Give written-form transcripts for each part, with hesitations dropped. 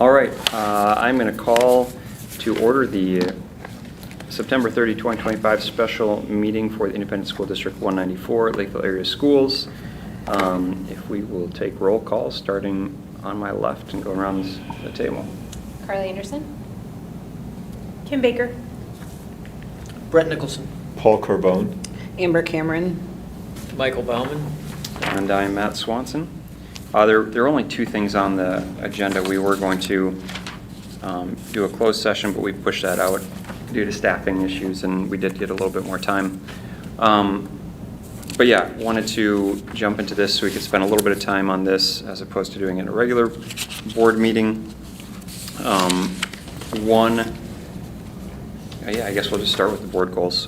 All right, I'm going to call to order the September 30, 2025 special meeting for the Independent School District 194 Lakeville Area Schools. If we will take roll calls, starting on my left and go around the table. Carly Anderson. Kim Baker. Brett Nicholson. Paul Corbone. Amber Cameron. Michael Bauman. And I'm Matt Swanson. There are only two things on the agenda. We were going to do a closed session, but we pushed that out due to staffing issues, and we did get a little bit more time. But yeah, wanted to jump into this so we could spend a little bit of time on this as opposed to doing it in a regular board meeting. I guess we'll just start with the board goals.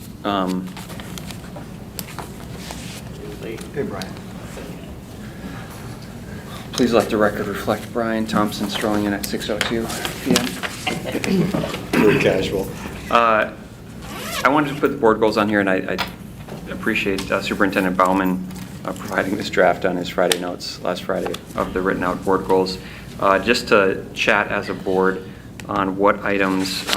Hey, Brian. Please let the record reflect Brian Thompson strolling in at 6:02 p.m. Very casual. I wanted to put the board goals on here, and I appreciate Superintendent Bauman providing this draft on his Friday notes last Friday of the written out board goals, just to chat as a board on what items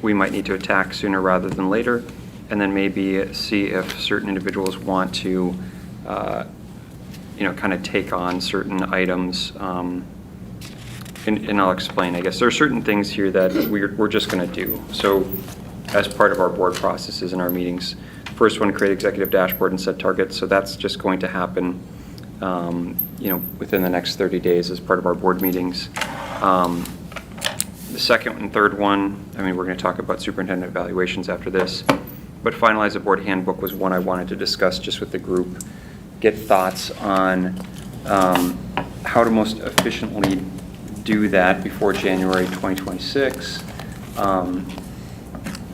we might need to attack sooner rather than later, and then maybe see if certain individuals want to kind of take on certain items, and I'll explain. I guess there are certain things here that we're just going to do. So as part of our board processes in our meetings, first one, create executive dashboard and set targets. So that's just going to happen within the next 30 days as part of our board meetings. The second and third one, we're going to talk about superintendent evaluations after this, but finalize the board handbook was one I wanted to discuss just with the group, get thoughts on how to most efficiently do that before January 2026.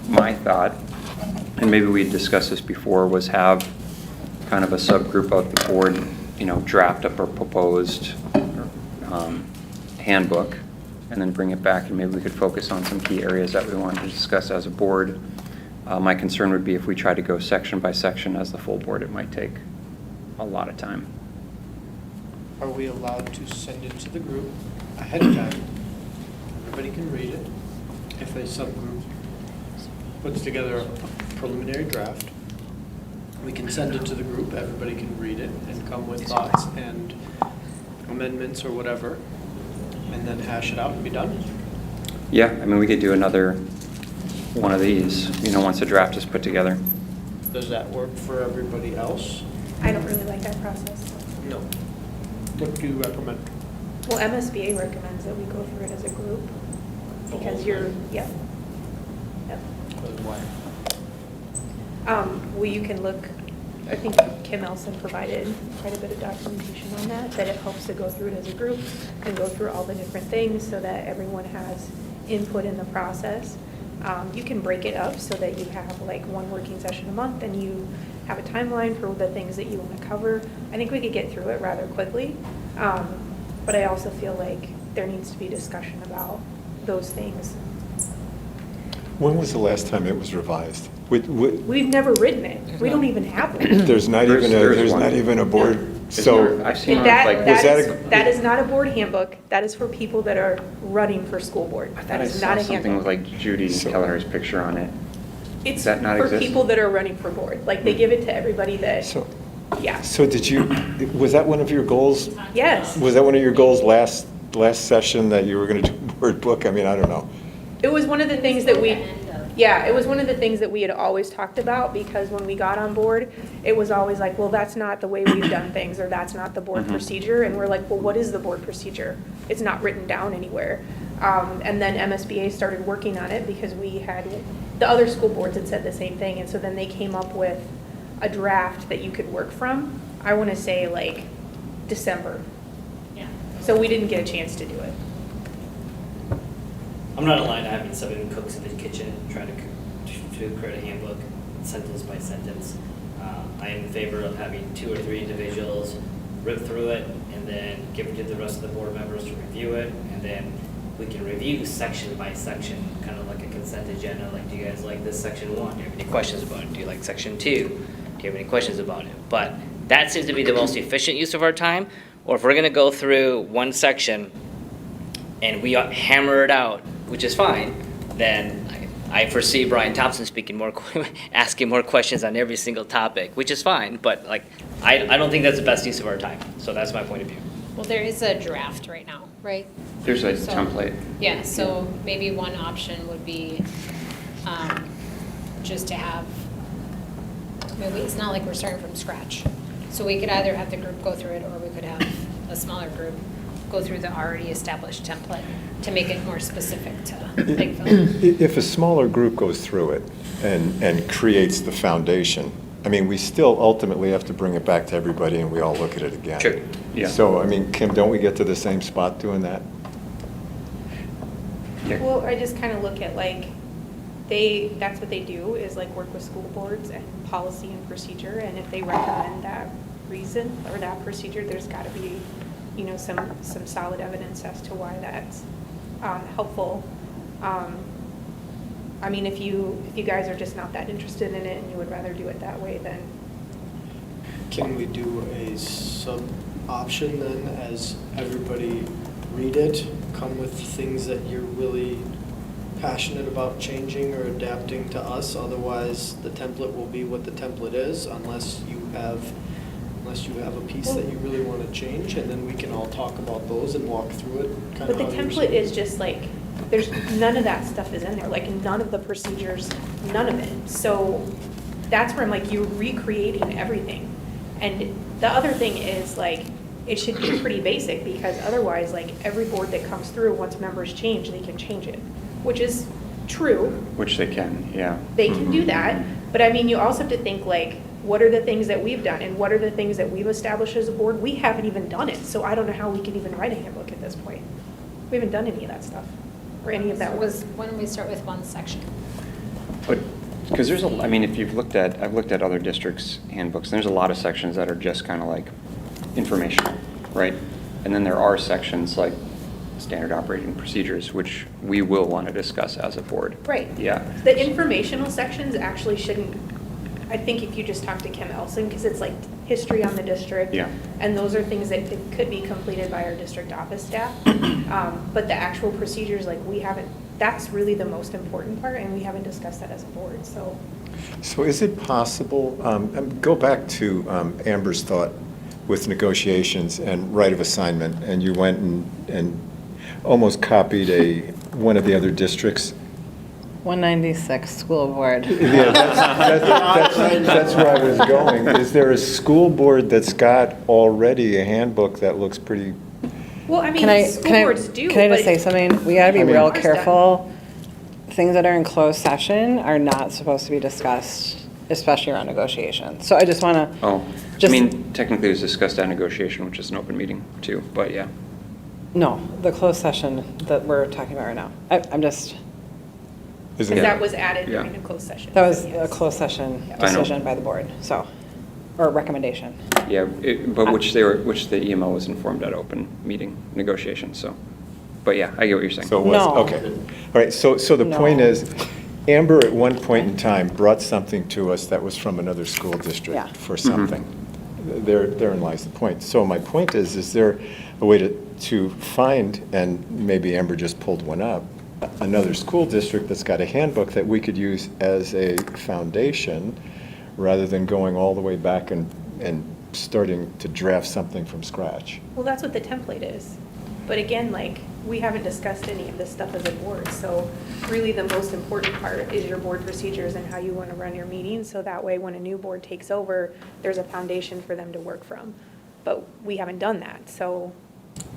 My thought, and maybe we discussed this before, was have kind of a subgroup of the board, draft up a proposed handbook, and then bring it back, and maybe we could focus on some key areas that we wanted to discuss as a board. My concern would be if we try to go section by section as the full board, it might take a lot of time. Are we allowed to send it to the group ahead of time? Everybody can read it. If a subgroup puts together a preliminary draft, we can send it to the group, everybody can read it and come with thoughts and amendments or whatever, and then hash it out and be done. Yeah, we could do another one of these, once the draft is put together. Does that work for everybody else? I don't really like that process. No. What do you recommend? Well, MSBA recommends that we go through it as a group because Yep. Why? Well, you can look, I think Kim Elson provided quite a bit of documentation on that it helps to go through it as a group and go through all the different things so that everyone has input in the process. You can break it up so that you have like one working session a month and you have a timeline for the things that you want to cover. I think we could get through it rather quickly, but I also feel like there needs to be discussion about those things. When was the last time it was revised? We've never written it. We don't even have one. There's not even a board. So I've seen And that is not a board handbook. That is for people that are running for school board. That is not a something with handbook. like Judy Keller's picture on it. It's that not for exist? people that are running for board. Like they give it to everybody that, yeah. So was that one of your goals? Yes. Was that one of your goals last session that you were going to do a board book? I don't know. It was one of the things that it was one of the things that we had always talked about, because when we got on board, it was always like, well, that's not the way we've done things, or that's not the board procedure. And we're like, well, what is the board procedure? It's not written down anywhere. And then MSBA started working on it because the other school boards had said the same thing. And so then they came up with a draft that you could work from, I want to say like December. Yeah. So we didn't get a chance to do it. I'm not aligned to having 7 cooks in the kitchen trying to create a handbook sentence by sentence. I am in favor of having 2 or 3 individuals rip through it and then give it to the rest of the board members to review it, and then we can review section by section, kind of like a consent agenda. Like, do you guys like this section 1? Do you have any questions about it? Do you like section 2? Do you have any questions about it? But that seems to be the most efficient use of our time. Or if we're going to go through one section, and we hammer it out, which is fine, then I foresee Brian Thompson asking more questions on every single topic, which is fine, but like, I don't think that's the best use of our time. So that's my point of view. Well, there is a draft right now, right? There's a So- template. Yeah, so maybe one option would be just to have, maybe it's not like we're starting from scratch. So we could either have the group go through it, or we could have a smaller group go through the already established template to make it more specific to Lakeville. If a smaller group goes through it and creates the foundation, I mean, we still ultimately have to bring it back to everybody and we all look at it again. Sure. Yeah. So, I mean, Kim, don't we get to the same spot doing that? Yeah. Well, I just kind of look at like, that's what they do, is like work with school boards and policy and procedure, and if they recommend that reason or that procedure, there's got to be, you know, some solid evidence as to why that's helpful. I mean, if you guys are just not that interested in it and you would rather do it that way, then Can we do a sub-option then, as everybody read it, come with things that you're really passionate about changing or adapting to us? Otherwise, the template will be what the template is, unless you have a piece that you really want to change, and then we can all talk about those and walk through it. but the template is just like, there's, none of that stuff is in there, like none of the procedures, none of it. So that's where I'm like, you're recreating everything. And the other thing is like, it should be pretty basic, because otherwise, like, every board that comes through, once members change, they can change it, which is true. Which they can, yeah. They can do that, but I mean, you also have to think like, what are the things that we've done and what are the things that we've established as a board? We haven't even done it, so I don't know how we can even write a handbook at this point. We haven't done any of that stuff, or any of that work. Was, when we start with one section. But, because there's I mean, if I've looked at other districts' handbooks, there's a lot of sections that are just kind of like informational, right? And then there are sections like standard operating procedures, which we will want to discuss as a board. Right. Yeah. The informational sections actually shouldn't, I think if you just talk to Kim Elson, because it's like history on the district. Yeah. And those are things that could be completed by our district office staff. But the actual procedures, like we haven't, that's really the most important part, and we haven't discussed that as a board, so. So is it possible, go back to Amber's thought with negotiations and right of assignment, and you went and almost copied one of the other districts. 196 school board. Yeah, that's where I was going. Is there a school board that's got already a handbook that looks pretty? Well, I mean, school boards do. Can I just but say something? We gotta be I mean- real Ours done. careful. Things that are in closed session are not supposed to be discussed, especially around negotiations. So I just wanna. Oh, I Just- mean, technically it was discussed at negotiation, which is an open meeting too, but yeah. No, the closed session that we're talking about right now. I'm just, Isn't Because it? that was added Yeah. during a closed session. that was so a yes. closed session Yeah. I know. decision by the board, so, or recommendation. Yeah, but which the EMO was informed at open meeting negotiations, so. But yeah, I get what you're saying. So it was, No. okay. All right, so the point No. is, Amber at one point in time brought something to us that was from another school Yeah. district for something. Therein lies the point. So my point is there a way to find, and maybe Amber just pulled one up, another school district that's got a handbook that we could use as a foundation, rather than going all the way back and starting to draft something from scratch? Well, that's what the template is. But again, like, we haven't discussed any of this stuff as a board, so really the most important part is your board procedures and how you want to run your meetings, so that way when a new board takes over, there's a foundation for them to work from. But we haven't done that, so,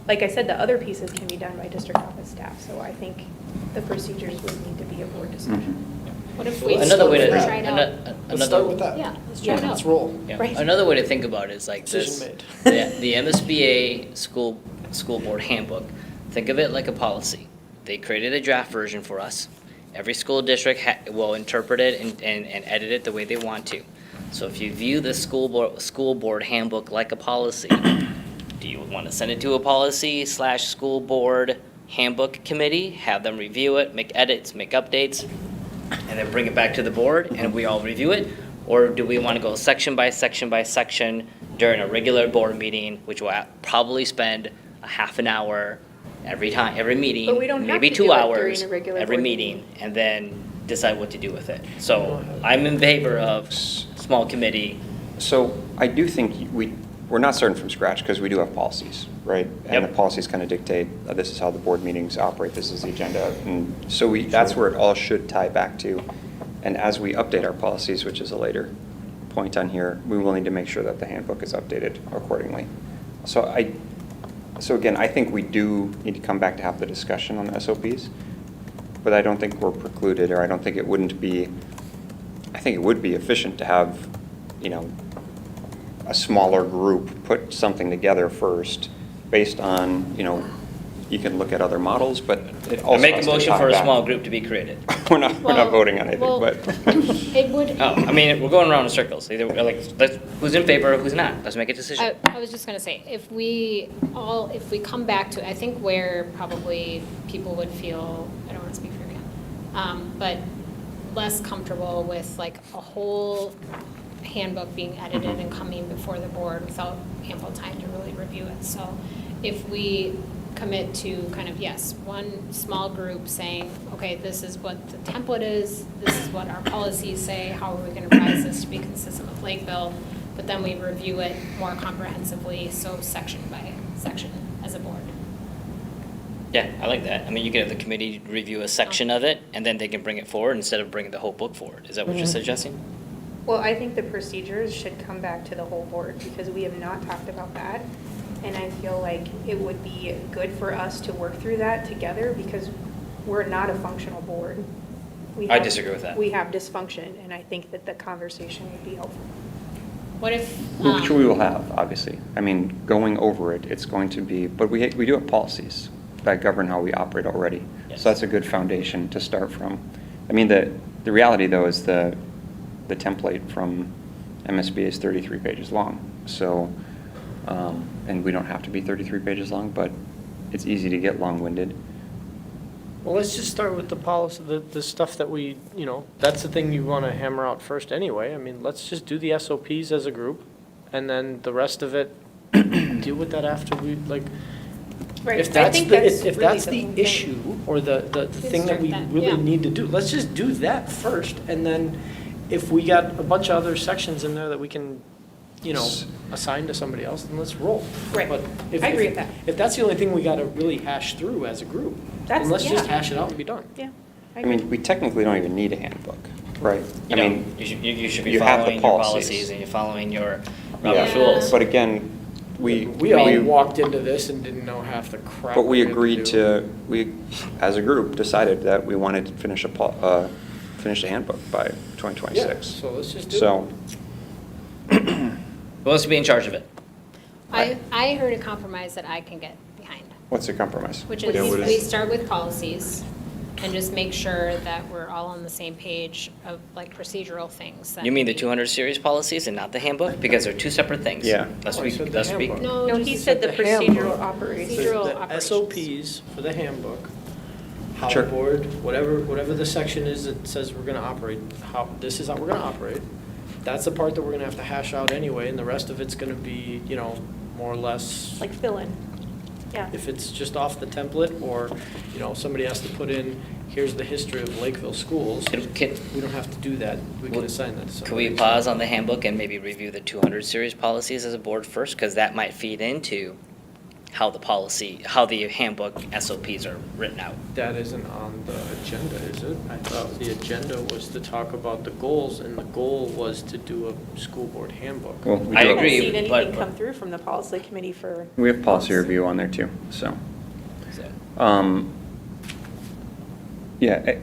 like I said, the other pieces can be done by district office staff, so I think the procedures would need to be a board discussion. What if Well, we Another way to, try it out? Let's start with that. Yeah, let's try it Let's out. roll. Yeah. Right. Another way to think about it is like this. Decision The MSBA school board handbook, think of it like a policy. They created a draft version for us. Every school district will interpret it and edit it the way they want to. So if you view the school board handbook like a policy, do you want to send it to a policy/school board handbook committee, have them review it, make edits, make updates, and then bring it back to the board and we all review it? Or do we want to go section by section by section during a regular board meeting, which will probably spend a half an hour every time, every meeting, But we don't have maybe to 2 do it hours, during a regular every board meeting, meeting. and then decide what to do with it. So I'm in favor of small committee. So I do think we're not starting from scratch because we do have policies, right? And the Yep. policies kind of dictate, this is how the board meetings operate, this is the agenda. And so that's where it all should tie back to. And as we update our policies, which is a later point on here, we will need to make sure that the handbook is updated accordingly. So again, I think we do need to come back to have the discussion on the SOPs, but I don't think we're precluded, or I don't think it wouldn't be, I think it would be efficient to have, a smaller group put something together first based on, you can look at other models, but it also I make a has to motion tie for a back. small group to be created. We're not voting on anything, Well, but. It would. Oh, I mean, we're going around in circles. Either, who's in favor, who's not? Let's make a decision. I was just gonna say, if we come back to, I think where probably people would feel, I don't wanna speak for Ken, but less comfortable with like a whole handbook being edited and coming before the board without ample time to really review it. So if we commit to kind of, yes, one small group saying, okay, this is what the template is, this is what our policies say, how are we gonna revise this to be consistent with Lakeville, but then we review it more comprehensively, so section by section as a board. Yeah, I like that. I mean, you could have the committee review a section of it, and then they can bring it forward instead of bringing the whole book forward. Is that what you're suggesting? Well, I think the procedures should come back to the whole board because we have not talked about that. And I feel like it would be good for us to work through that together because we're not a functional board. I disagree with that. We have dysfunction, and I think that the conversation would be helpful. What if? Which we will have, obviously. I mean, going over it, it's going to be, but we do have policies that govern how we operate already. Yes. So that's a good foundation to start from. I mean, the reality though is the template from MSB is 33 pages long. So, and we don't have to be 33 pages long, but it's easy to get long-winded. Well, let's just start with the policy, the stuff that we, that's the thing you want to hammer out first anyway. I mean, let's just do the SOPs as a group, and then the rest of it, deal with that after we, like, Right. if I that's think the, that's if really that's the the main thing. issue, or the thing that start we that, really yeah. need to do, let's just do that first, and then if we got a bunch of other sections in there that we can, assign to somebody else, then let's roll. Right. But if- I agree with that. If that's the only thing we gotta really hash through as a group, then That's- let's just yeah. hash it out and be done. Yeah. I mean, we technically don't even need a handbook, right? You I know, mean, you should be you have the following your policies. policies and you're following your yeah, Robert's rules. but again, we all walked into this and didn't know half the crap. But we had agreed do. we, as a group, decided that we wanted to finish finish the handbook by Yeah, 2026. so let's just do it. So, Who wants to be in charge of it? I heard a compromise that I can get behind, what's the compromise? which Yeah, what is is- we start with policies and just make sure that we're all on the same page of like procedural things. that You mean the we- 200 200 series policies and not the handbook? Because they're two separate things. Yeah. Let's Oh, I be, said the let's be. handbook. No, No, just- he said the The handbook. procedural operations. Procedural The operations. SOPs for the handbook, how Sure. the board, whatever the section is that says we're gonna operate, this is how we're gonna operate. That's the part that we're gonna have to hash out anyway, and the rest of it's gonna be, more or less. Like fill in. Yeah. If it's just off the template, or, somebody has to put in, here's the history of Lakeville schools, Can we don't have to do that, we can assign that to can somebody. we pause on the handbook and maybe review the 200 series policies as a board first? Because that might feed into how the handbook SOPs are written out. That isn't on the agenda, is it? I thought the agenda was to talk about the goals, and the goal was to do a school board handbook. Well, we I do have- agree, I haven't seen but- anything come through from the policy committee for. We have policy months. review on there too, so. So, Yeah,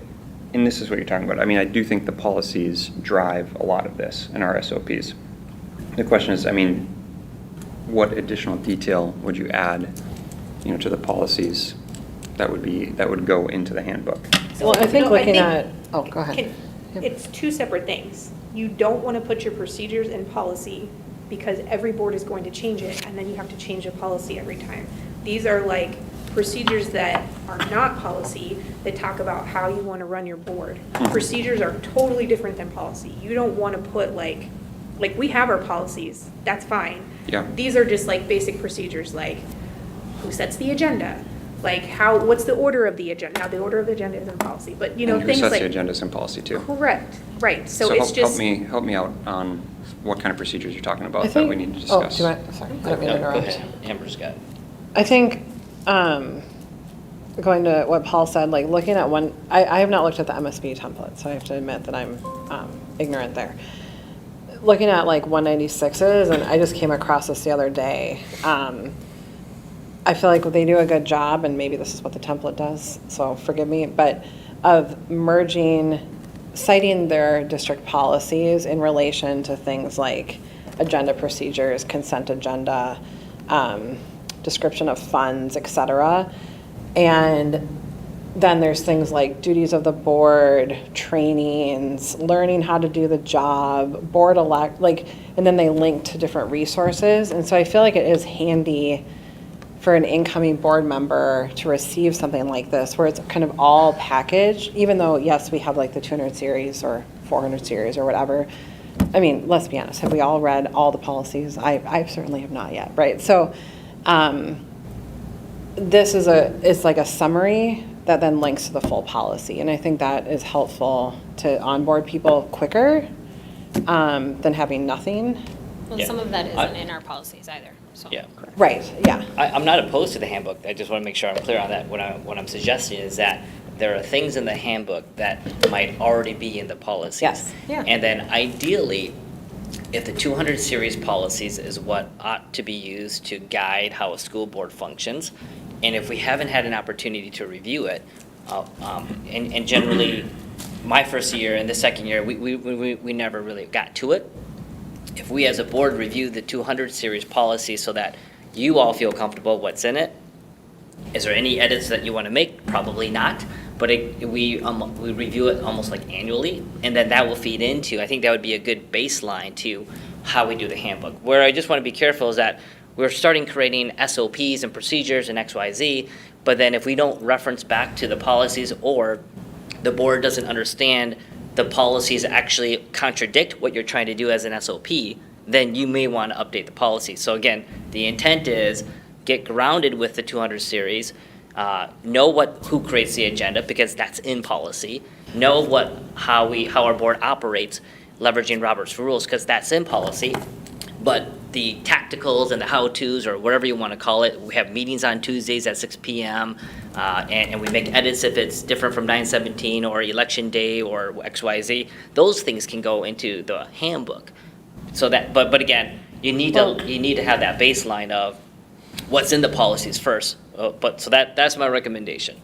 and this is what you're talking about. I mean, I do think the policies drive a lot of this in our SOPs. The question is, I mean, what additional detail would you add, to the policies that would go into the handbook? Well, I think No, looking at, oh, go ahead. can- It's two separate things. You don't want to put your procedures in policy because every board is going to change it, and then you have to change a policy every time. These are like procedures that are not policy, that talk about how you want to run your board. Procedures are totally different than policy. You don't want to put like we have our policies, that's fine. Yeah. These are just like basic procedures, like who sets the agenda, Like what's the order of the agenda? Now, the order of the agenda is in policy, but And who things sets like. the agendas in policy too? Correct, right, so help it's just. help me out on what kind of procedures you're talking about I that think- we need to Oh, discuss. do you want, sorry, I don't mean to No, go interrupt. ahead. Amber's got it. I think, going to what Paul said, like looking at I have not looked at the MSB template, so I have to admit that I'm ignorant there. Looking at like 196s, and I just came across this the other day. I feel like they do a good job, and maybe this is what the template does, so forgive me, but of citing their district policies in relation to things like agenda procedures, consent agenda, description of funds, et cetera. And then there's things like duties of the board, trainings, learning how to do the job, board elect, and then they link to different resources. And so I feel like it is handy for an incoming board member to receive something like this, where it's kind of all packaged, even though, yes, we have like the 200 series or 400 series or whatever. I mean, let's be honest, have we all read all the policies? I certainly have not yet, right? So this is it's like a summary that then links to the full policy. And I think that is helpful to onboard people quicker than having nothing. Well, Yeah. some of that I- isn't in our policies either, so. Yeah. Right, yeah. I'm not opposed to the handbook. I just want to make sure I'm clear on that. What I'm suggesting is that there are things in the handbook that might already be in the policies. Yes. Yeah. And then ideally, if the 200 series policies is what ought to be used to guide how a school board functions, and if we haven't had an opportunity to review it, and generally, my first year and the second year, we never really got to it. If we as a board review the 200 series policy so that you all feel comfortable what's in it, is there any edits that you want to make? Probably not, but we review it almost like annually, and then that will feed into, I think that would be a good baseline to how we do the handbook. Where I just want to be careful is that we're starting creating SOPs and procedures and XYZ, but then if we don't reference back to the policies, or the board doesn't understand the policies actually contradict what you're trying to do as an SOP, then you may want to update the policy. So again, the intent is get grounded with the 200 series, know who creates the agenda, because that's in policy, know how our board operates, leveraging Robert's rules, because that's in policy, but the tacticals and the how-tos, or whatever you want to call it, we have meetings on Tuesdays at 6 p.m., and we make edits if it's different from 9/17 or election day or XYZ. Those things can go into the handbook. So that, but again, you need to have that baseline of what's in the policies first. So that's my recommendation.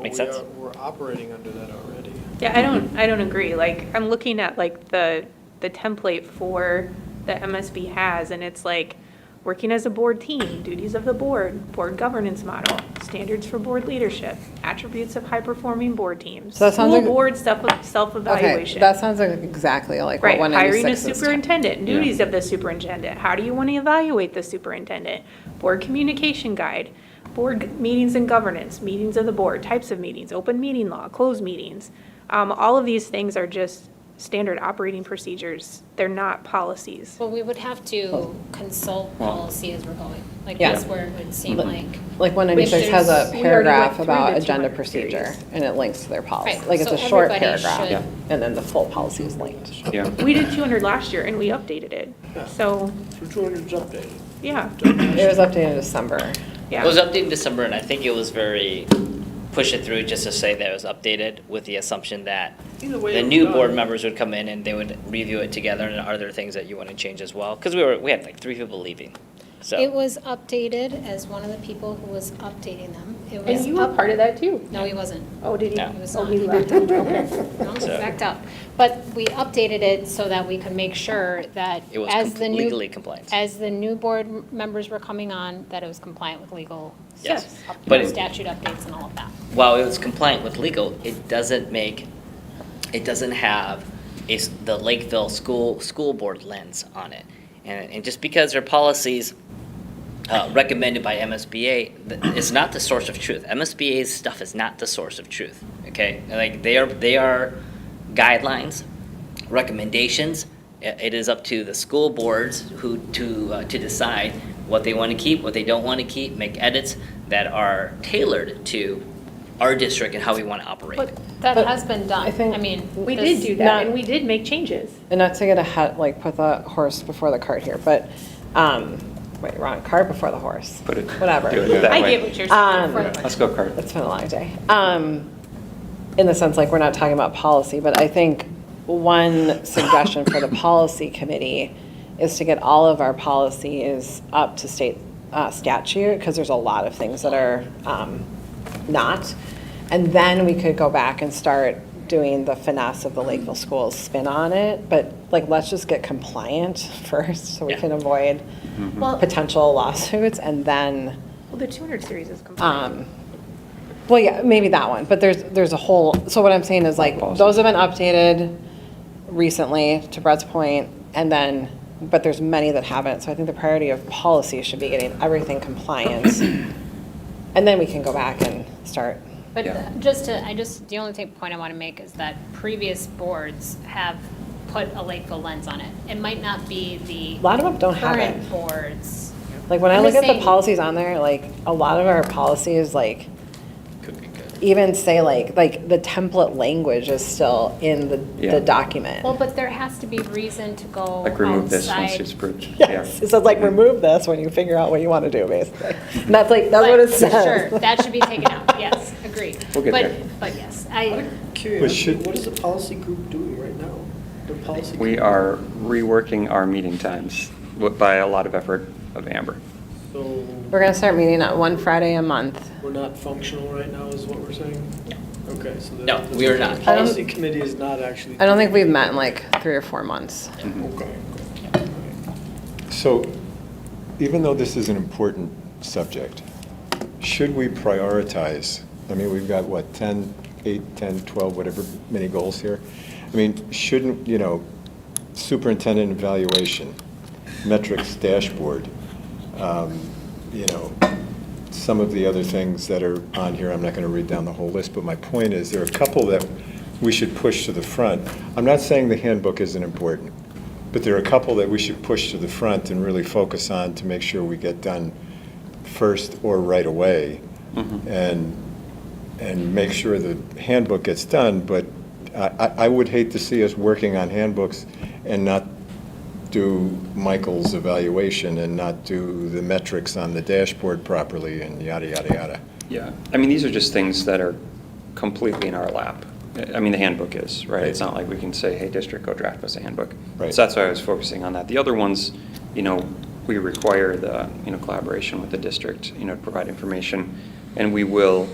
Make sense? We're operating under that already. Yeah, I don't agree. Like, I'm looking at like the template for that MSB has, and it's like working as a board team, duties of the board, board governance model, standards for board leadership, attributes of high-performing board teams, So that sounds school like- board Okay, self-evaluation. that sounds like exactly like what Right, hiring a 196 is. superintendent, duties of the superintendent, how do you want to evaluate the superintendent? Board communication guide, board meetings and governance, meetings of the board, types of meetings, open meeting law, closed meetings. All of these things are just standard operating procedures. They're not policies. Well, we would have to consult policy as we're going. Like, Yeah. that's where it would seem like. Like 196 has a We already paragraph went through about the agenda 200 procedure, series. and it links to their policy. Right, Like, it's so a short everybody paragraph, should- and then the full policy is linked. Yeah. We did 200 last year and we updated it. Yeah. So, So 200's updated. yeah, It was updated in December. yeah. It was updated in December, and I think it was very push it through just to say that it was updated with the assumption that Either way, the it was new done. board members would come in and they would review it together, and are there things that you want to change as well? Because we had like 3 people leaving, so. It was updated as one of the people who was updating them. It And was you were part of that too. No, he wasn't. Oh, did he? No. He was Oh, not. he left. Okay. No, he So- backed out. But we updated it so that we could make sure that It was as the new. legally compliant. As the new board members were coming on, that it was compliant with legal. Yes. up- But it- Statute updates and all of that. While it was compliant with legal, it doesn't have the Lakeville school board lens on it. And just because their policies recommended by MSBA, it's not the source of truth. MSBA's stuff is not the source of truth, okay? Like, they are guidelines, recommendations. It is up to the school boards to decide what they want to keep, what they don't want to keep, make edits that are tailored to our district and how we want to operate. But that But has been done. I think- I mean. We this- did do that, not- and we did make changes. And not to get ahead, like put the horse before the cart here, but, wait, wrong, cart before the horse. Put it- Whatever. do it that I way. get what you're saying. Let's go, Cart. It's been a long day. In the sense, like, we're not talking about policy, but I think one suggestion for the policy committee is to get all of our policies up to state statute, because there's a lot of things that are not. And then we could go back and start doing the finesse of the Lakeville Schools spin on it. But, like, let's just get compliant first, so we Yeah. can avoid Well, potential lawsuits, and then, Well, the 200 series is compliant. well, yeah, maybe that one, but there's a whole, so what I'm saying is, like, those have been updated recently, to Brett's point, and then, but there's many that haven't, so I think the priority of policy should be getting everything compliant, and then we can go back and start. But Yeah. the only point I want to make is that previous boards have put a Lakeville lens on it. It might not be the. A lot of them don't have it. Current boards. Like, when I I'm look just at the saying- policies on there, like, a lot of our policies, like, Could be good. even say, like, the template language is still in Yeah. the document. Well, but there has to be reason to go Like remove this once outside. it's approved. Yes, it says, like, remove this when you figure out what you want to do, basically. And that's what it But, says. Sure, that should be taken out, yes, agreed. We'll get But- there. But yes, I'm curious, should- what is the policy group doing right now? The policy. We group? are reworking our meeting times by a lot of effort of Amber. So We're gonna start meeting at one Friday a month. we're not functional right now, is what we're saying? No. Okay, so. No, we are not. The policy committee is not actually. I don't think we've met in like 3 or 4 months. Okay. So, even though this is an important subject, should we prioritize? I mean, we've got, what, 10, 8, 10, 12, whatever, many goals here? I mean, shouldn't, superintendent evaluation, metrics dashboard, some of the other things that are on here, I'm not going to read down the whole list, but my point is, there are a couple that we should push to the front. I'm not saying the handbook isn't important, but there are a couple that we should push to the front and really focus on to make sure we get done first or right away, and make sure the handbook gets done. But I would hate to see us working on handbooks and not do Michael's evaluation and not do the metrics on the dashboard properly and yada, yada, yada. Yeah, I mean, these are just things that are completely in our lap. I mean, the handbook is, right? It's not like we can say, hey, district, go draft us a handbook. Right. So that's why I was focusing on that. The other ones, we require the, collaboration with the district, to provide information. And we will,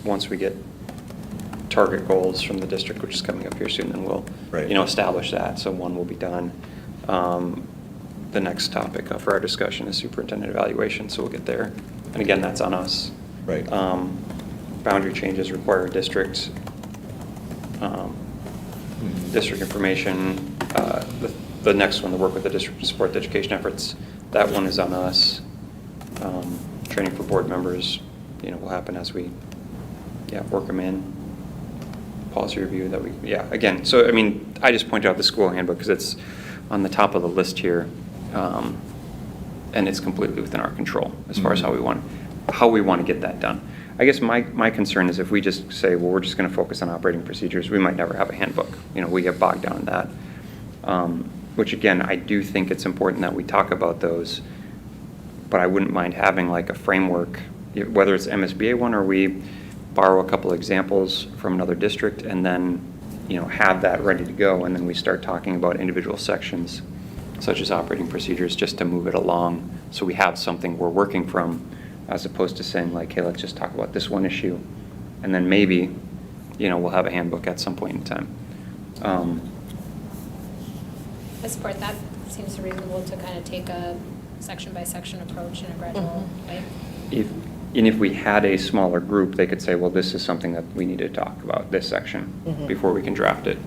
once we get target goals from the district, which is coming up here soon, then we'll, Right. establish that. So one will be done. The next topic for our discussion is superintendent evaluation, so we'll get there. And again, that's on us. Right. Boundary changes require district, district information. The next one, the work with the district to support the education efforts, that one is on us. Training for board members, will happen as we, work them in. Policy review that again, so I mean, I just pointed out the school handbook because it's on the top of the list here. And it's completely within our control as far as how we want to get that done. I guess my concern is if we just say, well, we're just going to focus on operating procedures, we might never have a handbook. We get bogged down in that. Which again, I do think it's important that we talk about those, but I wouldn't mind having like a framework, whether it's MSBA one or we borrow a couple of examples from another district and then, have that ready to go, and then we start talking about individual sections such as operating procedures just to move it along so we have something we're working from, as opposed to saying like, hey, let's just talk about this one issue and then maybe, we'll have a handbook at some point in time. I support that. Seems reasonable to kind of take a section-by-section approach in a gradual way. If we had a smaller group, they could say, well, this is something that we need to talk about, this section, before we can draft it.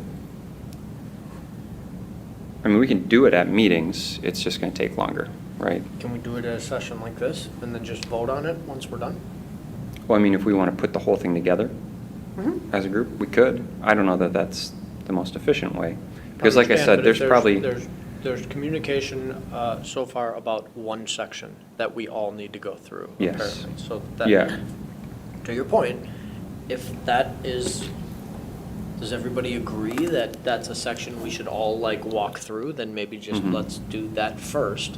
I mean, we can do it at meetings, it's just going to take longer, right? Can we do it at a session like this and then just vote on it once we're done? Well, I mean, if we want to put the whole thing together as a group, we could. I don't know that that's the most efficient way. Because like I understand, said, but there's if probably, There's communication so far about one section that we all need to go through. Yes. Apparently. So that, Yeah. to your point, if that is, does everybody agree that that's a section we should all like walk through? Then maybe just Mhm. let's do that first.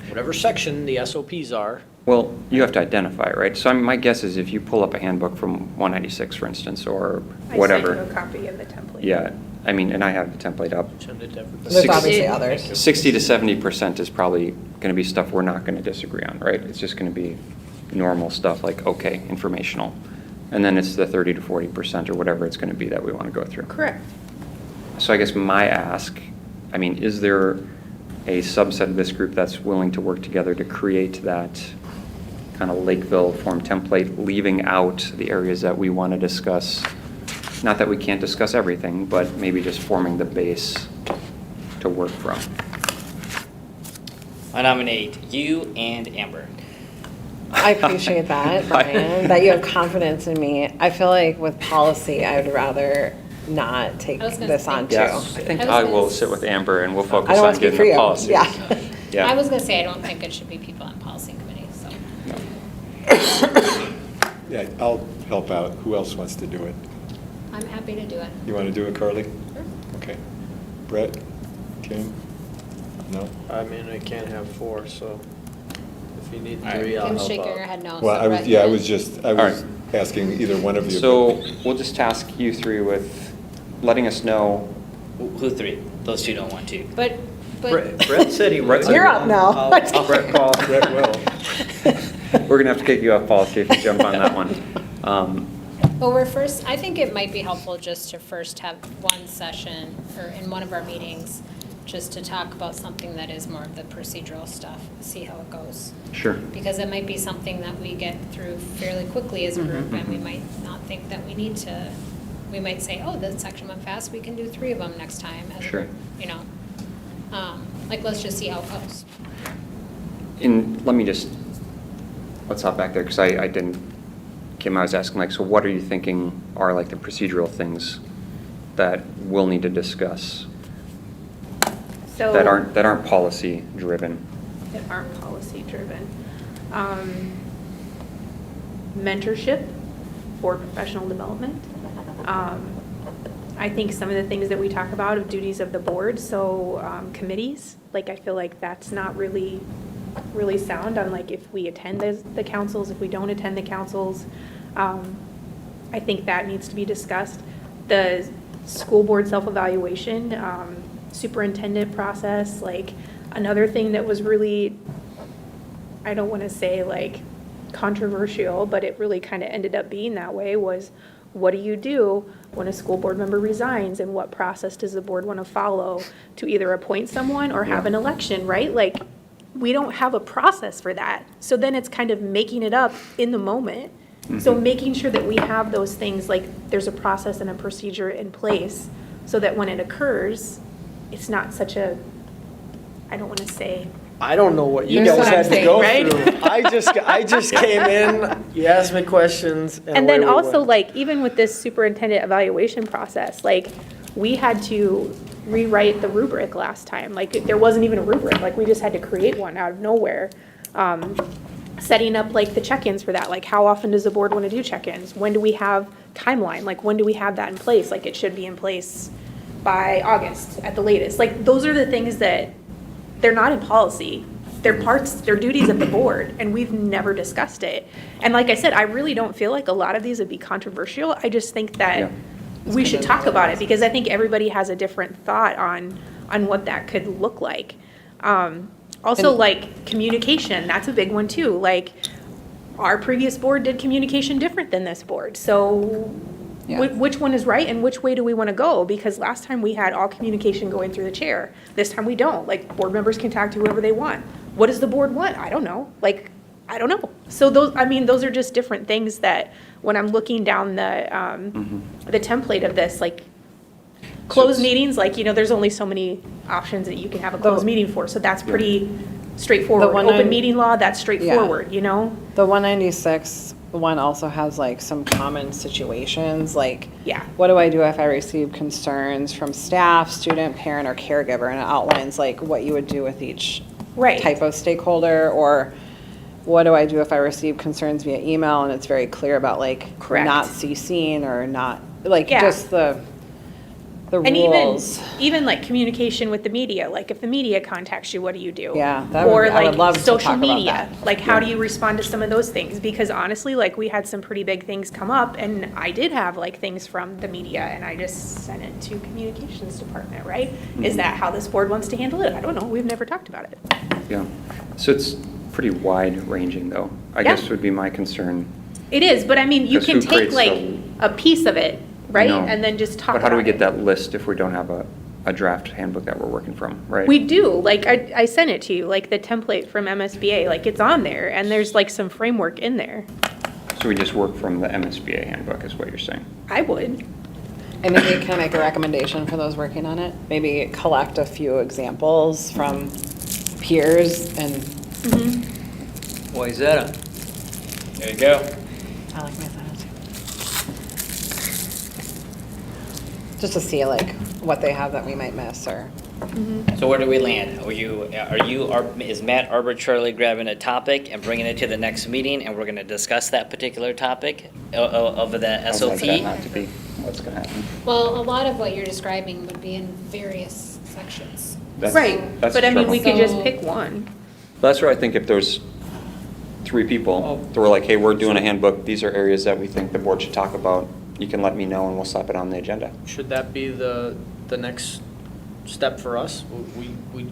Whatever section the SOPs are. Well, you have to identify it, right? So my guess is if you pull up a handbook from 196, for instance, or whatever. I sent you a copy of the template. Yeah, I mean, and I have the template up. Send it to everybody. There's Six- obviously others. 60 to 70% is probably going to be stuff we're not going to disagree on, right? It's just going to be normal stuff like, okay, informational. And then it's the 30 to 40% or whatever it's going to be that we want to go through. Correct. So I guess my ask, I mean, is there a subset of this group that's willing to work together to create that kind of Lakeville form template, leaving out the areas that we want to discuss? Not that we can't discuss everything, but maybe just forming the base to work from. I nominate you and Amber. I appreciate that, Brian, that you have confidence in me. I feel like with policy, I would rather not take I was gonna this say- on too. Yes, I think I was I gonna will s- sit with Amber and we'll I focus don't on want to speak getting for the you. policies. Yeah. Yeah. I was gonna say, I don't think it should be people on policy committee, so. Yeah, I'll help out. Who else wants to do it? I'm happy to do it. You want to do it, Carly? Sure. Okay. Brett? Kim? No? I mean, I can't have 4, so if you need All right. 3, I'll Kim's help shaking out. her head no. Well, so I was, Brett yeah, I can- was just, I All was right. asking either one of you. So we'll just task you three with letting us know. Who 3? Those 2 don't want to. But. Brett said he Brett's would. You're up now. Brett Paul. Brett will. We're gonna have to kick you off policy if you jump on that one. Well, I think it might be helpful just to first have one session, or in one of our meetings, just to talk about something that is more of the procedural stuff, see how it goes. Sure. Because it might be something that we get through fairly quickly as a group, and we might not think that we need to, we might say, oh, this section went fast, we can do 3 of them next time as a Sure. group, you know? Like, let's just see how it goes. Let's hop back there, because I didn't, Kim, I was asking, like, so what are you thinking are like the procedural things that we'll need to discuss So. that aren't policy driven? That aren't policy driven. Mentorship for professional development. I think some of the things that we talk about of duties of the board, so committees, like I feel like that's not really sound on like if we attend the councils, if we don't attend the councils. I think that needs to be discussed. The school board self-evaluation, superintendent process, like another thing that was really, I don't want to say like controversial, but it really kind of ended up being that way, was what do you do when a school board member resigns, and what process does the board want to follow to either appoint someone or have an election, right? Like, we don't have a process for that. So then it's kind of making it up in the moment. So making sure that we have those things, like there's a process and a procedure in place so that when it occurs, it's not such a, I don't want to say, I don't know what you That's guys what I'm had to saying, go right? through. I just came in, you asked me questions, and and away then we also went. like, even with this superintendent evaluation process, like, we had to rewrite the rubric last time. Like, there wasn't even a rubric, like, we just had to create one out of nowhere. Setting up like the check-ins for that, like how often does the board want to do check-ins? When do we have timeline? Like, when do we have that in place? Like, it should be in place by August at the latest. Like, those are the things that, they're not in policy. They're duties of the board, and we've never discussed it. And like I said, I really don't feel like a lot of these would be controversial. I just think that Yeah. we should talk about it, because I think everybody has a different thought on what that could look like. Also, And- like, communication, that's a big one too. Like, our previous board did communication different than this board. So Yeah. which one is right, and which way do we want to go? Because last time we had all communication going through the chair. This time we don't. Like, board members can talk to whoever they want. What does the board want? I don't know. Like, I don't know. So those are just different things that when I'm looking down the template of this, like, closed meetings, like, there's only so many options that you can have a closed meeting for. So that's pretty straightforward. The one Open I'm- meeting law, that's straightforward, The 196 one also has like some common situations, like, Yeah. what do I do if I receive concerns from staff, student, parent, or caregiver? And it outlines like what you would do with each Right. type of stakeholder, or what do I do if I receive concerns via email and it's very clear about like Correct. not CCing or not, like Yeah. just the And rules. even like communication with the media, like if the media contacts you, what do you do? Yeah, that would Or be- I would like love to social talk about media, that. like how do Yeah. you respond to some of those things? Because honestly, like we had some pretty big things come up and I did have like things from the media and I just sent it to communications department, right? Is Mhm. that how this board wants to handle it? I don't know, we've never talked about it. Yeah. So it's pretty wide ranging though, I Yeah. guess would be my concern. It is, but I mean, you Because can who take creates like the- a piece of it, right? No. And then just talk But how do we about get it. that list if we don't have a draft handbook that we're working from, right? We do, like, I sent it to you, like, the template from MSBA, like, it's on there, and there's, like, some framework in there. So we just work from the MSBA handbook is what you're saying? I would. And maybe can I make a recommendation for those working on it? Maybe collect a few examples from peers and, Why is that on? There you go. I like my thoughts. Just to see like what they have that we might miss or. So where do we land? Is Matt arbitrarily grabbing a topic and bringing it to the next meeting, and we're gonna discuss that particular topic of that I'd like SOP? that not to be what's gonna happen. Well, a lot of what you're describing would be in various sections. That's- Right, that's but I mean, we trouble. could just So- pick one. That's where I think if there's 3 people, that we're like, hey, we're doing a handbook, these are areas that we think the board should talk about, you can let me know and we'll slap it on the agenda. Should that be the next step for us? We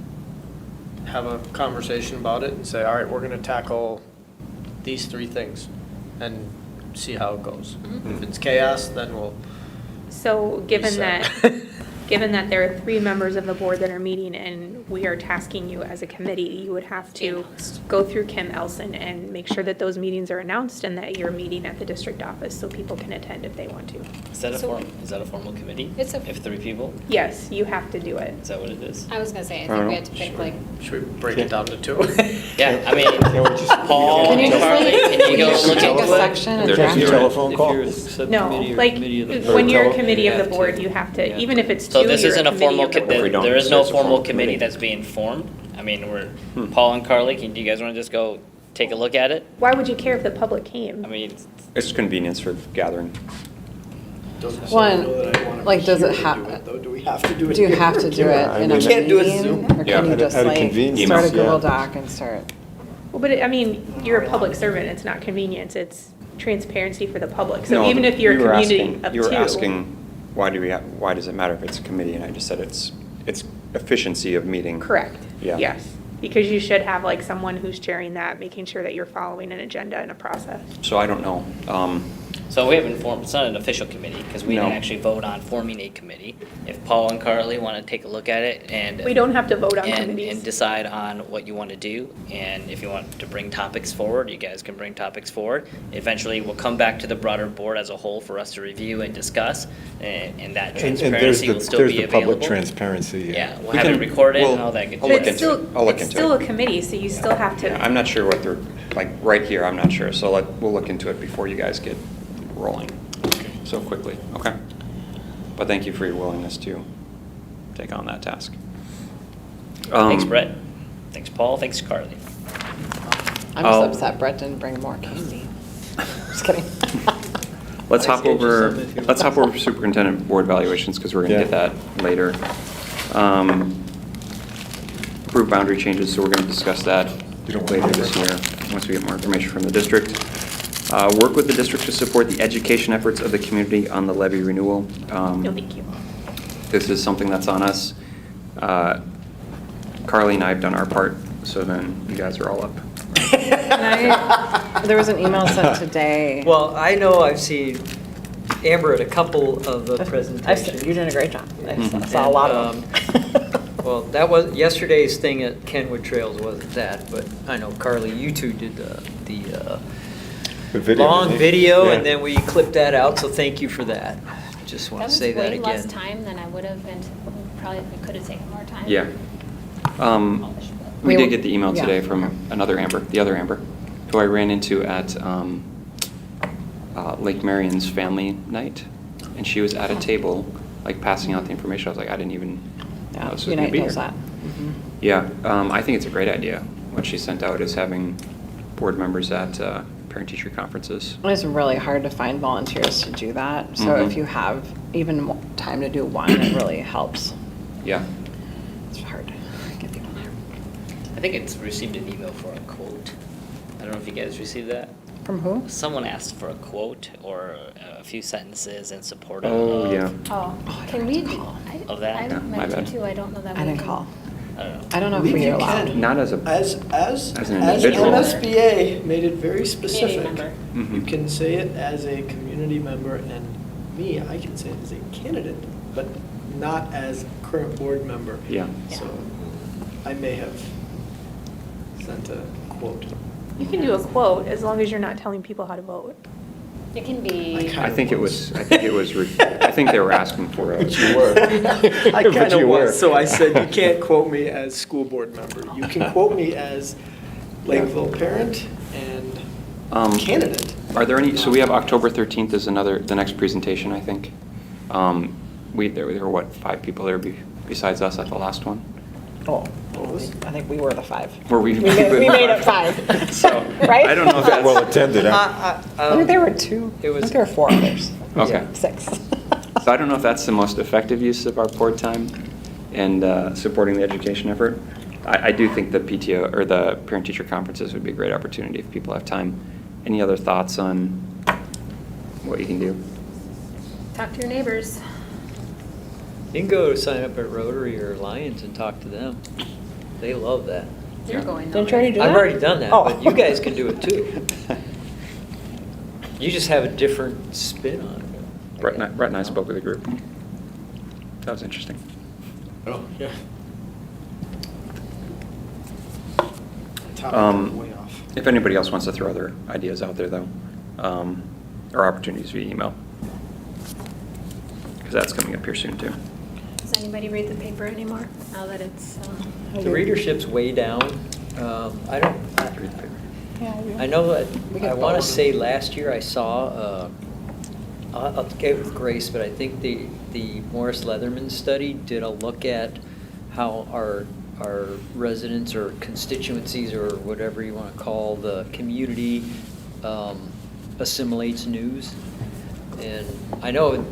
have a conversation about it and say, all right, we're gonna tackle these 3 things and see how it goes. If it's chaos, then we'll. So, given reset. that, given that there are 3 members of the board that are meeting and we are tasking you as a committee, you would have to go through Kim Elson and make sure that those meetings are announced and that you're meeting at the district office so people can attend if they want to. Is that So- a formal committee? It's a- If 3 people? Yes, you have to do it. Is that what it is? I was gonna say, I I think don't we know. had to pick like, Should we break it down to 2? Yeah, I mean, Paul, Can you just Carly, like- can you go just look take a into it? section and There's draft a it? telephone call. No, like, when you're a committee of the board, you have to, even if it's 2, So this you're isn't a committee formal, of the If we board. don't, there is no it's a formal formal committee committee. that's being formed. I mean, we're, Hmm. Paul and Carly, do you guys wanna just go take a look at it? Why would you care if the public came? I mean, It's convenience for gathering. One, like, does it have, Do we have to do it? do you have to do Yeah, I it in a mean- Can't do it meeting? Zoom. Or Yeah. can you just At a like convenience, start a yeah. Google Doc and start? Well, but I mean, you're a public servant, it's not convenience, it's transparency for the public. So No, even if you're a you were community asking- of 2. You were asking, why does it matter if it's a committee? And I just said it's efficiency of meeting. Correct, Yeah. yes. Because you should have like someone who's chairing that, making sure that you're following an agenda and a process. So I don't know. so we haven't formed, it's not an official committee, because we didn't No. actually vote on forming a committee. If Paul and Carly wanna take a look at it and. We don't have to vote on and committees. decide on what you want to do, and if you want to bring topics forward, you guys can bring topics forward. Eventually, we'll come back to the broader board as a whole for us to review and discuss, and that And there's transparency the, will still there's be the public available. transparency. Yeah, we'll We have it can- recorded and we'll- all that good I'll But look it's stuff. into still, it. I'll look it's into still it. a committee, so you still have to. Yeah, I'm not sure what they're, like, right here, I'm not sure. So we'll look into it before you guys get rolling so quickly. Okay. But thank you for your willingness to take on that task. Thanks, Brett. Thanks, Paul. Thanks, Carly. I'm I'll- just upset Brett didn't bring more candy. Just kidding. Let's I hop scheduled over, some if you let's want. hop over superintendent board evaluations, because we're gonna Yeah. get that later. Approved boundary changes, so we're gonna discuss that You don't later want this to- year, once we get more information from the district. Work with the district to support the education efforts of the community on the levy renewal. No, thank you. This is something that's on us. Carly and I have done our part, so then you guys are all up. There was an email sent today. Well, I know I've seen Amber at a couple of the You're presentations. doing a great job. I Mhm. saw a lot of them. Well, that was, yesterday's thing at Kenwood Trails wasn't that, but I know Carly, you two did the The video, long yeah. video, Yeah. and then we clipped that out, so thank you for that. Just that want to was say that way less again. time than I would have, and probably we could have taken more time. Yeah. We We- did get the email yeah. today from the other Amber, who I ran into at Lake Marion's family night, and she was at a table, like passing out the information. I was like, I didn't even know Yeah, this was going to Unite be does here. that. Mhm. Yeah, I think it's a great idea. What she sent out is having board members at parent-teacher conferences. It's really hard to find volunteers to do that, so Mhm. if you have even time to do one, it really helps. Yeah. It's hard to get people there. I think it's received an email for a quote. I don't know if you guys received that. From who? Someone asked for a quote or a few sentences in support Oh, of. yeah. Oh, can we, Of that? I Yeah, my meant to bad. too, I don't know that I we didn't can- call. I don't know. I don't know if we are allowed. Not as a. As an individual. MSBA made it very specific. member. Mhm. You can say it as a community member, and me, I can say it as a candidate, but not as current board member. Yeah. So I may have sent a quote. You can do a quote as long as you're not telling people how to vote. It can be, I think it was, I think they were asking for a. But you were. I But kind you of were. was, so I said, you can't quote me as school board member. You can quote me as Lakeville parent and candidate. Are there any, so we have October 13th is the next presentation, I think. There were what, 5 people there besides us at the last one? Oh, What was- I think we were the 5. Were we? We made it 5. So, Right? I don't know if that's. Well attended, huh? I think there were 2. It was- I think there were 4 others. Okay. 6. So I don't know if that's the most effective use of our board time and supporting the education effort. I do think the PTO or the parent-teacher conferences would be a great opportunity if people have time. Any other thoughts on what you can do? talk to your neighbors. You can go sign up at Rotary or Lions and talk to them. They love that. They're Yeah. going Didn't you already do nowhere. that? I've already done that, Oh. but you guys can do it too. You just have a different spin on it. Brett and I spoke with a group. That was interesting. Oh, yeah. Um, Way off. If anybody else wants to throw other ideas out there, though, or opportunities via email, because that's coming up here soon, too. Does anybody read the paper anymore, now that it's, The readership's way down. I don't, I know that, We get I want to both. say last year I saw, I'll get with Grace, but I think the Morris Leatherman study did a look at how our residents or constituencies or whatever you want to call the community assimilates news. And I know,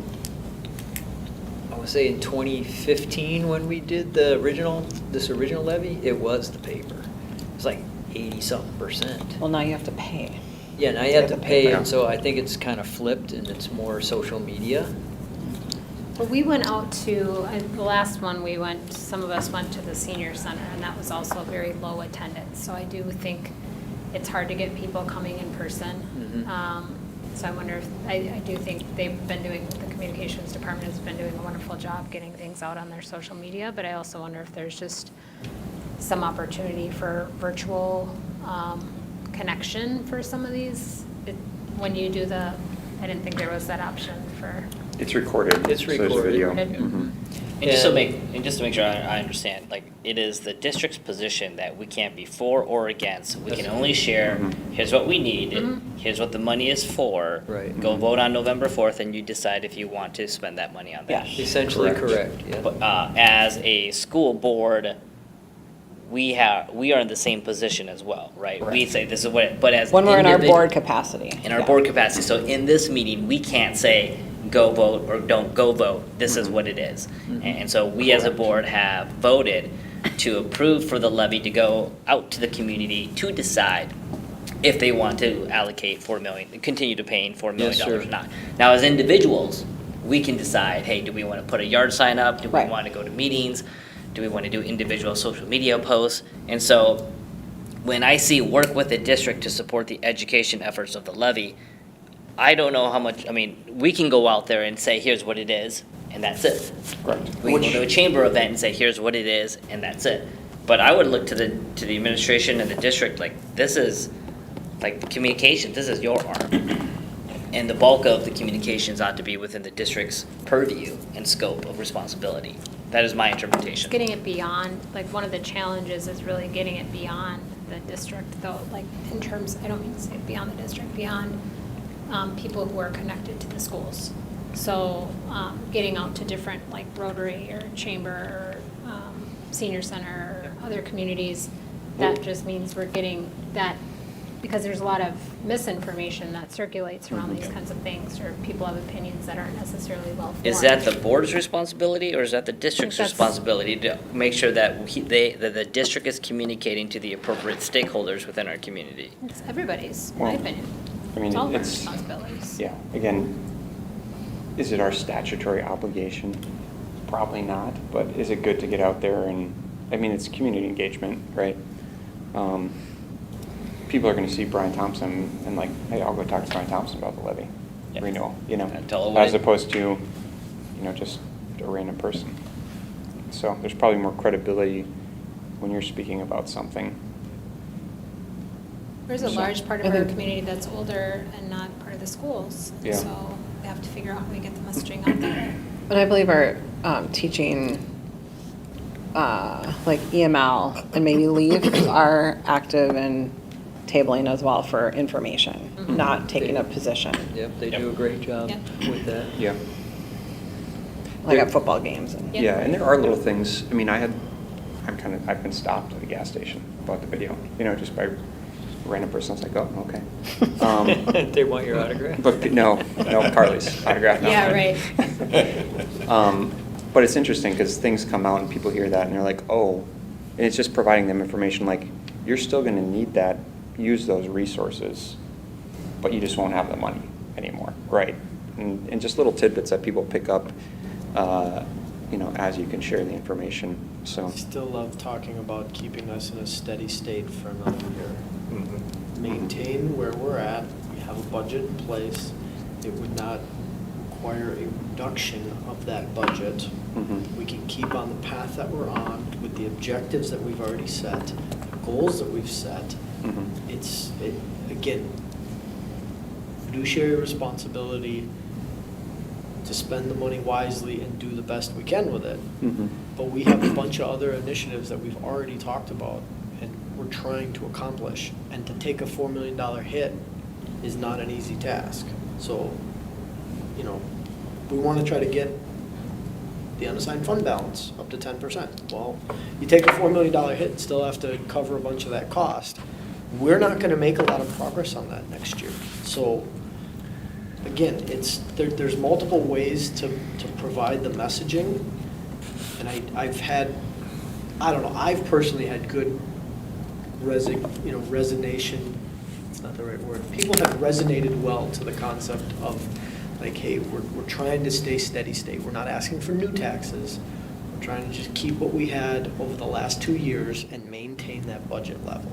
I would say in 2015, when we did this original levy, it was the paper. It was like 80-something%. Well, now you have to pay. Yeah, now you have to pay, Yeah. and so I think it's kind of flipped and it's more social media. well, we went out to, the last one we went, some of us went to the senior center, and that was also very low attendance. So I do think it's hard to get people coming in person. Mhm. So I wonder if, I do think they've been doing, the communications department has been doing a wonderful job getting things out on their social media, but I also wonder if there's just some opportunity for virtual connection for some of these. When you do I didn't think there was that option for, It's recorded. It's so there's a recorded. video. Recorded. Mhm. And just to make sure I understand, like, it is the district's position that we can't be for or against. We can only share, Mhm. here's what we need, Mhm. here's what the money is for. Right. Go vote on November 4th and you decide if you want to spend that money on that. Yeah. Essentially Correct. correct, yeah. But as a school board, we are in the same position as well, right? We say this is what, but as When we're in our individual- board capacity. in our yeah. board capacity. So in this meeting, we can't say, go vote or don't go vote. This is Mhm. what it is. Mhm. And so we as a board have voted to approve for the levy to go out to the community to decide if they want to allocate $4 million, continue to paying $4 million Yes, or sir. not. Now, as individuals, we can decide, hey, do we want to put a yard sign up? Do we Right. want to go to meetings? Do we want to do individual social media posts? And so when I see work with the district to support the education efforts of the levy, I don't know how much, I mean, we can go out there and say, here's what it is, and that's it. Correct. We can go to a chamber event and say, here's what it is, and that's it. But I would look to the administration and the district, like, this is, like, the communication, this is your arm. And the bulk of the communications ought to be within the district's purview and scope of responsibility. That is my interpretation. getting it beyond, like, one of the challenges is really getting it beyond the district, though, like, in terms, I don't mean to say beyond the district, beyond people who are connected to the schools. So getting out to different, like Rotary or Chamber or Senior Center or other communities, that just means we're getting that, because there's a lot of misinformation that circulates around these kinds of things, or people have opinions that aren't necessarily well formed. Is that the board's responsibility, or is that the district's that's- responsibility to make sure that that the district is communicating to the appropriate stakeholders within our community? It's everybody's, in my Well, opinion. I mean, It's all of our it's- responsibilities. Yeah, again, is it our statutory obligation? Probably not, but is it good to get out there and, I mean, it's community engagement, right? People are gonna see Brian Thompson and like, hey, I'll go talk to Brian Thompson about the levy Yeah. renewal, you know? And tell her what As it- opposed to, you know, just a random person. So there's probably more credibility when you're speaking about something. There's a So- large part I of our think- community that's older and not part of the schools. Yeah. So we have to figure out how we get the messaging out there. But I believe our teaching, like EML and maybe LEAF are active in tabling as well for information, Mhm. not taking a position, Yep, they do a great job Yep. with that. Yeah. like at football games. And Yep. Yeah, and there are little things, I mean, I've been stopped at the gas station about the video, you know, just by a random person. I was like, oh, okay. They want your autograph? But no, Carly's autograph. not Yeah, mine. right. But it's interesting because things come out and people hear that and they're like, oh, and it's just providing them information like, you're still going to need that, use those resources, but you just won't have the money anymore, right? And just little tidbits that people pick up, you know, as you can share the information, so. I still love talking about keeping us in a steady state for another year. Mhm. Maintain where we're at, we have a budget in place, it would not require a reduction of that budget. Mhm. We can keep on the path that we're on with the objectives that we've already set, the goals that we've set. Mhm. Again, fiduciary responsibility to spend the money wisely and do the best we can with it. Mhm. But we have a bunch of other initiatives that we've already talked about and we're trying to accomplish. And to take a $4 million hit is not an easy task. So, you know, we want to try to get the unassigned fund balance up to 10%. Well, you take a $4 million hit and still have to cover a bunch of that cost. We're not going to make a lot of progress on that next year. So, again, there's multiple ways to provide the messaging. And I've personally had good resignation, it's not the right word. People have resonated well to the concept of like, hey, we're trying to stay steady state. We're not asking for new taxes. We're trying to just keep what we had over the last 2 years and maintain that budget level.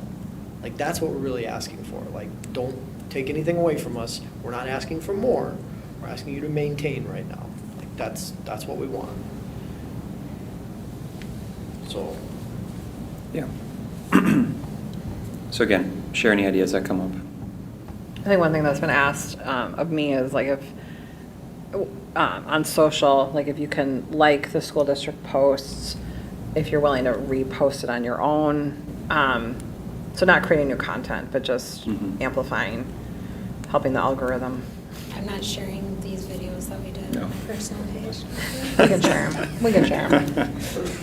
Like, that's what we're really asking for. Like, don't take anything away from us. We're not asking for more. We're asking you to maintain right now. Like, that's what we want. So, Yeah. So again, share any ideas that come up. I think one thing that's been asked of me is like if, on social, like if you can like the school district posts, if you're willing to repost it on your own. So not creating new content, but just Mhm. amplifying, helping the algorithm. I'm not sharing these videos that we did No. on my personal page. We can share 'em. We can share 'em.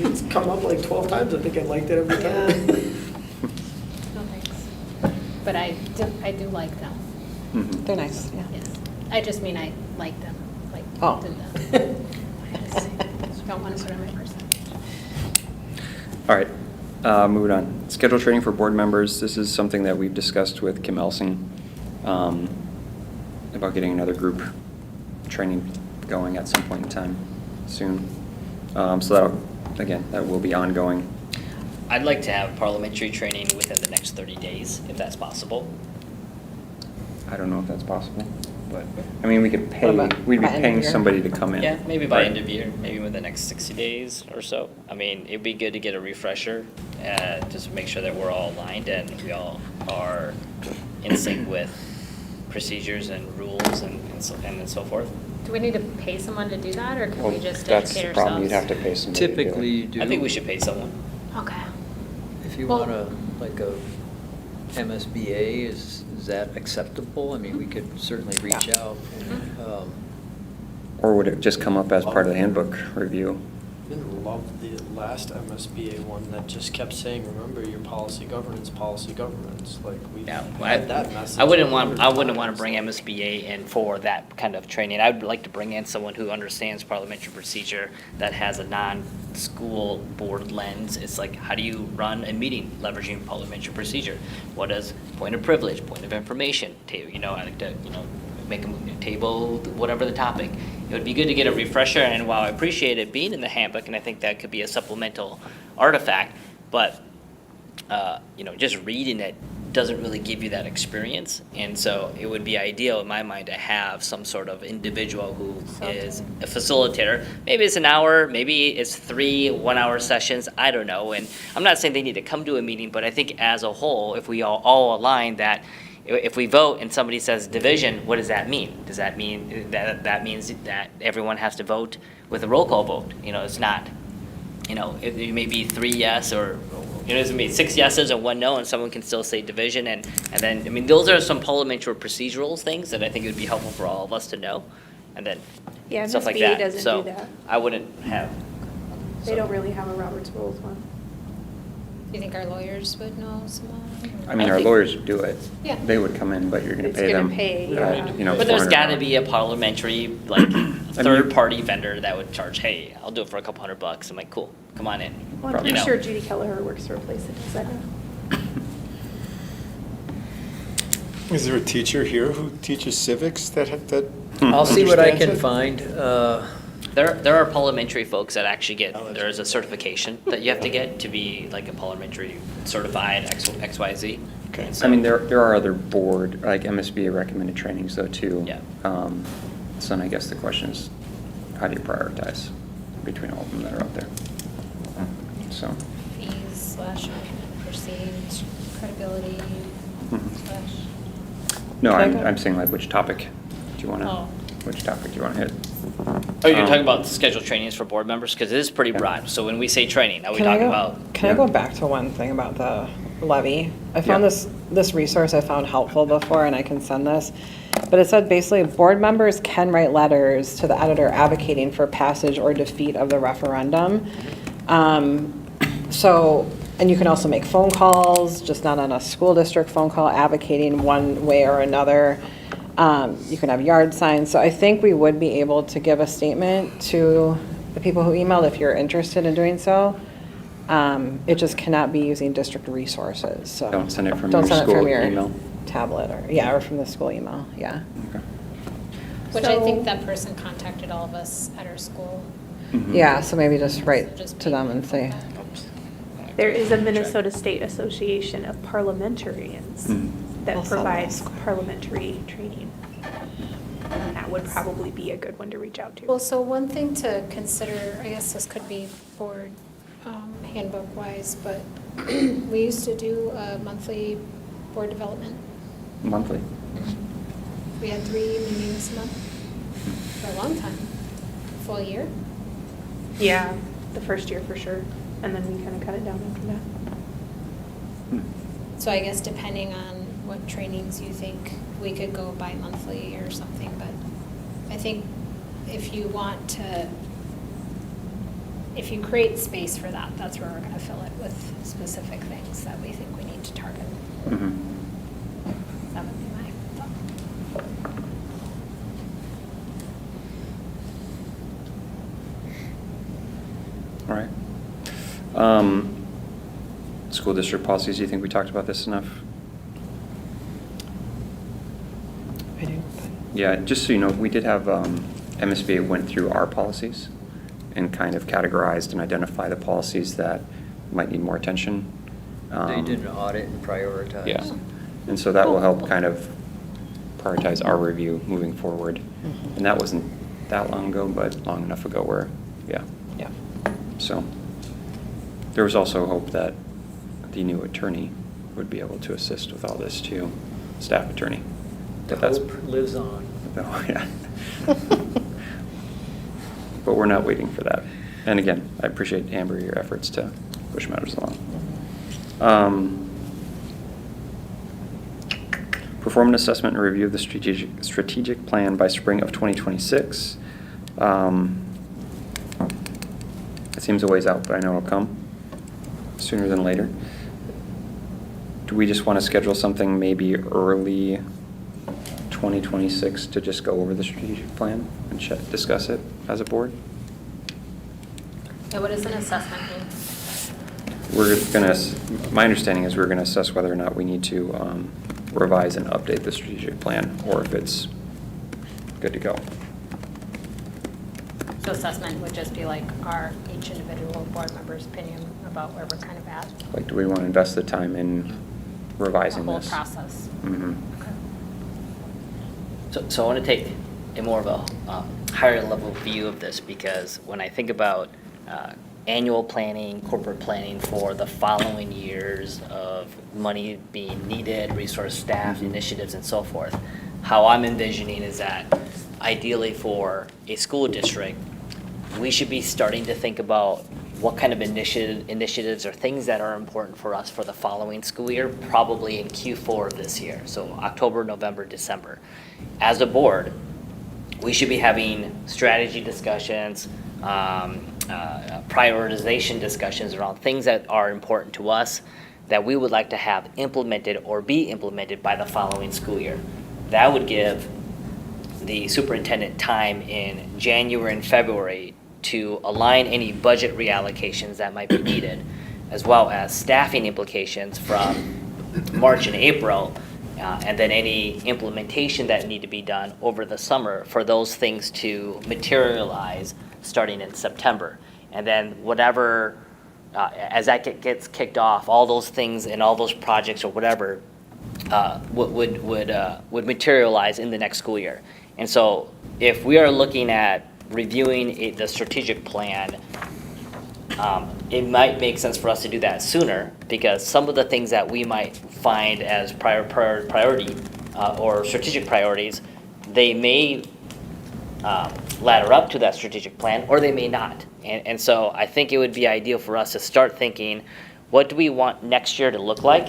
it's come up like 12 times. I think I liked it every Yeah. time. No, thanks. But I do like them, Mhm. They're nice, yeah. yes. I just mean I like them, like, Oh. did them. I just don't want to put it on my person. All right, moving on. Schedule training for board members. This is something that we've discussed with Kim Elsing about getting another group training going at some point in time soon. So that will be ongoing. I'd like to have parliamentary training within the next 30 days, if that's possible. I don't know if that's possible, but, I mean, we could pay, What about we'd be by end of paying year? somebody to come in. Yeah, maybe by Right. end of year, maybe within the next 60 days or so. I mean, it'd be good to get a refresher, just to make sure that we're all aligned and we all are in sync with procedures and rules and so forth. Do we need to pay someone to do that, or can Well, we just that's educate the ourselves? problem. You'd have to pay somebody to do it. Typically, you do. I think we should pay someone. Okay. If you Well- want like a MSBA is Is that acceptable? I mean, we could certainly reach Yeah. out. um, Or would it just come up as part of the handbook review? I didn't love the last MSBA one that just kept saying, remember your policy governance, like we Yeah, had that message. I wouldn't want 100 to times. bring MSBA in for that kind of training. I'd like to bring in someone who understands parliamentary procedure that has a non-school board lens. It's like, how do you run a meeting leveraging parliamentary procedure? What is point of privilege, point of information, I like to, make a table, whatever the topic. It would be good to get a refresher, and while I appreciate it being in the handbook, and I think that could be a supplemental artifact, but, just reading it doesn't really give you that experience. And so it would be ideal in my mind to have some sort of individual who is a facilitator. Maybe it's an hour, maybe it's 3 one-hour sessions, I don't know. And I'm not saying they need to come to a meeting, but I think as a whole, if we all align that if we vote and somebody says division, what does that mean? Does that mean that means that everyone has to vote with a roll call vote? It's not, it may be 3 yes or, it's gonna be 6 yeses and 1 no, and someone can still say division. And then, those are some parliamentary procedural things that I think it would be helpful for all of us to know. And then Yeah, stuff like MSBA that. doesn't So do that. I wouldn't have. They don't really have a Robert's Rules one. Do you think our lawyers would know some? I mean, our lawyers do it. Yeah. They would come in, but you're going to It's pay gonna them. pay, yeah. But there's $400. got to be a parliamentary, third-party vendor that would charge, hey, I'll do it for a couple $100. I'm like, cool, come on in. Well, I'm Probably. pretty sure Judy Kelleher works for a place that does that now. Is there a teacher here who teaches civics that? I'll see what I can understands it? find. There are parliamentary folks that actually there is a certification that you have to get to be like a parliamentary certified XYZ. Okay. And so- I mean, there are other board, like MSBA recommended trainings though, too. Yeah. So then I guess the question is, how do you prioritize between all of them that are out there? So. Fees / perceived credibility / No, Can I go? I'm saying like which topic do you want to, Oh. which topic do you want to hit? Oh, you're talking about scheduled trainings for board members? Because it is pretty broad. So when we say training, are we talking about? Can I go back to one thing about the levy? I found Yeah. this resource I found helpful before, and I can send this. But it said basically, board members can write letters to the editor advocating for passage or defeat of the referendum. And you can also make phone calls, just not on a school district phone call, advocating one way or another. You can have yard signs. So I think we would be able to give a statement to the people who emailed if you're interested in doing so. It just cannot be using district resources, so. Don't send it from Don't your send it school from your email? tablet, or from the school email, yeah. Okay. Which I think So- that person contacted all of us at our school. Mhm. Yeah, so maybe just write Just to them and say, There is a Minnesota State Association of Parliamentarians Mhm. that We'll send provides those. parliamentary training. And that would probably be a good one to reach out to. Well, so one thing to consider, I guess this could be board handbook wise, but we used to do a monthly board development. Monthly? We had 3 meetings a month for a long time, full year. Yeah, the first year for sure, and then we kind of cut it down after that. Hmm. So I guess depending on what trainings you think, we could go bi-monthly or something, but I think if you want to, if you create space for that, that's where we're gonna fill it with specific things that we think we need to target. Mhm. That would be my thought. All right. School district policies, do you think we talked about this enough? I do. Yeah, just so you know, we did have, MSBA went through our policies and kind of categorized and identified the policies that might need more attention. They did an audit and prioritized. Yeah, and so that will help kind of prioritize our review moving forward. Mhm. And that wasn't that long ago, but long enough ago where, yeah. Yeah. So, there was also hope that the new attorney would be able to assist with all this too, staff attorney. The But that's- hope lives on. Oh, yeah. But we're not waiting for that. And again, I appreciate, Amber, your efforts to push matters along. perform an assessment and review of the strategic plan by spring of 2026. It seems a ways out, but I know it'll come sooner than later. Do we just want to schedule something maybe early 2026 to just go over the strategic plan and discuss it as a board? Yeah, what does an assessment mean? We're gonna, my understanding is we're gonna assess whether or not we need to revise and update the strategic plan, or if it's good to go. So assessment would just be like each individual board member's opinion about where we're kind of at. Like, do we want to invest the time in revising The whole this? process. Mhm. So I want to take a more of a higher level view of this, because when I think about annual planning, corporate planning for the following years of money being needed, resource staff, initiatives, and so forth, how I'm envisioning is that ideally for a school district, we should be starting to think about what kind of initiatives or things that are important for us for the following school year, probably in Q4 of this year, so October, November, December. As a board, we should be having strategy discussions, prioritization discussions around things that are important to us that we would like to have implemented or be implemented by the following school year. That would give the superintendent time in January and February to align any budget reallocations that might be needed, as well as staffing implications from March and April, and then any implementation that need to be done over the summer for those things to materialize starting in September. And then whatever, as that gets kicked off, all those things and all those projects or whatever would materialize in the next school year. And so if we are looking at reviewing the strategic plan, it might make sense for us to do that sooner, because some of the things that we might find as priority or strategic priorities, they may ladder up to that strategic plan, or they may not. And so I think it would be ideal for us to start thinking, what do we want next year to look like,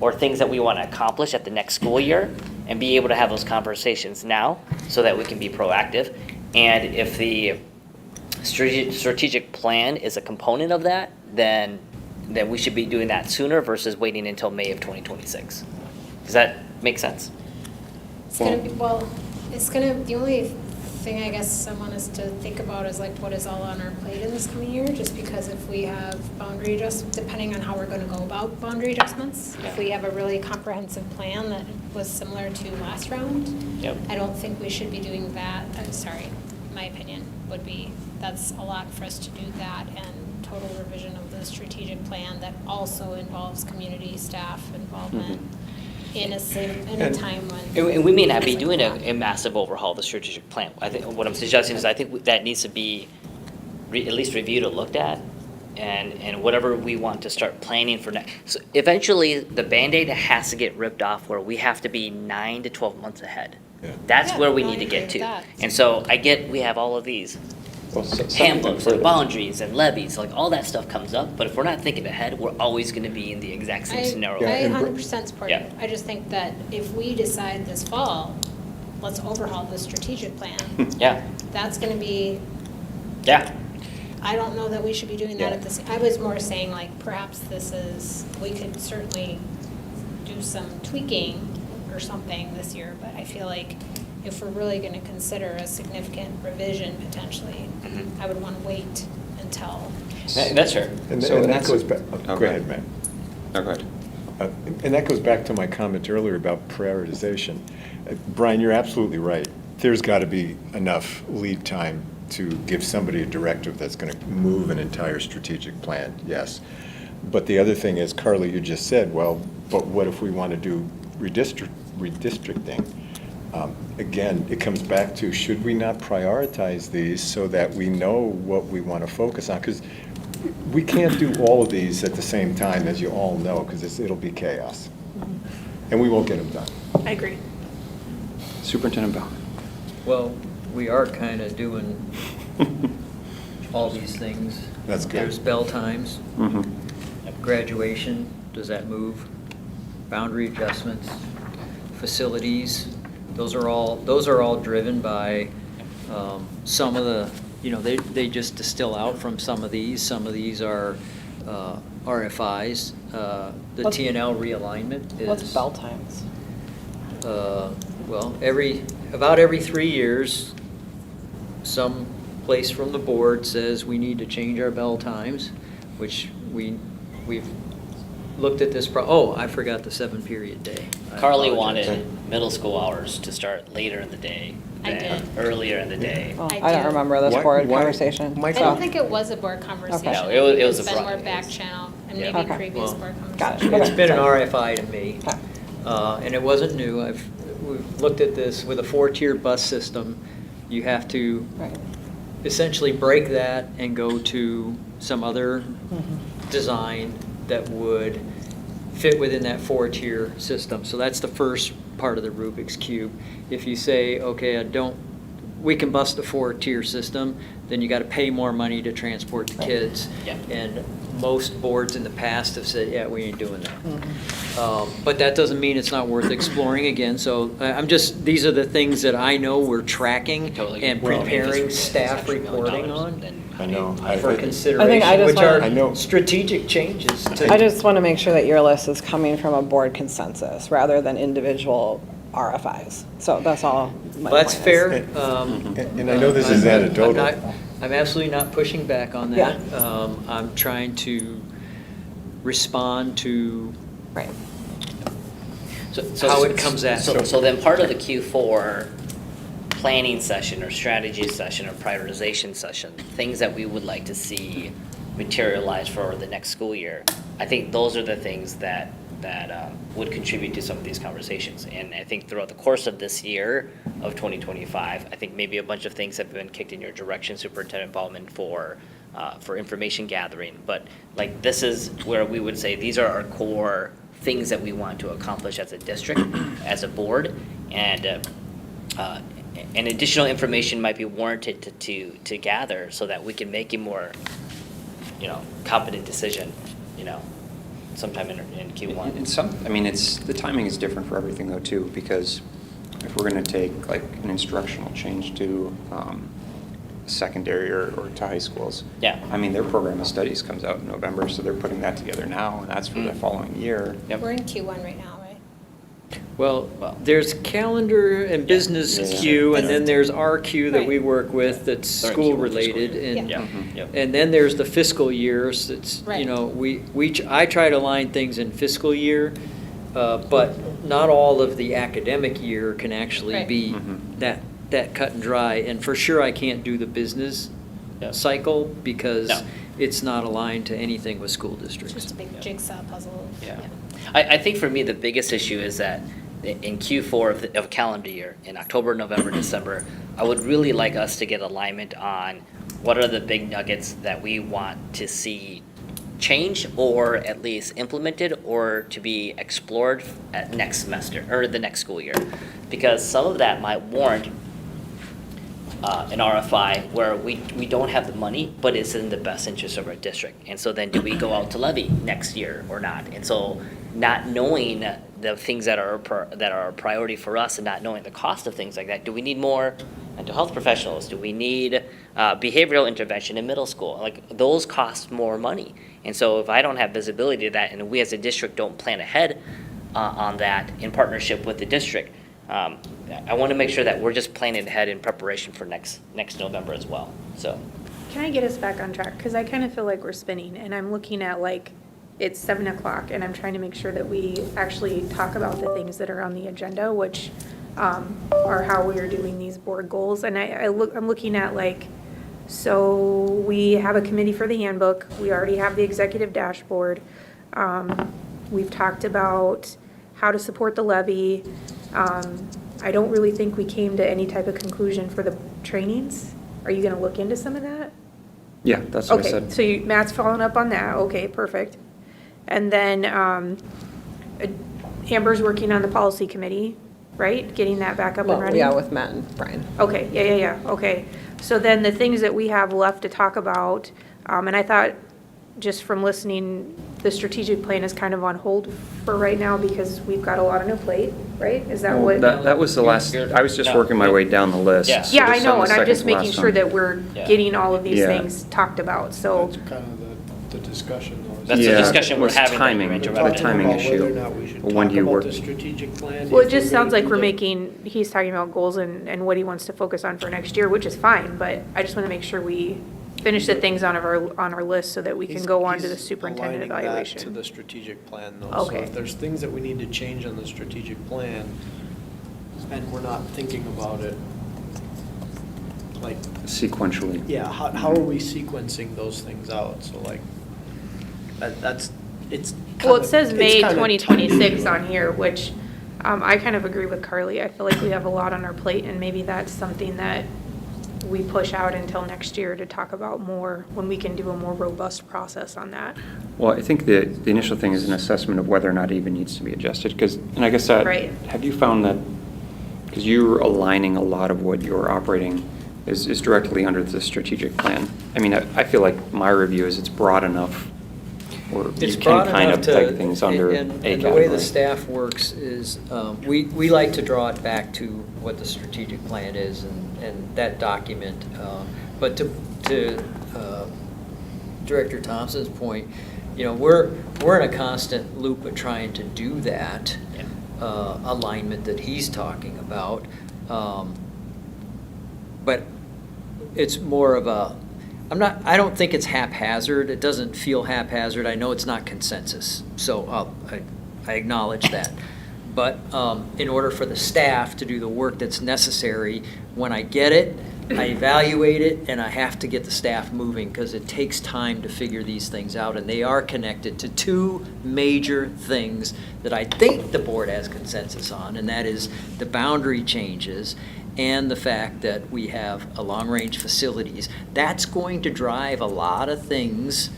or things that we want to accomplish at the next school year, and be able to have those conversations now so that we can be proactive. And if the strategic plan is a component of that, then we should be doing that sooner versus waiting until May of 2026. Does that make sense? The only thing I guess I want us to think about is like what is all on our plate in this coming year, just because if we have boundary adjustments, depending on how we're going to go about boundary adjustments, if we have a really comprehensive plan that was similar to last round, Yep. I don't think we should be doing that. I'm sorry, my opinion would be that's a lot for us to do that and total revision of the strategic plan that also involves community staff involvement. In a time when. And we may not be doing a massive overhaul of the strategic plan. I think what I'm suggesting is I think that needs to be at least reviewed or looked at, and whatever we want to start planning for next. So eventually, the Band-Aid has to get ripped off where we have to be 9 to 12 months ahead. Yeah. That's Yeah, where we I need to agree get with to. that. And so I get we have all of these Well, handbooks and boundaries and levies, like all that stuff comes up, but if we're not thinking ahead, we're always going to be in the exact same scenario. I and 100% support Yeah. it. I just think that if we decide this fall, let's overhaul the strategic plan, Yeah, that's going to be, yeah. I don't know that we should be doing that Yeah. at this, I was more saying like perhaps we could certainly do some tweaking or something this year, but I feel like if we're really going to consider a significant revision potentially, I would want to wait until. That's fair. And So and that that's- goes back, Oh, go go ahead, ahead. Matt. No, go ahead. And that goes back to my comment earlier about prioritization. Brian, you're absolutely right. There's got to be enough lead time to give somebody a directive that's going to move an entire strategic plan, yes. But the other thing is, Carly, you just said, well, but what if we want to do redistricting? Again, it comes back to, should we not prioritize these so that we know what we want to focus on? Because we can't do all of these at the same time, as you all know, because it'll be chaos. And we won't get them done. I agree. Superintendent Baumann. Well, we are kind of doing all these things. That's good. There's bell times, Mm-hmm. graduation, does that move? Boundary adjustments, facilities. Those are all driven by some of the, they just distill out from some of these. Some of these are RFIs. The What's- TNL realignment is. What's bell times? Well, about every 3 years, some place from the board says we need to change our bell times, which we've looked at this, I forgot the 7-period day. I Carly apologize. wanted middle school hours to start later in the day I than did. earlier in the day. Well, I I don't do. remember this Why- board why- conversation. my I so- don't think it was a board conversation. Okay. No, I it was- think it was it's a been broad- more back channel and Yeah. maybe Okay. previous Well, board conversations. Got it. It's Okay, been an sorry. RFI to me, Okay. and it wasn't new. We've looked at this with a 4-tier bus system. You have to Right. essentially break that and go to some other design that would fit within that 4-tier system. So that's the first part of the Rubik's Cube. If you say, okay, we can bust a 4-tier system, then you got to pay more money to transport the kids. Yeah. And most boards in the past have said, yeah, we ain't doing that. But that doesn't mean it's not worth exploring again. So these are the things that I know we're tracking Totally. and Well, I mean, if preparing it's staff $600 million, reporting on then I know. for I consideration, just which are I know. strategic changes to. I just want to make sure that your list is coming from a board consensus rather than individual RFIs. So that's all my Well, that's point is. fair. And I know this is anecdotal. I'm absolutely not pushing back on Yeah. that. I'm trying to respond to Right. how it comes at me. So then part of the Q4 planning session or strategy session or prioritization session, things that we would like to see materialize for the next school year, I think those are the things that would contribute to some of these conversations. And I think throughout the course of this year of 2025, I think maybe a bunch of things have been kicked in your direction, Superintendent Baumann, for information gathering. But like this is where we would say these are our core things that we want to accomplish as a district, as a board, and additional information might be warranted to gather so that we can make a more, competent decision, sometime in Q1. In some, I mean, the timing is different for everything though too, because if we're gonna take like an instructional change to secondary or to high schools. Yeah. I mean, their program of studies comes out in November, so they're putting that together now, and that's for the following year. Yep. We're in Q1 right now, right? Well, there's calendar and business Yeah. queue, and then there's our queue that we Right. work with that's They're in Q1 fiscal school-related. year. And Yeah. Mhm. Yep. And then there's the fiscal years, that's, Right. I try to line things in fiscal year, but not all of the academic year can actually Right. be Mhm. that cut and dry. And for sure, I can't do the business Yep. cycle because No. it's not aligned to anything with school It's districts. just a big jigsaw puzzle. Yeah. I think for me, the biggest issue is that in Q4 of calendar year, in October, November, December, I would really like us to get alignment on what are the big nuggets that we want to see change or at least implemented or to be explored at next semester or the next school year. Because some of that might warrant an RFI where we don't have the money, but it's in the best interest of our district. And so then do we go out to levy next year or not? And so not knowing the things that are a priority for us and not knowing the cost of things like that, do we need more mental health professionals? Do we need behavioral intervention in middle school? Like those cost more money. And so if I don't have visibility to that and we as a district don't plan ahead on that in partnership with the district, I want to make sure that we're just planning ahead in preparation for next November as well, so. Can I get us back on track? Because I kind of feel like we're spinning, and I'm looking at like, it's 7 o'clock, and I'm trying to make sure that we actually talk about the things that are on the agenda, which are how we are doing these board goals. And I'm looking at like, so we have a committee for the handbook. We already have the executive dashboard. We've talked about how to support the levy. I don't really think we came to any type of conclusion for the trainings. Are you gonna look into some of that? Yeah, that's what I Okay, said. so Matt's following up on that, okay, perfect. And then, Amber's working on the policy committee, right? Getting that back up and Well, running? yeah, with Matt and Brian. Okay, yeah, okay. So then the things that we have left to talk about, and I thought just from listening, the strategic plan is kind of on hold for right now because we've got a lot on our plate, right? Is that what? That was the last, I was just No. working my way down the list. Yeah. so Yeah, I this know, on the and I'm second just to making last sure one. that we're Yeah. getting all of these Yeah. things talked about, so. That's kind of the discussion though. That's the Yeah, discussion we're it's having that timing. you're It's a interrupting. timing About issue. whether or not we should When talk do you about work? the strategic plan. Well, it if just we're sounds gonna like do we're the- making, he's talking about goals and what he wants to focus on for next year, which is fine, but I just want to make sure we finish the things on our list so that we can He's- go on to the he's superintendent aligning that evaluation. to the strategic plan though. So Okay. if there's things that we need to change on the strategic plan, and we're not thinking about it, like, Sequentially. yeah, how are we sequencing those things out? So like, that's, it's. Well, kinda- it says it's May kinda 2026 tentative. on here, which I kind of agree with Carly. I feel like we have a lot on our plate, and maybe that's something that we push out until next year to talk about more, when we can do a more robust process on that. Well, I think the initial thing is an assessment of whether or not it even needs to be adjusted, because, and I guess that, Right. have you found that, because you're aligning a lot of what you're operating is directly under the strategic plan. I mean, I feel like my review is it's broad enough, or It's you broad can kind enough of to. peg things under a and category. the way the staff works is, we like to draw it back to what the strategic plan is and that document. But to Director Thompson's point, you know, we're in a constant loop of trying to do that alignment that he's talking about. But it's more of a, I don't think it's haphazard. It doesn't feel haphazard. I know it's not consensus, so I acknowledge that. But in order for the staff to do the work that's necessary, when I get it, I evaluate it, and I have to get the staff moving because it takes time to figure these things out, and they are connected to two major things that I think the board has consensus on, and that is the boundary changes and the fact that we have a long-range facilities. That's going to drive a lot of things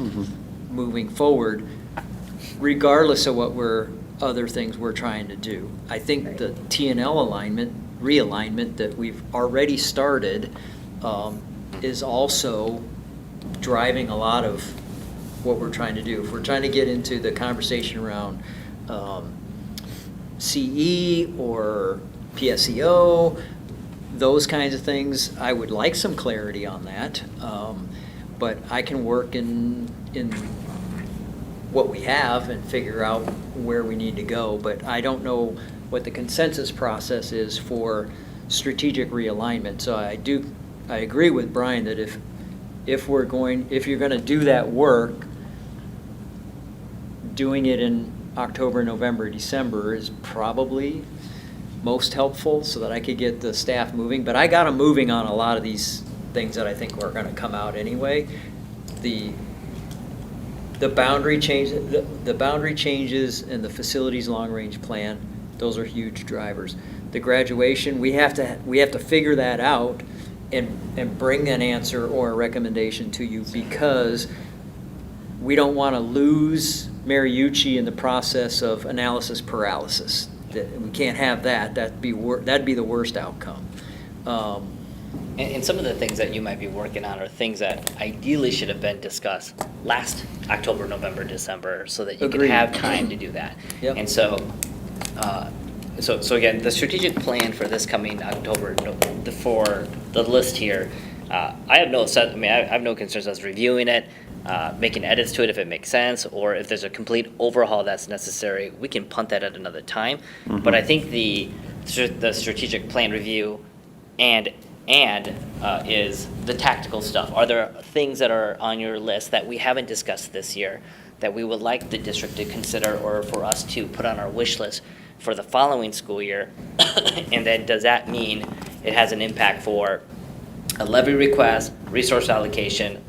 moving forward, regardless of what other things we're trying to do. I think the T&L realignment that we've already started is also driving a lot of what we're trying to do. If we're trying to get into the conversation around CE or PSEO, those kinds of things, I would like some clarity on that. But I can work in what we have and figure out where we need to go. But I don't know what the consensus process is for strategic realignment. So I agree with Brian that if you're going to do that work, doing it in October, November, December is probably most helpful so that I could get the staff moving. But I got them moving on a lot of these things that I think are going to come out anyway. The boundary changes and the facilities long-range plan, those are huge drivers. The graduation, we have to figure that out and bring an answer or a recommendation to you, because we don't want to lose Mariucci in the process of analysis paralysis. We can't have that. That'd be the worst outcome. And some of the things that you might be working on are things that ideally should have been discussed last October, November, December, so that you can Agreed. have time to do that. Yep. And so again, the strategic plan for this coming October, for the list here, I have no concerns as reviewing it, making edits to it if it makes sense, or if there's a complete overhaul that's necessary, we can punt that at another time. But I think the strategic plan review and is the tactical stuff. Are there things that are on your list that we haven't discussed this year that we would like the district to consider, or for us to put on our wish list for the following school year? And then does that mean it has an impact for a levy request, resource allocation,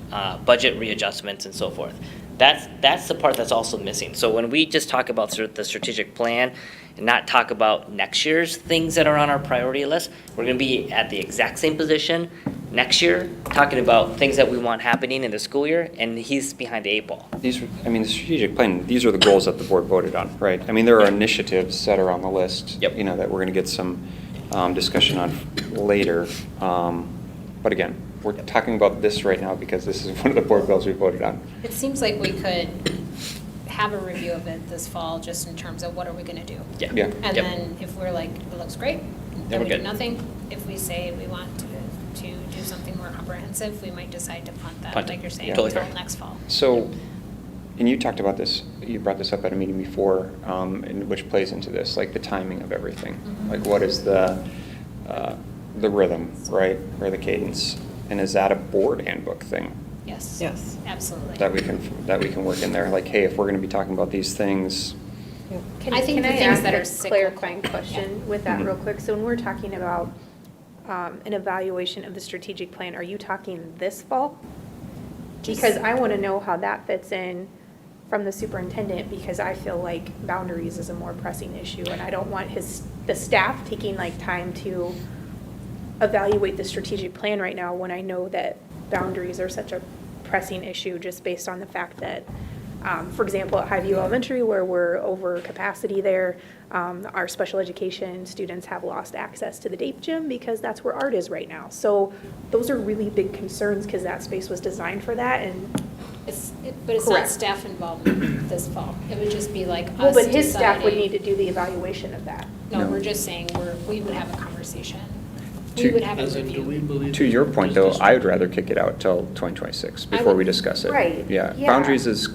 budget readjustments, and so forth? That's the part that's also missing. So when we just talk about the strategic plan and not talk about next year's things that are on our priority list, we're going to be at the exact same position next year, talking about things that we want happening in the school year, and he's behind the 8 ball. The strategic plan, these are the goals that the board voted on, right? I mean, there are initiatives that are on the list, Yep. that we're going to get some discussion on later. But again, we're talking about this right now because this is one of the board goals we voted on. It seems like we could have a review of it this fall, just in terms of what are we gonna do? Yeah. Yeah. And Yep. then if we're like, it looks great, Then then we're we do good. nothing. If we say we want to do something more comprehensive, we might decide to punt that, Punt it. like you're saying, Yeah. until Totally fair. next fall. So, and you talked about this, you brought this up at a meeting before, and which plays into this, like the timing of everything. Mhm. Like what is the rhythm, right, or the cadence? And is that a board handbook thing Yes. Yes. Absolutely. that we can work in there? Like, hey, if we're gonna be talking about these things, Can I think can the I things ask that a are cyclical- clarifying question with that Mhm. real quick? So when we're talking about an evaluation of the strategic plan, are you talking this fall? Because I want to know how that fits in from the superintendent, because I feel like boundaries is a more pressing issue, and I don't want the staff taking like time to evaluate the strategic plan right now when I know that boundaries are such a pressing issue, just based on the fact that, for example, at Highview Elementary, where we're over capacity there, our special education students have lost access to the DAPE gym because that's where art is right now. So those are really big concerns, because that space was designed for that, and But it's not Correct. staff involvement this fall. It would just be like us well, but his staff would deciding- need to do the evaluation of that. No, No. we're just saying, we would have a conversation. We To- would have a As in, do we review. believe? to your point though, does I would rather kick it out till 2026 I before we would- discuss it. Right, Yeah, yeah. boundaries is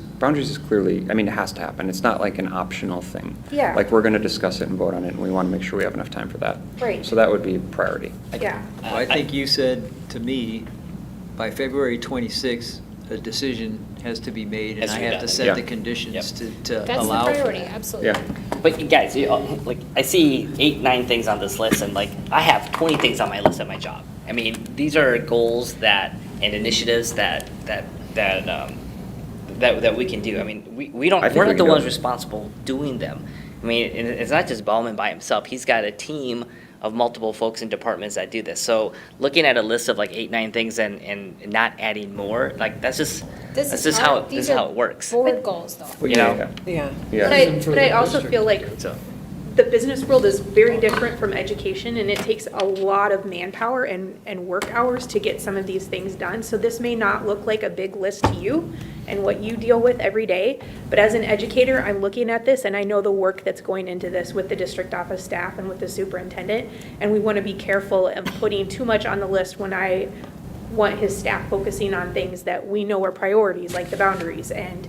clearly, I mean, it has to happen. It's not like an optional thing. Yeah. Like, we're gonna discuss it and vote on it, and we wanna make sure we have enough time for that. Right. So that would be priority. Yeah. I think you said to me, by February 26th, a decision has to be made, and Has I to be have done. to set Yeah. the conditions Yep. to That's the allow for priority, that. absolutely. Yeah. But guys, like, I see 8, 9 things on this list, and like, I have 20 things on my list at my job. I mean, these are goals and initiatives that we can do. I mean, we don't, I think we're we not the can do ones it. responsible doing them. I mean, and it's not just Ballman by himself. He's got a team of multiple folks in departments that do this. So looking at a list of like 8, 9 things and not adding more, like, that's just how it works. Board goals, though. Well, You know? yeah. Yeah. Yeah. But I also feel like So, the business world is very different from education, and it takes a lot of manpower and work hours to get some of these things done. So this may not look like a big list to you and what you deal with every day, but as an educator, I'm looking at this and I know the work that's going into this with the district office staff and with the superintendent, and we want to be careful of putting too much on the list when I want his staff focusing on things that we know are priorities, like the boundaries, and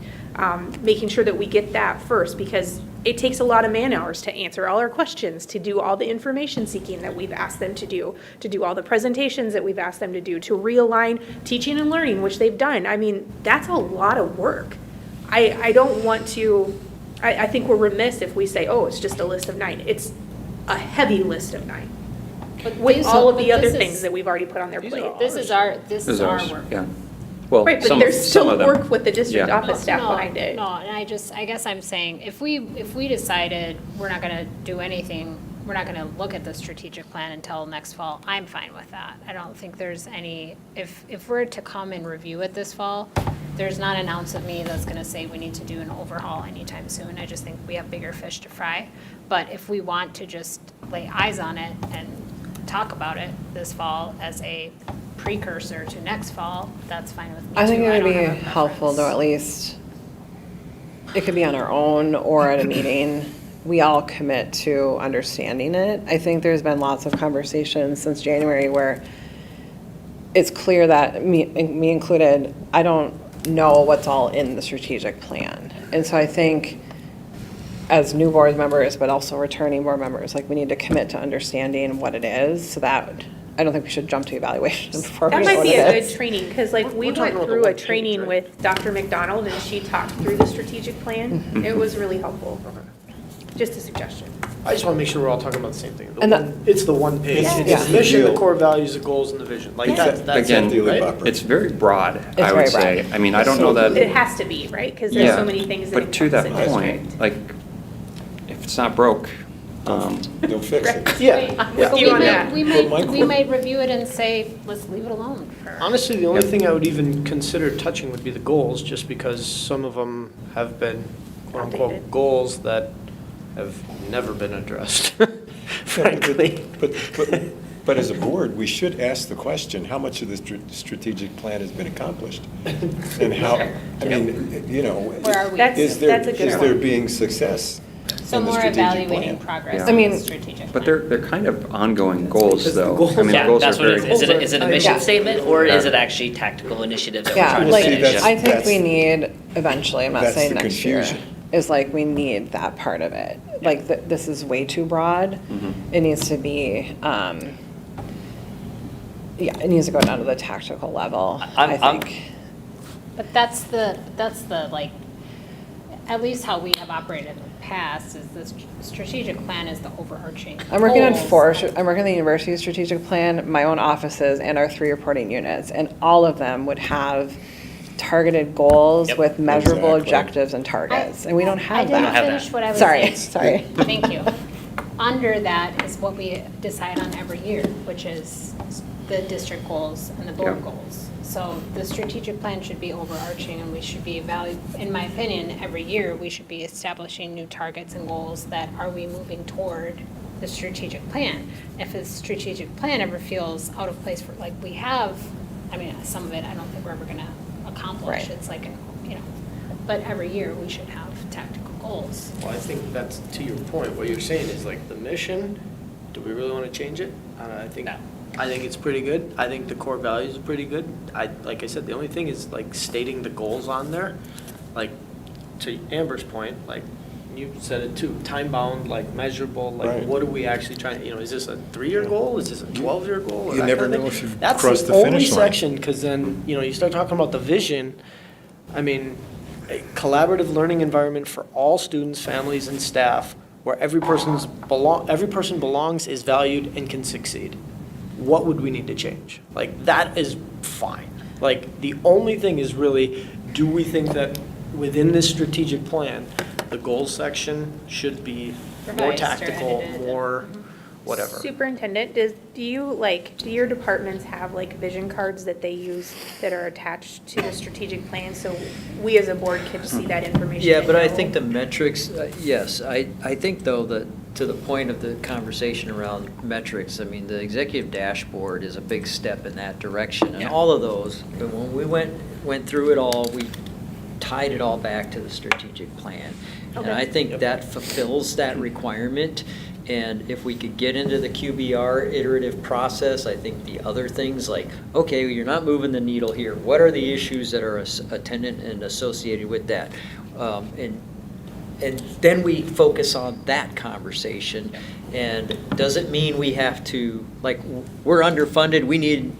making sure that we get that first, because it takes a lot of man hours to answer all our questions, to do all the information seeking that we've asked them to do all the presentations that we've asked them to do, to realign teaching and learning, which they've done. I mean, that's a lot of work. I don't want to, I think we're remiss if we say, oh, it's just a list of 9. It's a heavy list of 9, But with these- all of but the other this is- things that we've already put on their plate. This is our ours, work. Yeah. Well, Right, but some there's some still of them. work with the district Yeah. office staff No, behind it. No, and I guess I'm saying, if we decided we're not gonna do anything, we're not gonna look at the strategic plan until next fall, I'm fine with that. I don't think there's any, if we're to come and review it this fall, there's not an ounce of me that's gonna say we need to do an overhaul anytime soon. I just think we have bigger fish to fry. But if we want to just lay eyes on it and talk about it this fall as a precursor to next fall, that's fine with me too. I think it would don't be have a helpful to preference. at least, it could be on our own or at a meeting, we all commit to understanding it. I think there's been lots of conversations since January where it's clear that, me included, I don't know what's all in the strategic plan. And so I think as new board members, but also returning board members, like, we need to commit to understanding what it is, so that, I don't think we should jump to evaluation before we That know might what be it a good is. training, because like, we talking went about the through a one page, training right? with Dr. McDonald, and she talked through the strategic plan. It was really helpful. Just a suggestion. I just want to make sure we're all talking about the same thing. And It's the one page. It's- It's it's the mission, the deal. core values, the goals, and the vision. Like, that's Again, it, right? it's very broad, I very would say. broad. I mean, I don't know that. It has to be, right? Because there's Yeah, so many things that but to that encompass a point, district. like, if it's not broke, Don't fix it. Yeah. I'm with you on that. We But my we might review it and say, let's leave it alone for. Honestly, the only Yep. thing I would even consider touching would be the goals, just because some of them have been quote-unquote Outdated. goals that have never been addressed, frankly. But But as a board, we should ask the question, how much of the strategic plan has been accomplished? And how, I mean, you know, Where are we? is there, That's a good is there point. being success So in the more strategic evaluating plan? progress Yeah. I in mean, the strategic But plan. they're kind of ongoing goals, Because the though. goals- I mean, the Yeah, goals are that's what it very. is. Is it a mission Yeah. statement, or is Yeah. it actually tactical initiatives that we're Yeah, trying to like, See, finish? that's- I think we that's- need, eventually, I'm not that's saying the next year, confusion. is like, we need that part of it. Like, this is way too broad. Mhm. It needs to be, yeah, it needs to go down to the tactical level, I I'm- think. But that's the, like, at least how we have operated in the past, is the strategic plan is the overarching I'm working on goals. I'm working on the university's strategic plan, my own offices, and our 3 reporting units, and all of them would have targeted goals Yep. with measurable Exactly. objectives and targets, and we don't have I didn't that. have that. finish what I was Sorry, saying. sorry. Thank you. Under that is what we decide on every year, which is the district goals and the board Yeah. goals. So the strategic plan should be overarching, and we should be in my opinion, every year, we should be establishing new targets and goals that are we moving toward the strategic plan. If the strategic plan ever feels out of place for, like we have, I mean, some of it, I don't think we're ever gonna accomplish. Right. It's like, you know, but every year, we should have tactical goals. Well, I think that's, to your point, what you're saying is like the mission, do we really want to change it? No. I think it's pretty good. I think the core values are pretty good. Like I said, the only thing is like stating the goals on there. Like, to Amber's point, like, you said it too, time-bound, like measurable, like Right. what are we actually trying, you know, is this a 3-year goal? Is this a 12-year goal? or You that never kind of know thing? if you've That's crossed the the only finish line. section, because then, you know, you start talking about the vision, I mean, a collaborative learning environment for all students, families, and staff, where every person belongs, is valued, and can succeed. What would we need to change? Like, that is fine. Like, the only thing is really, do we think that within this strategic plan, the goals section should be more Revised or tactical, edited. more whatever? Superintendent, do your departments have like vision cards that they use that are attached to the strategic plan? So we as a board can see that information? Yeah, and but I know? think the metrics, yes, I think though that to the point of the conversation around metrics, I mean, the executive dashboard is a big step in that direction. And Yeah. all of those, but when we went through it all, we tied it all back to the strategic plan. And Okay. I think that fulfills that requirement. And if we could get into the QBR iterative process, I think the other things like, okay, you're not moving the needle here. What are the issues that are attendant and associated with that? And then we focus on that conversation. And does it mean we have to, like, we're underfunded, we need,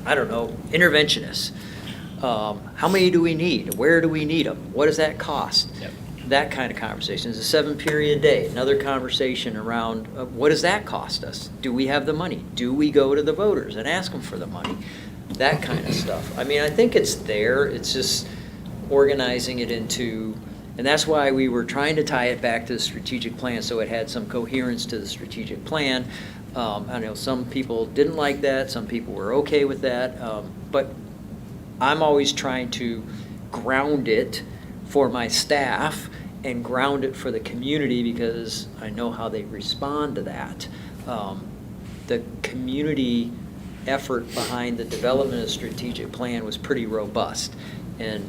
I don't know, interventionists. How many do we need? Where do we need them? What does that cost? Yep. That kind of conversation. It's a 7-period day. Another conversation around what does that cost us? Do we have the money? Do we go to the voters and ask them for the money? That kind of stuff. I mean, I think it's there. It's just organizing it into, and that's why we were trying to tie it back to the strategic plan so it had some coherence to the strategic plan. I know some people didn't like that. Some people were okay with that. But I'm always trying to ground it for my staff and ground it for the community because I know how they respond to that. The community effort behind the development of the strategic plan was pretty robust. And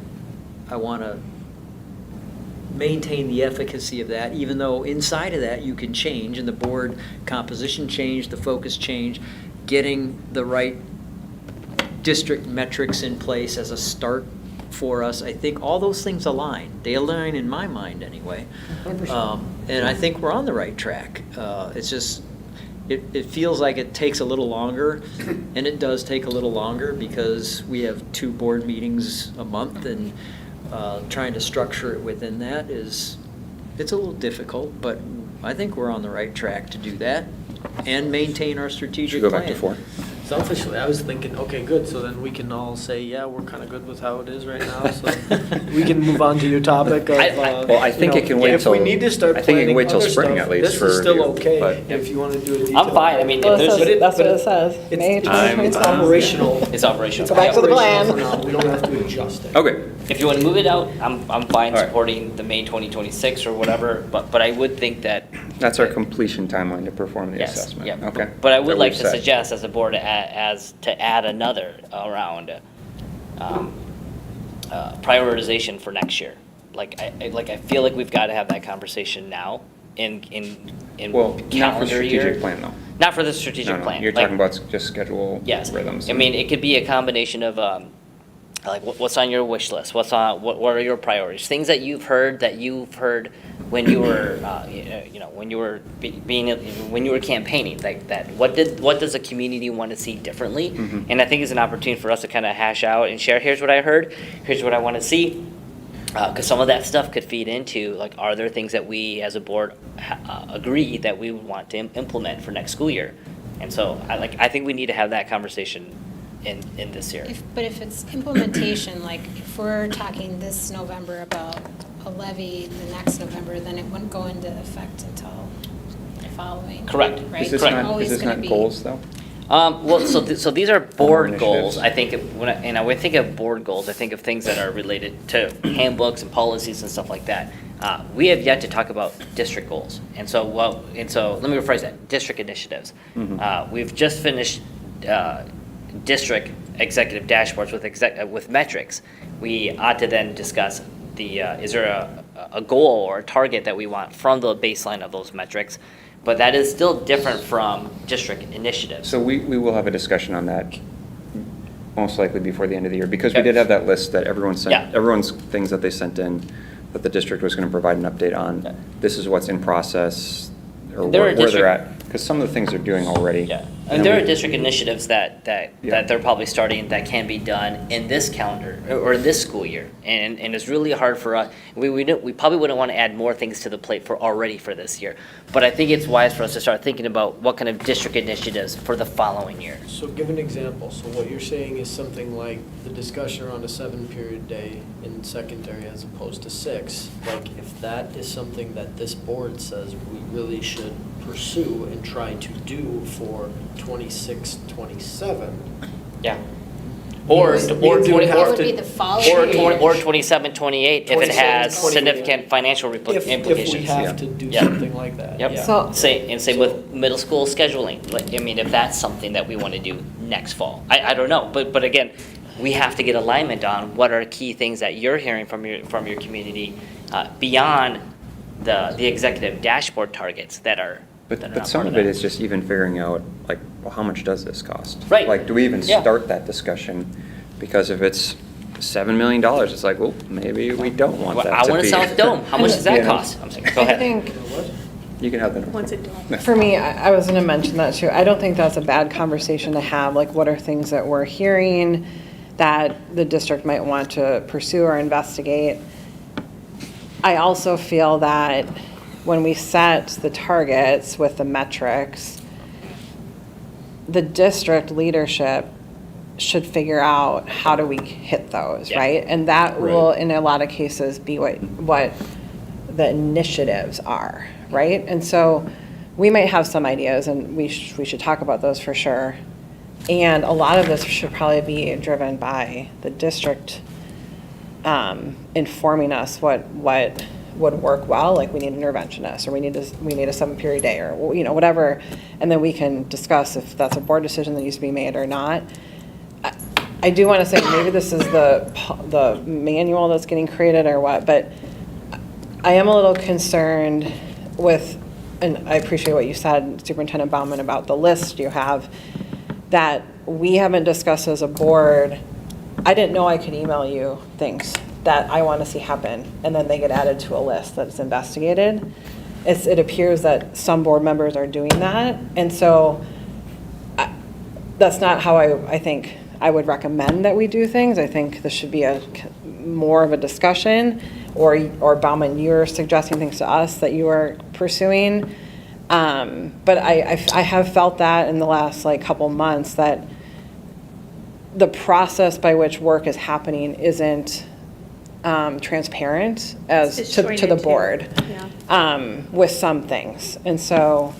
I want to maintain the efficacy of that, even though inside of that you can change and the board composition change, the focus change, getting the right district metrics in place as a start for us. I think all those things align. They align in my mind anyway. And I think we're on the right track. It's just, it feels like it takes a little longer, and it does take a little longer because we have 2 board meetings a month, and trying to structure it within that it's a little difficult, but I think we're on the right track to do that and maintain our strategic Should plan. go back to 4. Selfishly, I was thinking, okay, good, so then we can all say, yeah, we're kind of good with how it is right now, so we can move on to your topic of, Well, I think you know, it can wait till. If we need to start I think it planning can wait till other spring stuff, at least this for. is still review, okay, but- if you want to do a detail. I'm fine, I mean, Well, if it there's, says- that's what it says. May It's 2026. operational. it's operational. Go back to the plan. Operational for now. We don't have to adjust it. Okay, If you want to move it out, I'm fine All right. supporting the May 2026 or whatever, but I would think that That's our completion timeline to perform the Yes, assessment. yeah. Okay. But I That would like we've to set. suggest as a board as to add another around prioritization for next year. Like I feel like we've got to have that conversation now in Well, not for calendar year. strategic plan though. Not for the strategic No, plan. you're Like, talking about just schedule yes. rhythms. I mean, it could be a combination of like what's on your wish list, what are your priorities, things that you've heard when you were when you were when you were campaigning, like that. What does the community want to see differently? Mhm. And I think it's an opportunity for us to kind of hash out and share. Here's what I heard. Here's what I want to see. Because some of that stuff could feed into, like, are there things that we as a board agree that we would want to implement for next school year? And so I think we need to have that conversation in this year. But if it's implementation, like if we're talking this November about a levy the next November, then it wouldn't go into effect until the following. Correct. Right? Is this It's not, always is this gonna not be- goals though? Well, so these are board More goals. initiatives. I think when I think of board goals, I think of things that are related to handbooks and policies and stuff like that. We have yet to talk about district goals, and so let me rephrase that: district initiatives. Mhm. We've just finished district executive dashboards with metrics. We ought to then discuss is there a goal or a target that we want from the baseline of those metrics. But that is still different from district initiatives. So we will have a discussion on that most likely before the end of the year, because we Okay. did have that list that everyone sent, Yeah. everyone's things that they sent in, that the district was going to provide an update on. Yeah. This is what's in process, or There are where they're district- at, because some of the things they're doing already. Yeah, And and there we- are district initiatives that Yeah. they're probably starting that can be done in this calendar or this school year. And it's really hard for us, we probably wouldn't want to add more things to the plate for this year. But I think it's wise for us to start thinking about what kind of district initiatives for the following year. So give an example. So what you're saying is something like the discussion around a 7-period day in secondary as opposed to 6. Like if that is something that this board says we really should pursue and try to do for 26, 27. Yeah. Or Means- means you 20 would have That would to be the following year. or 27, 28 if it 27, has 28. significant financial If we implications. have Yeah. to do Yeah. something like that. Yep. yeah. So- Same with middle school scheduling. Like, I mean, if that's something that we want to do next fall, I don't know. But again, we have to get alignment on what are key things that you're hearing from your community beyond the executive dashboard targets that are. that are But not some part of it that. is just even figuring out, like, well, how much does this cost? Right. Like, do we even Yeah. start that discussion? Because if it's $7 million, it's like, well, maybe we don't want that to be. I want a South Dome. How much does that Yeah. cost? I'm saying, go I ahead. think, You know what? You can have the number. Once it's done. for me, I was going to mention that too. I don't think that's a bad conversation to have. Like, what are things that we're hearing that the district might want to pursue or investigate? I also feel that when we set the targets with the metrics, the district leadership should figure out how do we hit those, Yeah. right? And that will, Right. in a lot of cases, be what the initiatives are, right? And so we might have some ideas, and we should talk about those for sure. And a lot of this should probably be driven by the district informing us what would work well, like we need an interventionist, or we need a 7-period day, or, whatever. And then we can discuss if that's a board decision that needs to be made or not. I do want to say, maybe this is the manual that's getting created or what, but I am a little concerned with, and I appreciate what you said, Superintendent Bauman, about the list you have, that we haven't discussed as a board. I didn't know I could email you things that I want to see happen, and then they get added to a list that's investigated. It appears that some board members are doing that, and so that's not how I think I would recommend that we do things. I think this should be more of a discussion, or Bauman, you're suggesting things to us that you are pursuing. But I have felt that in the last couple months that the process by which work is happening isn't transparent as It's to the disjointed, too. board Yeah. with some things. And so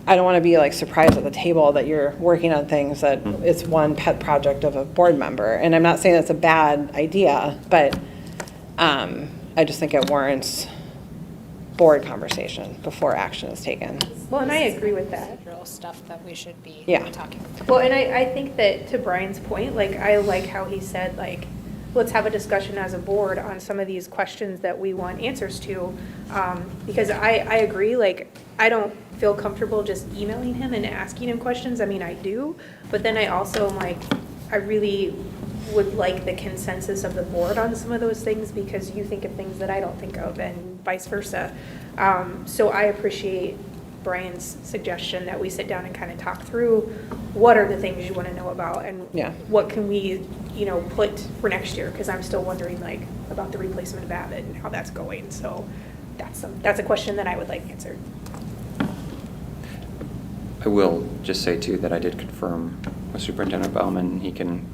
I don't want to be surprised at the table that you're working on things that it's one pet project of a board member. And I'm not saying that's a bad idea, but I just think it warrants board conversation before action is taken. Well, and I agree with that. Real stuff that we should be Yeah. talking about. Well, and I think that to Brian's point, like, I like how he said, like, let's have a discussion as a board on some of these questions that we want answers to. Because I agree, like, I don't feel comfortable just emailing him and asking him questions. I mean, I do, but then I also am like, I really would like the consensus of the board on some of those things because you think of things that I don't think of and vice versa. So I appreciate Brian's suggestion that we sit down and kind of talk through what are the things you want to know about and Yeah. what can we, put for next year? Because I'm still wondering like about the replacement of Abbott and how that's going. So that's a question that I would like answered. I will just say too that I did confirm with Superintendent Bauman, he can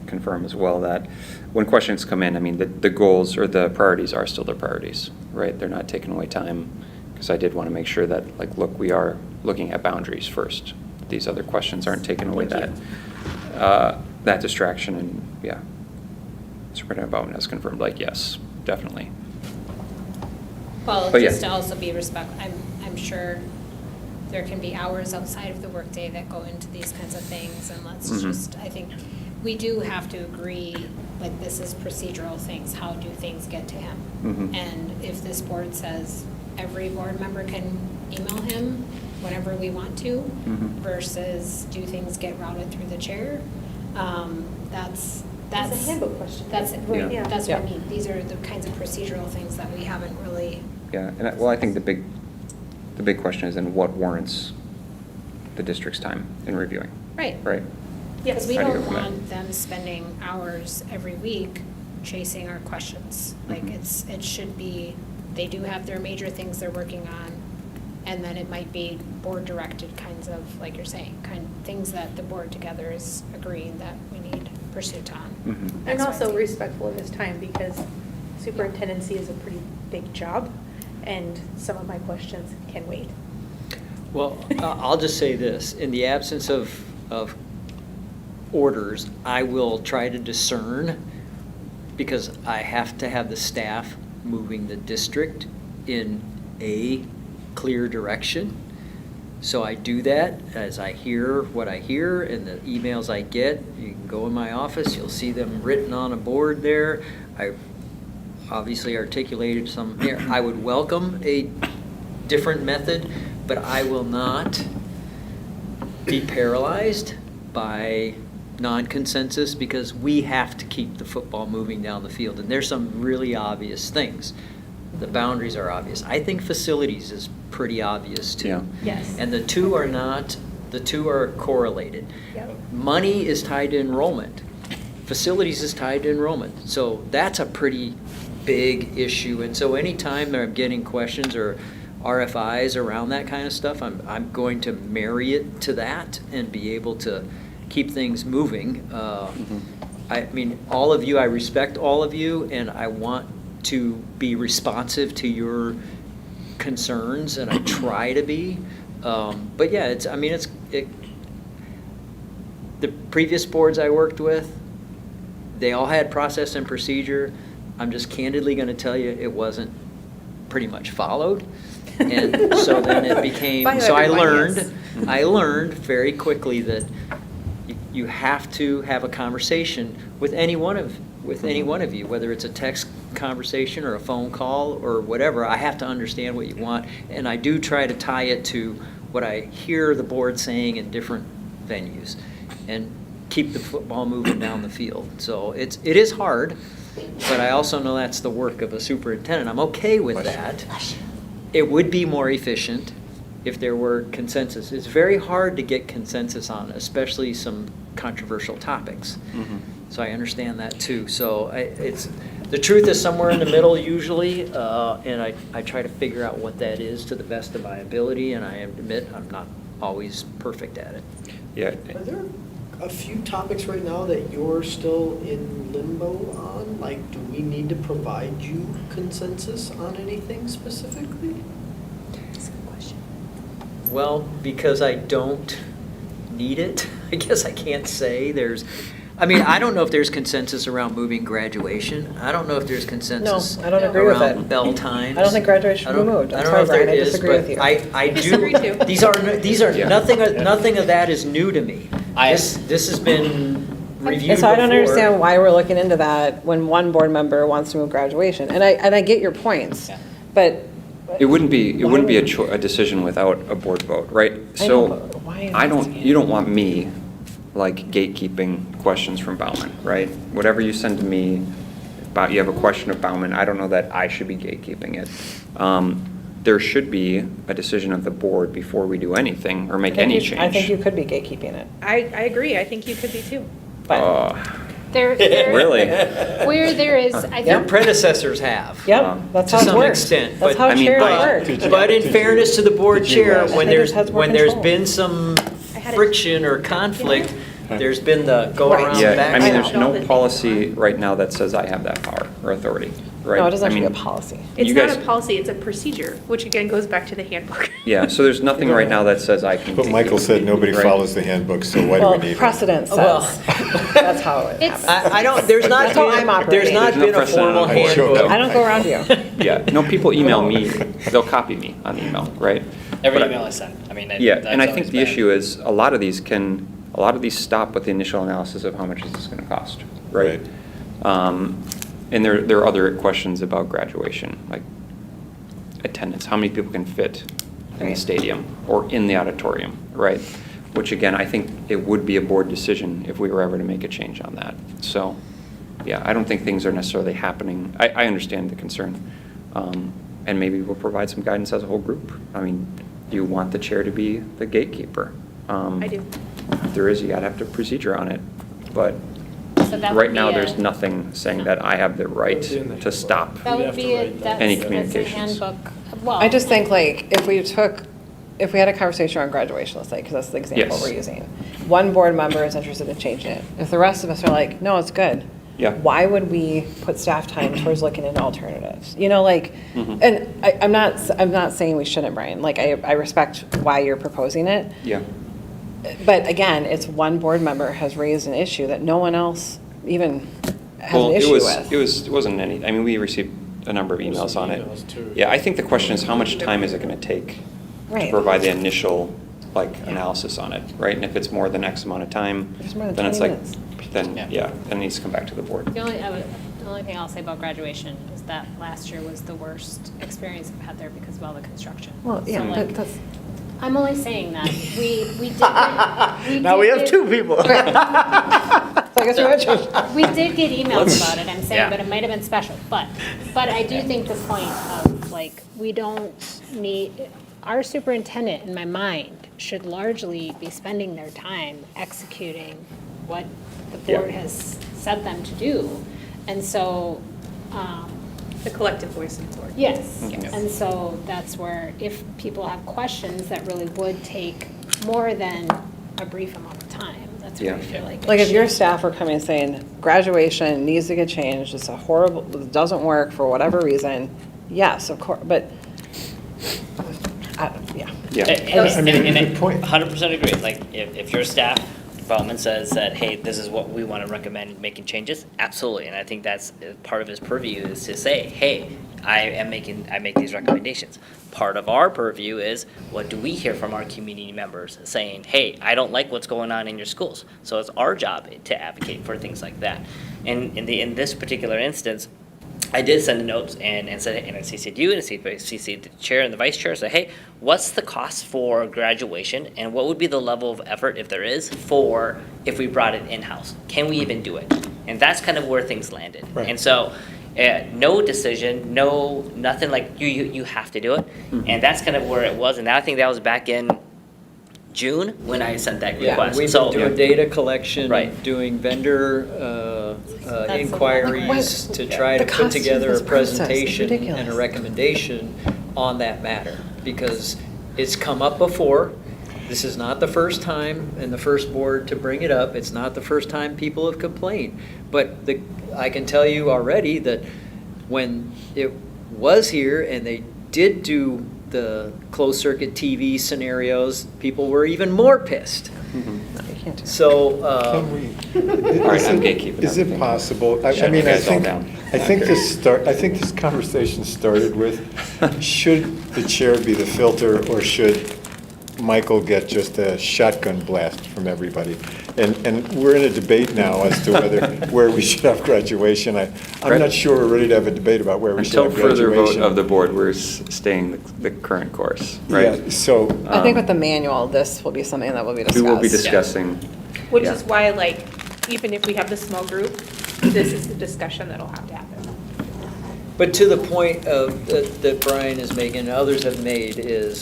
confirm as well that when questions come in, I mean, the goals or the priorities are still the priorities, right? They're not taking away time, because I did want to make sure that, like, look, we are looking at boundaries first. These other questions aren't taking away that distraction, and yeah. Superintendent Bauman has confirmed, like, yes, definitely. Well, But yeah. just to also be respectful, I'm sure there can be hours outside of the workday that go into these kinds of things, and let's Mhm. just, I think, we do have to agree, like, this is procedural things, how do things get to him? Mhm. And if this board says every board member can email him whenever we want to, Mhm. versus do things get routed through the chair, that's. That's a handbook question. That's, Yeah. Yeah. that's what I Yeah. mean, these are the kinds of procedural things that we haven't really. Yeah, and I think the big question is then what warrants the district's time in reviewing, Right. right? Because we How do you don't go from there? want them spending hours every week chasing our questions. Like, Mhm. it should be, they do have their major things they're working on, and then it might be board-directed kinds of, like you're saying, things that the board together is agreeing that we need pursuit on. Mhm. And X, Y, also Z. respectful of his time because superintendency is a pretty big job and some of my questions can wait. Well, I'll just say this, in the absence of orders, I will try to discern, because I have to have the staff moving the district in a clear direction. So I do that as I hear what I hear and the emails I get. You can go in my office, you'll see them written on a board there. I obviously articulated some here. I would welcome a different method, but I will not be paralyzed by non-consensus because we have to keep the football moving down the field. And there's some really obvious things. The boundaries are obvious. I think facilities is pretty obvious too. Yeah. Yes. And the two are correlated. Yep. Money is tied to enrollment. Facilities is tied to enrollment. So that's a pretty big issue. And so anytime I'm getting questions or RFIs around that kind of stuff, I'm going to marry it to that and be able to keep things moving. I mean, all of you, I respect all of you, and I want to be responsive to your concerns, and I try to be. But yeah, the previous boards I worked with, they all had process and procedure. I'm just candidly going to tell you it wasn't pretty much followed. And so then it became, By so I everyone, learned, yes. I learned very quickly that you have to have a conversation with any one of you, whether it's a text conversation or a phone call or whatever. I have to understand what you want, and I do try to tie it to what I hear the board saying in different venues, and keep the football moving down the field. So it is hard, but I also know that's the work of a superintendent. I'm okay with that. It would be more efficient if there were consensus. It's very hard to get consensus on, especially some controversial topics. Mhm. So I understand that too. So the truth is somewhere in the middle usually, and I try to figure out what that is to the best of my ability, and I admit I'm not always perfect at it. Yeah. Are there a few topics right now that you're still in limbo on? Like, do we need to provide you consensus on anything specifically? That's a good question. Well, because I don't need it, I guess I can't say. I mean, I don't know if there's consensus around moving graduation. I don't know if there's consensus I don't agree with around it. bell times. I don't think graduation I should be don't- moved. I I'm don't sorry, know if there Brian, I is, disagree but with you. I disagree do, too. these are, Yeah. nothing of that is new to me. I- This has been reviewed And so I don't before. understand why we're looking into that when one board member wants to move graduation. And I get your points, Yeah. but. It wouldn't be Why a decision without a board vote, right? I know, So, but why I don't, investigate? you don't want me, like, gatekeeping questions from Bauman, right? Whatever you send to me, about, you have a question of Bauman, I don't know that I should be gatekeeping it. There should be a decision of the board before we do anything or make any change. I think you could be gatekeeping it. I agree, I think you could be too. But, Really? Where there is, I Your think, predecessors have. yep, that's To how it some works. extent, That's but- how I mean, chairs but- work. Did you- But in did you- fairness to the board did you chair, ask- when I think there's, it has more when there's control. been some I had it. friction or conflict, there's been the go Right. around Yeah, back. I mean, I there's know. no policy right now that says I have that power or authority, right? No, it doesn't I have to be a mean, policy. It's You not guys- a policy, it's a procedure, which again goes back to the handbook. Yeah, so there's nothing right now that says I can. But Michael said nobody Right. follows the handbook, so why do Well, we need it? precedent Well- says, that's how it It's- happens. I don't, there's not That's how I'm been, operating. there's not There's no been a precedent formal on it. I showed handbook. up. I don't go around you. Yeah, no, people email me, they'll copy me on email, right? Every But- email I send, I mean, Yeah, that's and I think always the been- issue is, a lot of these stop with the initial analysis of how much is this gonna cost, right? And there are other questions about graduation, like attendance, how many people can fit in the Right. stadium or in the auditorium, right? Which again, I think it would be a board decision if we were ever to make a change on that. So, yeah, I don't think things are necessarily happening. I understand the concern. And maybe we'll provide some guidance as a whole group. I mean, do you want the chair to be the gatekeeper? I do. If there is, you gotta have to procedure on it. But so that would right be now, a- there's nothing saying that I have the right It's in the to stop. That We would have to be, write that. Any that's a communications. handbook, well. I just think like, if we had a conversation on graduation, let's say, because that's the example Yes. we're using. One board member is interested in changing it. If the rest of us are like, no, it's good. Yeah. Why would we put staff time towards looking into alternatives? You know, like, Mhm. and I'm not saying we shouldn't, Brian. Like, I respect why you're proposing it. Yeah. But again, it's one board member has raised an issue that no one else even has Well, an it issue was, with. it wasn't any, I mean, we received a number of There's emails some on it. emails, too. Yeah, I think the question is, how much time is it gonna take to Right. provide the initial, like, analysis on it, right? And if it's more than X amount of time, It's more than then it's 20 like, minutes. then, Yeah. yeah, then it needs to come back to the board. The only thing I'll say about graduation is that last year was the worst experience I've had there because of all the construction. Well, yeah, So, but like, that's, I'm only saying that. We did. Now we have did- two people. so I guess we're not We did get emails about it, I'm saying, Yeah. but it might have been special. But I do think the point of, like, we don't need, our superintendent, in my mind, should largely be spending their time executing what the Yeah. board has set them to do. And so, The collective voice of the board. yes. Yes. And so that's where, if people have questions that really would take more than a brief amount of time, that's where I Yeah. feel like. it like if your should- staff were coming saying, graduation needs to get changed, it's a horrible, it doesn't work for whatever reason, yes, of course, but, yeah. Yeah. I mean, good point. 100% agree. Like, if your staff development says that, hey, this is what we want to recommend making changes, absolutely. And I think that's part of his purview is to say, hey, I make these recommendations. Part of our purview is, what do we hear from our community members saying, hey, I don't like what's going on in your schools. So it's our job to advocate for things like that. And in this particular instance, I did send a note and said, and I CC'd you and I CC'd the chair and the vice chair, say, hey, what's the cost for graduation and what would be the level of effort, if there is, for if we brought it in-house? Can we even do it? And that's kind of where things landed. Right. And so, no decision, nothing like you have to do it. And that's kind of where it was. And I think that was back in June when I sent that Yeah, request. we've So- been doing data collection, Right. doing vendor That's inquiries What? to try The to put cost of together a this process is presentation and ridiculous. a recommendation on that matter. Because it's come up before. This is not the first time and the first board to bring it up. It's not the first time people have complained. But I can tell you already that when it was here and they did do the closed-circuit TV scenarios, people were even more pissed. No, you can't do that. So, Can we? All right, I'm gatekeeping Is it everything. possible, I Shut mean, you I guys all think, down. I think this conversation started with, should the chair be the filter, or should Michael get just a shotgun blast from everybody? And we're in a debate now as to where we should have graduation. I'm Right. not sure we're ready to have a debate about where we should Until have graduation. further vote of the board, we're staying the current course, right? Yeah, so, I think with the manual, this will be something that will be discussed. We will be discussing. Which yeah. is why, like, even if we have the small group, this is the discussion that'll have to happen. but to the point of, that Brian is making and others have made is,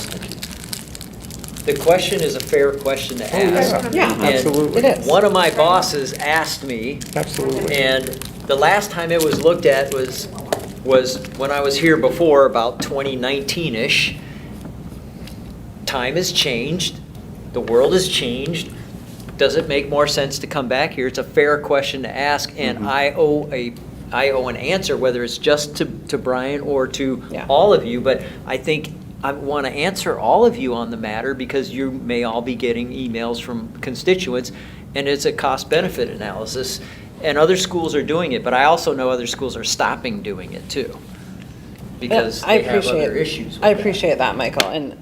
the question is a fair question to ask. Yeah, And absolutely. it is. One of my bosses asked me, Absolutely. and the last time it was looked at was when I was here before, about 2019-ish. Time has changed, the world has changed. Does it make more sense to come back here? It's a fair question to ask, and I owe an answer, whether it's just to Brian or to Yeah. all of you, but I think I want to answer all of you on the matter because you may all be getting emails from constituents, and it's a cost-benefit analysis, and other schools are doing it, but I also know other schools are stopping doing it too, because I they have appreciate- other issues with I that. appreciate that, Michael, and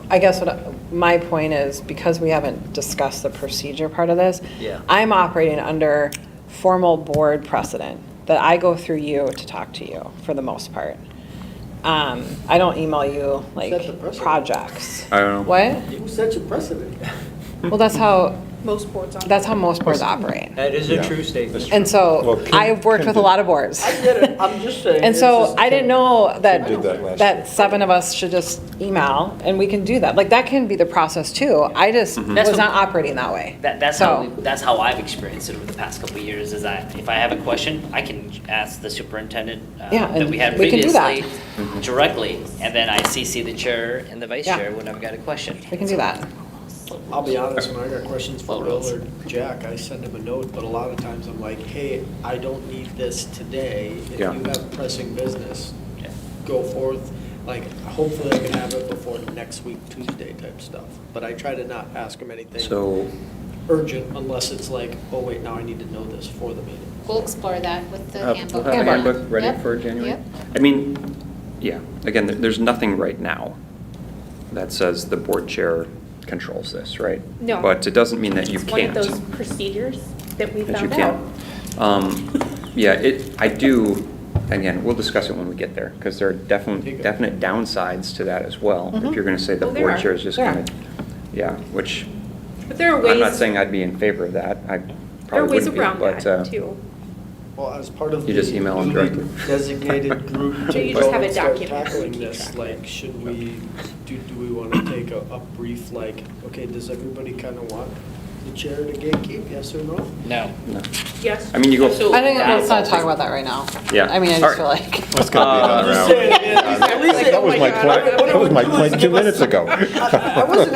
I guess my point is, because we haven't discussed the procedure part of this, Yeah. I'm operating under formal board precedent, that I go through you to talk to you, for the most part. I don't email you, Set the like, precedent. projects. I don't know. What? Who sets a precedent? Well, that's how Most boards on. That's how most boards operate. That is a Yeah. true statement. And so Well, Kim- I've worked Kim with a did- lot of boards. I get it, I'm just saying. And it's so just- I didn't know Kim did that last that year. 7 of us should just email and we can do that. Like, that can be the process too. I just That's was what- not operating that way. That's So- that's how I've experienced it over the past couple of years. Is that if I have a question, I can ask the superintendent Yeah, that and we had we can do that. previously directly, and then I CC the chair and the vice Yeah. chair when I've got a question. We can do that. I'll be honest, when I got questions for Well, Bill rules. or Jack, I send them a note, but a lot of times I'm like, hey, I don't need this today. If you Yeah. have pressing business, Yeah. go forth. Like, hopefully I can have it before next week, Tuesday type stuff. But I try to not ask them anything So, urgent unless it's like, oh, wait, now I need to know this for the meeting. We'll explore that with the handbook. we'll have a Handbook. handbook ready Yep, for January? yep. I mean, yeah, again, there's nothing right now that says the board chair controls this, right? No. But it doesn't mean that you It's one of can't. those procedures that we That you found out. can't. Yeah, I do, again, we'll discuss it when we get there, because there are definite downsides to that as well. If you're gonna say the Well, there board are. chair is just There are. gonna, yeah, which, But there are ways. I'm not saying I'd be in favor of that, I There are probably ways wouldn't be, around but, that too. Well, as part of You just the email them newly directly. designated group So to you just go have a and start document tackling to keep this, track of like, it. should we, do we want to take a brief, like, okay, does everybody kind of want the chair to gatekeep, yes or no? No. no. Yes. I mean, you go. So- I think let's not That's- talk about that right now. Yeah. I mean, I All just feel right. like. That's gonna be I'm another just hour. saying, at least That was my point, that was my point 2 minutes ago. I wasn't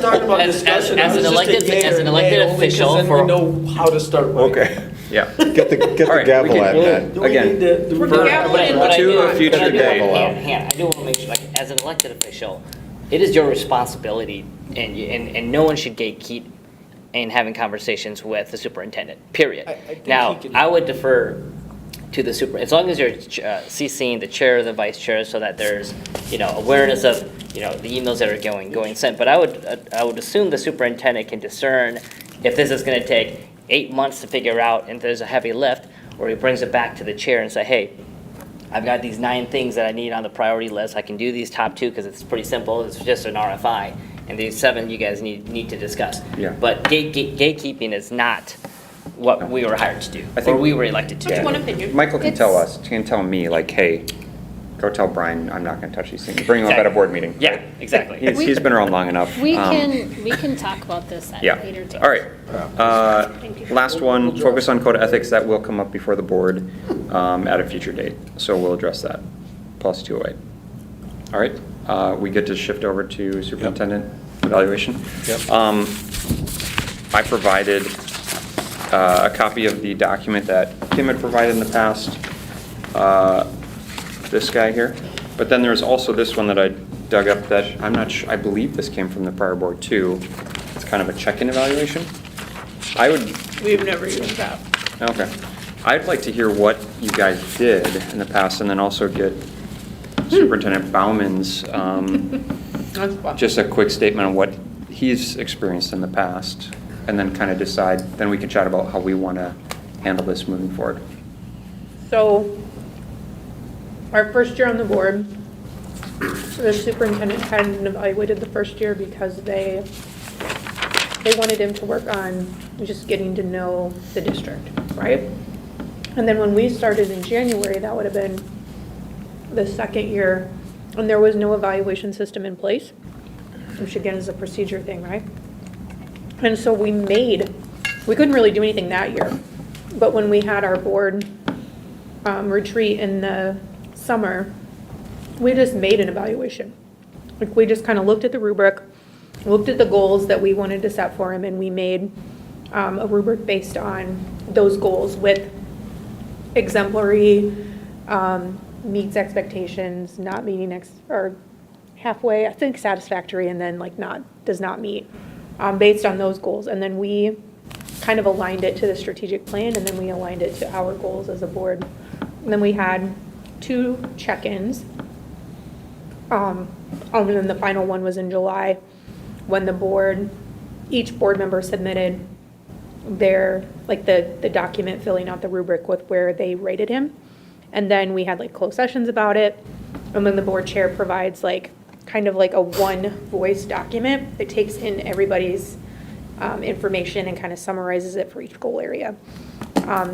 talking about As- discussion. as I was an just a elected- yay as or an elected nay, only 'cause official then for- we know how to start. writing. Okay, Yeah. get the All right, we gavel can- at we'll- that. Do we Again, need to- do we For need the to- gavel But I- and but I To do- a but I future do- day. I do want to make sure, like, as an elected official, it is your responsibility, and no one should gatekeep in having conversations with the superintendent, period. I think Now, he can- I would defer to the super, as long as you're CCing the chair or the vice chair, so that there's, awareness of, the emails that are going sent. But I would assume the superintendent can discern if this is going to take 8 months to figure out and there's a heavy lift, or he brings it back to the chair and say, hey, I've got these 9 things that I need on the priority list. I can do these top 2 because it's pretty simple. It's just an RFI. And these 7 you guys need to discuss. Yeah. But gatekeeping is not what we were hired to do, I or think- we were elected to That's do. one opinion. Michael can It's- tell us, can tell me, like, hey, go tell Brian, I'm not gonna touch these things. Bring him up at a board meeting. Yeah, exactly. He's been around long enough. We Um, can talk about this at Yeah, later date. all right. Thank you. Last one, focus on code of ethics, that will come up before the board at a future date, so we'll address that. Policy 208. All right, we get to shift over to superintendent evaluation. Yep. I provided a copy of the document that Kim had provided in the past, this guy here, but then there's also this one that I dug up that, I'm not sure, I believe this came from the prior board too. It's kind of a check-in evaluation. I would, We've never used that. okay. I'd like to hear what you guys did in the past and then also get Superintendent Bauman's, That's fun. just a quick statement on what he's experienced in the past, and then kind of decide, then we can chat about how we want to handle this moving forward. So, our first year on the board, the superintendent hadn't evaluated the first year because they wanted him to work on just getting to know the district, right? And then when we started in January, that would have been the second year, and there was no evaluation system in place, which again is a procedure thing, right? And so we couldn't really do anything that year, but when we had our board retreat in the summer, we just made an evaluation. Like, we just kind of looked at the rubric, looked at the goals that we wanted to set for him, and we made a rubric based on those goals with exemplary, meets expectations, not meeting or halfway, I think satisfactory, and then like does not meet, based on those goals. And then we kind of aligned it to the strategic plan, and then we aligned it to our goals as a board. And then we had 2 check-ins. And then the final one was in July, when each board member submitted their, like the document filling out the rubric with where they rated him. And then we had like closed sessions about it. And then the board chair provides like, kind of like a one voice document that takes in everybody's information and kind of summarizes it for each goal area.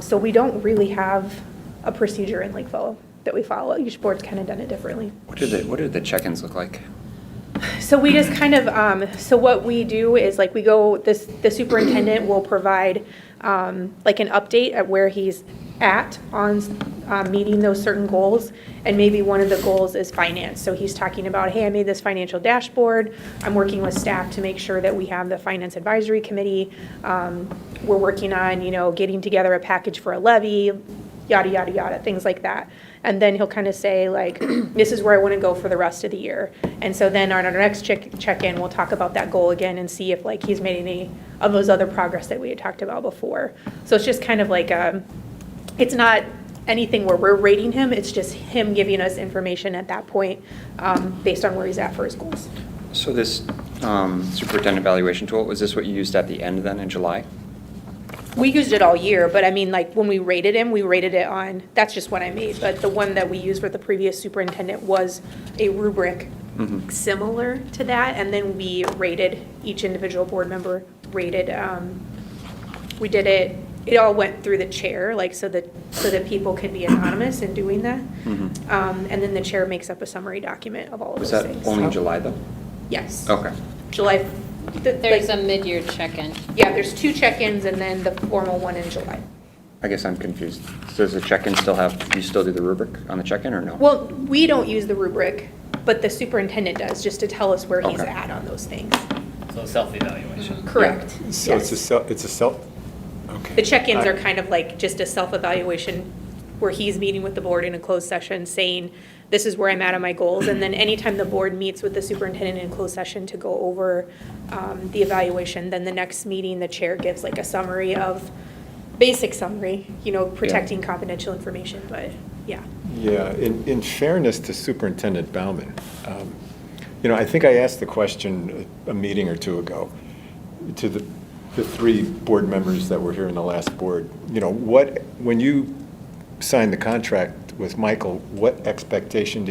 So we don't really have a procedure in Lakeville that we follow. Each board's kind of done it differently. What do the check-ins look like? So we just kind of, so what we do is like the superintendent will provide like an update at where he's at on meeting those certain goals. And maybe one of the goals is finance. So he's talking about, hey, I made this financial dashboard. I'm working with staff to make sure that we have the finance advisory committee. We're working on, getting together a package for a levy, yada, yada, yada, things like that. And then he'll kind of say like, this is where I want to go for the rest of the year. And so then on our next check-in, we'll talk about that goal again and see if like he's made any of those other progress that we had talked about before. So it's just kind of like, it's not anything where we're rating him, it's just him giving us information at that point based on where he's at for his goals. So this superintendent evaluation tool, was this what you used at the end then in July? We used it all year, but I mean, like, when we rated him, we rated it on, that's just what I made, but the one that we used with the previous superintendent was a rubric similar to that, and then we rated, each individual board member rated, we did it all went through the chair, like, so that people could be anonymous in doing that. And then the chair makes up a summary document of all of Was those that things. only in July though? Yes. Okay. July. There's a mid-year check-in. Yeah, there's 2 check-ins and then the formal one in July. I guess I'm confused. So does the check-in you still do the rubric on the check-in or no? Well, we don't use the rubric, but the superintendent does, just to tell us where he's Okay. at on those things. So self-evaluation. Correct. So Yes. it's a self, okay. The check-ins are kind of like just a self-evaluation where he's meeting with the board in a closed session saying, this is where I'm at on my goals. And then anytime the board meets with the superintendent in closed session to go over the evaluation, then the next meeting, the chair gives like a summary of, basic summary, protecting confidential information, but yeah. Yeah, in fairness to Superintendent Bauman, I think I asked the question a meeting or two ago to the 3 board members that were here in the last board, when you signed the contract with Michael, what expectation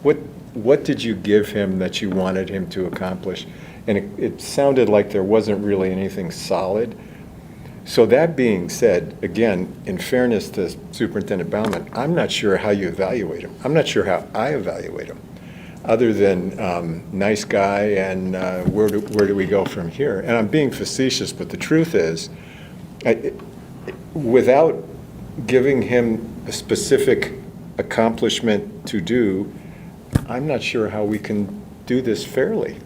what did you give him that you wanted him to accomplish? And it sounded like there wasn't really anything solid. So that being said, again, in fairness to Superintendent Bauman, I'm not sure how you evaluate him. I'm not sure how I evaluate him, other than nice guy and where do we go from here? And I'm being facetious, but the truth is, without giving him a specific accomplishment to do, I'm not sure how we can do this fairly.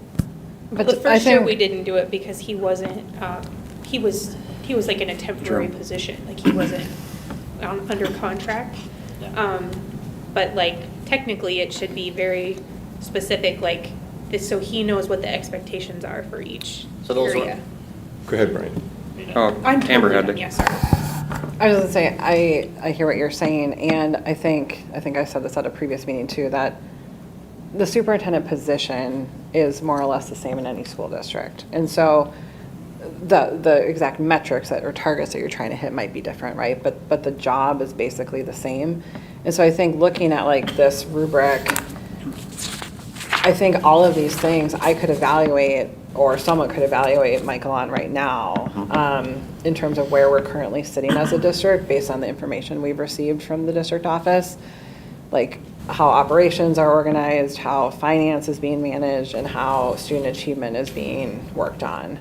But the first year we didn't do it because he wasn't, he was like in a temporary position, like he wasn't under contract. But like technically it should be very specific, like, this, so he knows what the expectations are for each So those were- area. Go ahead, Brian. Oh, I'm Amber totally had done, to. yes, sorry. I was gonna say, I hear what you're saying, and I think I said this at a previous meeting too, that the superintendent position is more or less the same in any school district. And so the exact metrics or targets that you're trying to hit might be different, right? But the job is basically the same. And so I think looking at like this rubric, I think all of these things I could evaluate, or someone could evaluate Michael on right now, in terms of where we're currently sitting as a district based on the information we've received from the district office, like how operations are organized, how finance is being managed, and how student achievement is being worked on.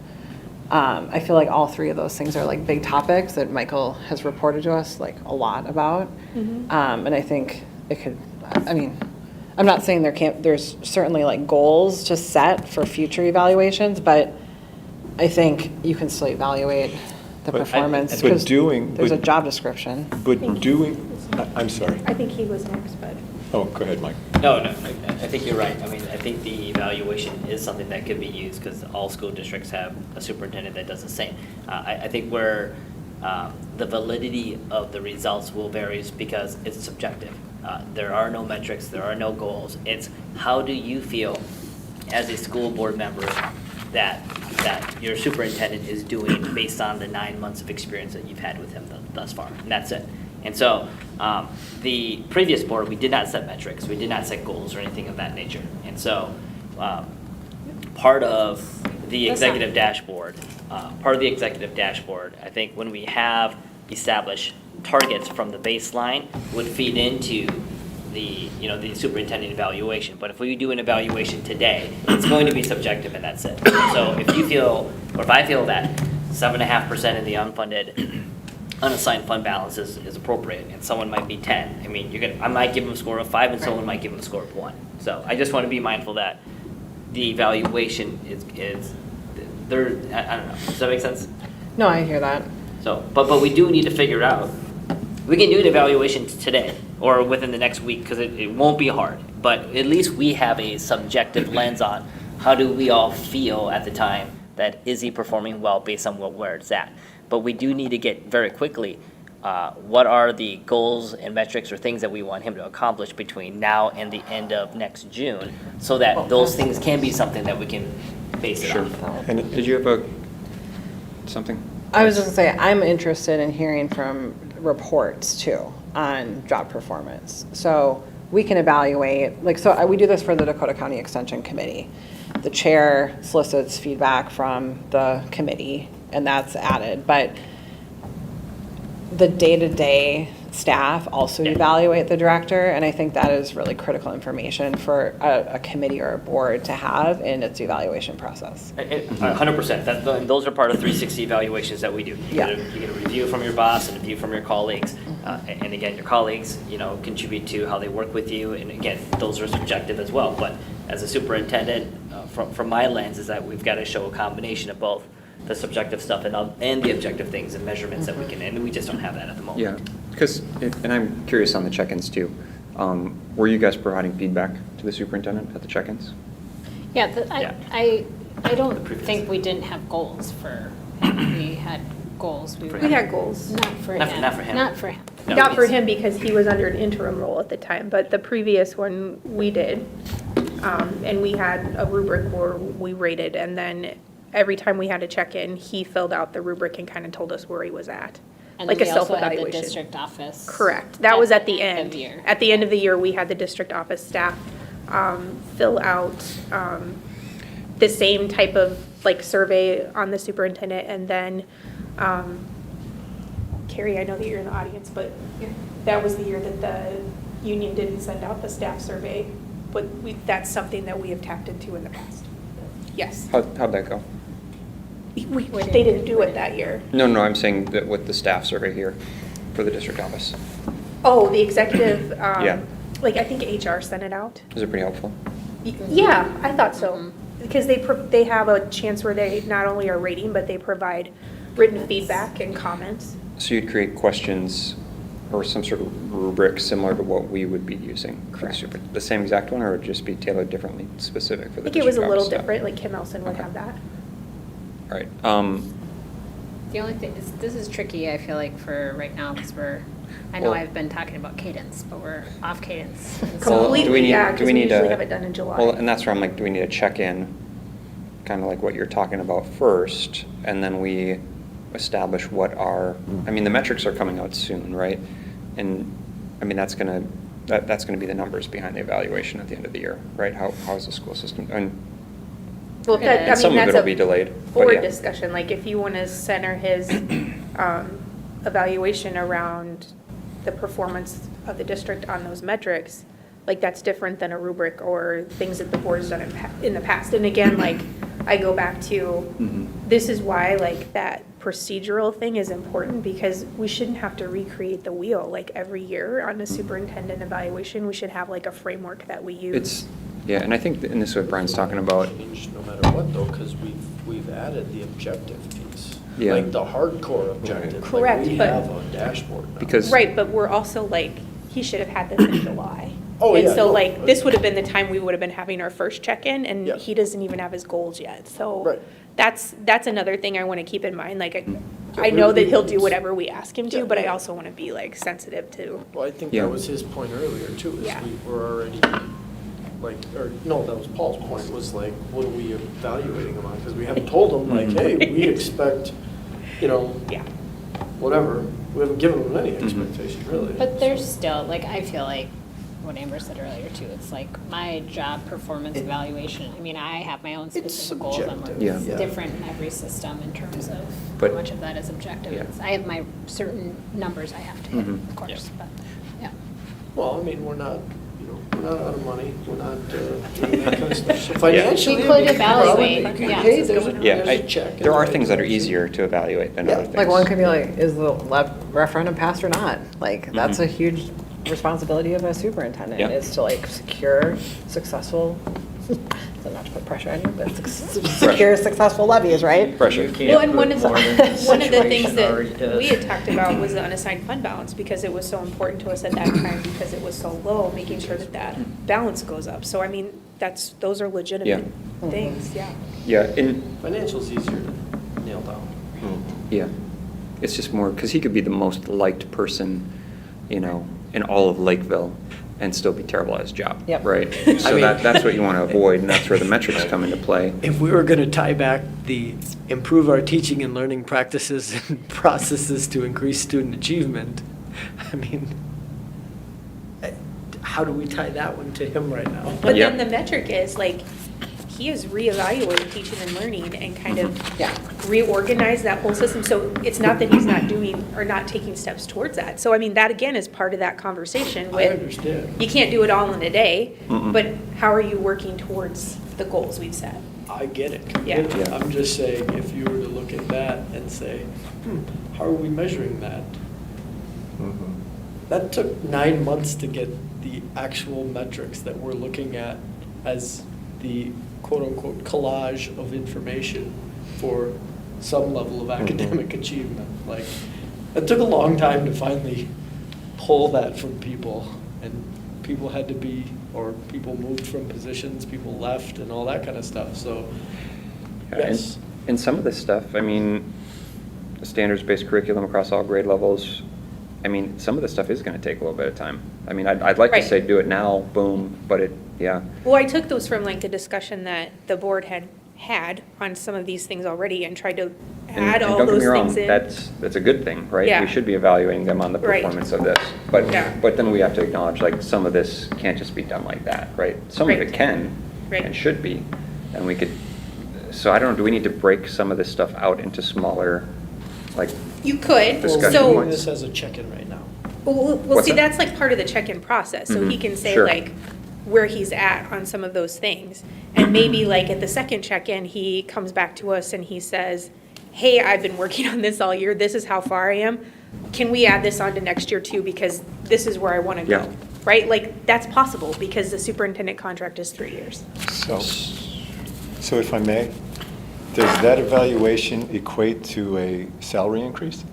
I feel like all three of those things are like big topics that Michael has reported to us like a lot about. And I think it could, I mean, I'm not saying there's certainly like goals to set for future evaluations, but I think you can still evaluate the But- performance but because doing- there's a but- job description. But doing, I'm sorry. I think he was next, but. Oh, go ahead, Mike. No, I think you're right. I mean, I think the evaluation is something that could be used because all school districts have a superintendent that does the same. I think where the validity of the results will vary is because it's subjective. There are no metrics, there are no goals. It's how do you feel as a school board member that your superintendent is doing based on the 9 months of experience that you've had with him thus far, and that's it. And so the previous board, we did not set metrics, we did not set goals or anything of that nature. And so part of the executive dashboard, I think when we have established targets from the baseline would feed into the superintendent evaluation. But if we do an evaluation today, it's going to be subjective and that's it. So if you feel, or if I feel that 7.5% in the unfunded unassigned fund balance is appropriate, and someone might be 10. I mean, I might give them a score of 5, and someone might give them a score of 1. So I just want to be mindful that the evaluation is there. I don't know. Does that make sense? No, I hear that. So, but we do need to figure out. We can do an evaluation today or within the next week because it won't be hard. But at least we have a subjective lens on how do we all feel at the time that is he performing well based on where it's at. But we do need to get very quickly what are the goals and metrics or things that we want him to accomplish between now and the end of next June so that those things can be something that we can base it on. And Did you have something? I was just gonna say, I'm interested in hearing from reports too on job performance. So we can evaluate, we do this for the Dakota County Extension Committee. The chair solicits feedback from the committee and that's added, but the day-to-day staff also evaluate the director, and I think that is really critical information for a committee or a board to have in its evaluation process. 100%. And those are part of 360 evaluations that we do. You Yeah. get a review from your boss and a review from your colleagues. And again, your colleagues, contribute to how they work with you. And again, those are subjective as well. But as a superintendent, from my lens, is that we've got to show a combination of both the subjective stuff and the objective things and measurements that we can, and we just don't have that at the moment. Yeah, because, and I'm curious on the check-ins too. Were you guys providing feedback to the superintendent at the check-ins? Yeah, Yeah. I The don't previous. think we didn't have goals for him. We had goals. For We him. had goals. Not for Not him. for him. Not for him. No, Not for it's- him because he was under an interim role at the time, but the previous one we did. And we had a rubric where we rated, and then every time we had a check-in, he filled out the rubric and kind of told us where he was at. And Like then a we also had the self-evaluation. district office. Correct. That was at the end end. of year. At the end of the year, we had the district office staff fill out the same type of survey on the superintendent, and then Carrie, I know that you're in the audience, but that was the year that the union didn't send out the staff survey, but that's something that we have tapped into in the past. Yes. How'd that go? They didn't do it that year. No, I'm saying that with the staff survey here for the district office. Oh, the executive, Yeah. I think HR sent it out. Is it pretty helpful? Yeah, I thought so. Because they have a chance where they not only are rating, but they provide written feedback and comments. So you'd create questions or some sort of rubric similar to what we would be using for the Correct. super, the same exact one, or would it just be tailored differently, specific for I the think it was a district little office staff? different, like Kim Elson would Okay. have that. All right, The only thing is, this is tricky, I feel like, for right now, because I know Well- I've been talking about cadence, but we're off cadence. And so- Well, do we Completely, need- yeah, do because we we need usually a- have it done in July. well, and that's where I'm like, do we need to check in, kind of like what you're talking about first, and then we establish what our, I mean, the metrics are coming out soon, right? And, I mean, that's gonna be the numbers behind the evaluation at the end of the year, right? How's the school system, and Well, that, I And mean, some of that's it'll a be delayed, but board yeah. discussion, like if you want to center his evaluation around the performance of the district on those metrics, like that's different than a rubric or things that the board has done in the past. And again, like, I go back to, Mhm. this is why like that procedural thing is important, because we shouldn't have to recreate the wheel like every year on a superintendent evaluation. We should have like a framework that we use. It's, yeah, and I think, and this is what Brian's talking about, Change no matter what though, because we've added the objective piece. Yeah. Like the hardcore objective. Correct, Like we but- have a dashboard now. because. Right, but we're also like, he should have had this in July. Oh, And yeah, so no, like, but- this would have been the time we would have been having our first check-in, and Yeah. he doesn't even have his goals yet. So Right. that's another thing I want to keep in mind. Like, Mm. I know that he'll do whatever we ask him Yeah. to, but I also want to be like sensitive to, Well, I think Yeah. that was his point earlier too, is Yeah. we were already, like, or, no, that was Paul's point, was like, what are we evaluating him on? Because we haven't told him, like, hey, we expect, you know, yeah. whatever. We haven't given him any Mhm. expectation, really. But there's still, like, I feel like, what Amber said earlier too, it's like my job performance evaluation, I mean, I have my own It's specific goals. I'm subjective. Yeah. It's Yeah. different in every system in terms of But- how much of that is objective. Yeah. I have my certain numbers I have to hit, Mhm. of course, but, yeah. Well, I mean, we're not, you know, we're not out of money, we're not doing that kind of stuff. So financially. We could we evaluate, probably- yeah. Hey, there's a Yeah, there's a check. there in are the things that are direction. easier to evaluate than Yeah. other things. Like one could be like, is the referendum passed or not? Like, that's a Mhm. huge responsibility of a superintendent, Yeah. is to like secure successful, so not to put pressure on you, but secure successful levies, right? Pressure. Well, and one of the, more than one of the things situation already that does. we had talked about was the unassigned fund balance, because it was so important to us at that time, because it was so low, making sure that that balance goes up. So I mean, those are legitimate Yeah. things, yeah. Yeah, and, Financial's easier to nail down. yeah, it's just more, because he could be the most liked person, you know, in all of Lakeville and still be terrible at his job. Yep. Right? I So mean- that's what you want to avoid, and that's where the metrics come into play. If we were going to tie back the improve our teaching and learning practices and processes to increase student achievement, I mean, how do we tie that one to him right now? But Yeah. then the metric is like, he is reevaluating teaching and learning and kind of Yeah. reorganize that whole system. So it's not that he's not doing or not taking steps towards that. So I mean, that again is part of that conversation I with, understand. you can't do it all in a day, Mm-mm. but how are you working towards the goals we've set? I get it Yeah. completely. Yeah. I'm just saying, if you were to look at that and say, how are we measuring that? Mhm. That took 9 months to get the actual metrics that we're looking at as the quote-unquote collage of information for some level of academic achievement. Like, it took a long time to finally pull that from people, and people had to be, or people moved from positions, people left, and all that kind of stuff, so, Yeah, and- yes. And some of this stuff, I mean, the standards-based curriculum across all grade levels, I mean, some of this stuff is going to take a little bit of time. I mean, I'd like to Right. say do it now, boom, but it, yeah. Well, I took those from like the discussion that the board had on some of these things already and tried to add all And don't those get me wrong, things in. that's a good thing, right? Yeah. We should be evaluating them on the Right. performance of this. But, Yeah. but then we have to acknowledge, like, some of this can't just be done like that, right? Some of Right. it can Right. and should be, and we could, so I don't know, do we need to break some of this stuff out into smaller, like, You could, Discussion so. Doing this as a check-in right now. Well, What's see, that? that's like part of the check-in process, so he Mhm. can say Sure. like where he's at on some of those things. And maybe like at the second check-in, he comes back to us and he says, hey, I've been working on this all year, this is how far I am. Can we add this on to next year too, because this is where I want to go, Yeah. right? Like, that's possible, because the superintendent contract is 3 years. So if I may, does that evaluation equate to a salary increase?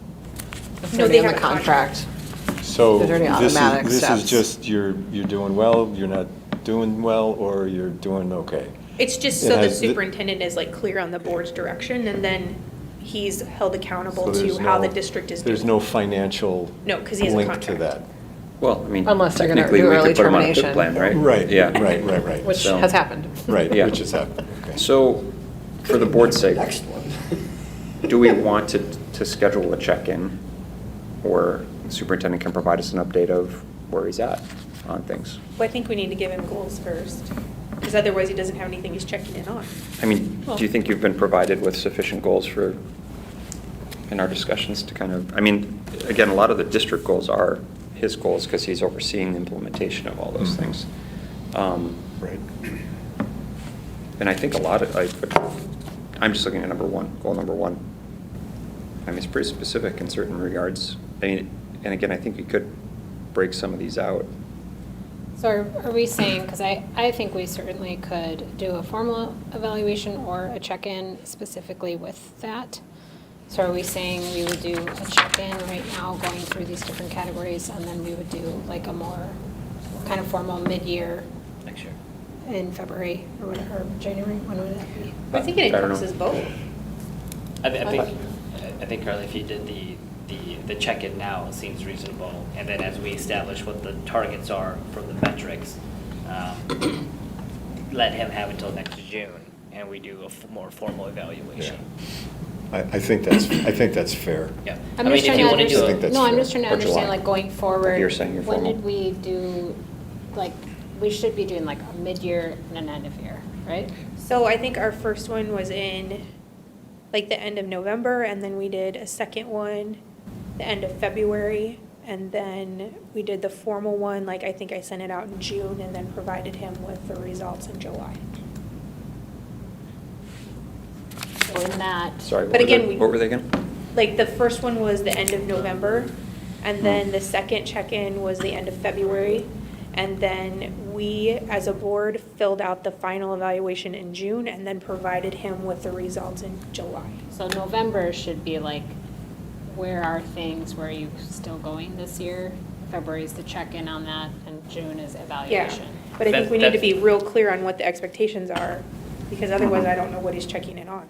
It's No, gonna they be in have the a contract. contract. So There's already automatic this steps. is just you're doing well, you're not doing well, or you're doing okay? It's just It so the has the- superintendent is like clear on the board's direction, and then he's held accountable So to there's how the no- district is doing. There's no financial No, 'cause he has a link to contract. that. Well, I mean, Unless they're gonna technically, do we early could put him on a termination. PIP plan, right? Right, Yeah. right. Which So- has happened. Right, Yeah. which has happened, okay. So, for the board's sake, Next one. do we want to schedule a check-in where the superintendent can provide us an update of where he's at on things? Well, I think we need to give him goals first, because otherwise he doesn't have anything he's checking in on. I mean, do you think you've been provided with sufficient goals in our discussions to kind of, I mean, again, a lot of the district goals are his goals because he's overseeing the implementation of all those Mhm. things. Right. And I think a lot of, I'm just looking at number one, goal number one. I mean, it's pretty specific in certain regards. I mean, and again, I think you could break some of these out. So are we saying, because I think we certainly could do a formal evaluation or a check-in specifically with that. So are we saying we would do a check-in right now, going through these different categories, and then we would do like a more kind of formal mid-year Next year. in February or whatever, or January, when would that be? I think it I don't know. encompasses both. I think, Carly, if you did the check-in now, it seems reasonable. And then as we establish what the targets are for the metrics, let him have until next June, and we do a more formal evaluation. I think that's fair. Yeah. I'm I mean, just if trying you to want to do I think it, that's No, I'm fair. just trying to Or July. understand, like, going forward. You're saying you're formal. When did we do, like, we should be doing like a mid-year and an end of year, right? So I think our first one was in like the end of November, and then we did a second one the end of February, and then we did the formal one, like I think I sent it out in June, and then provided him with the results in July. So in that. Sorry, But again, what were they again? Like the first one was the end of November, and then the second check-in was the end of February. And then we, as a board, filled out the final evaluation in June and then provided him with the results in July. So November should be like, where are things, where are you still going this year? February is the check-in on that, and June is Yeah, evaluation. but I think we need to be That's- real clear on what the expectations are, because otherwise I don't know what he's checking in on.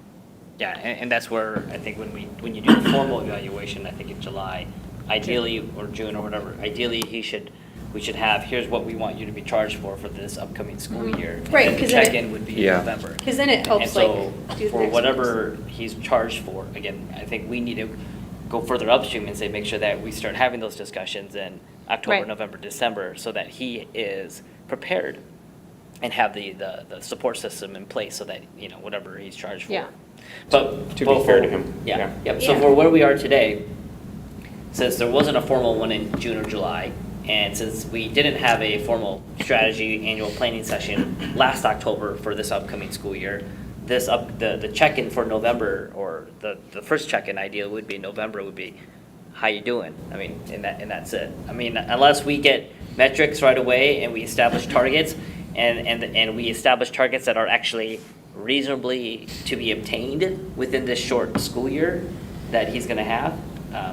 yeah, and that's where I think when you do the formal evaluation, I think in July, ideally, or June or whatever, ideally we should have, here's what we want you to be charged for this upcoming school year. And Right, then the 'cause then it- check-in would be in Yeah. November. Because then it helps And like so, do the for next whatever he's charged for, again, I think we need to go further upstream and say, make sure that we start having those discussions in October, Right. November, December, so that he is prepared and have the support system in place so that, whatever he's charged for. Yeah. But. To be but fair for- to him, yeah. Yeah, yep, so Yeah. for where we are today, since there wasn't a formal one in June or July, and since we didn't have a formal strategy annual planning session last October for this upcoming school year, the check-in for November, or the first check-in idea would be November, would be, how you doing? I mean, and that's it. I mean, unless we get metrics right away and we establish targets, and we establish targets that are actually reasonably to be obtained within this short school year that he's gonna have,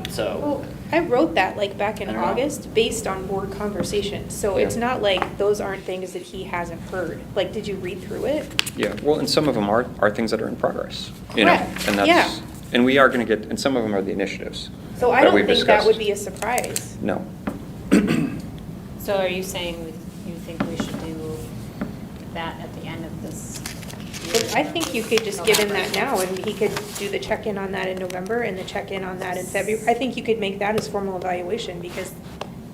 so. Well, I wrote that like back in I don't know. August, based on board conversations, so it's Yeah. not like those aren't things that he hasn't heard. Like, did you read through it? Yeah, well, and some of them are things that are in progress, you know? Correct, And yeah. that's, and we are gonna get, and some of them are the initiatives. So I that don't we've think that would discussed. be a surprise. No. So are you saying you think we should do that at the end of this? But I think you could just give him that now, and he could do the check-in on that in November and the check-in on that in February. I think you could make that his formal evaluation, because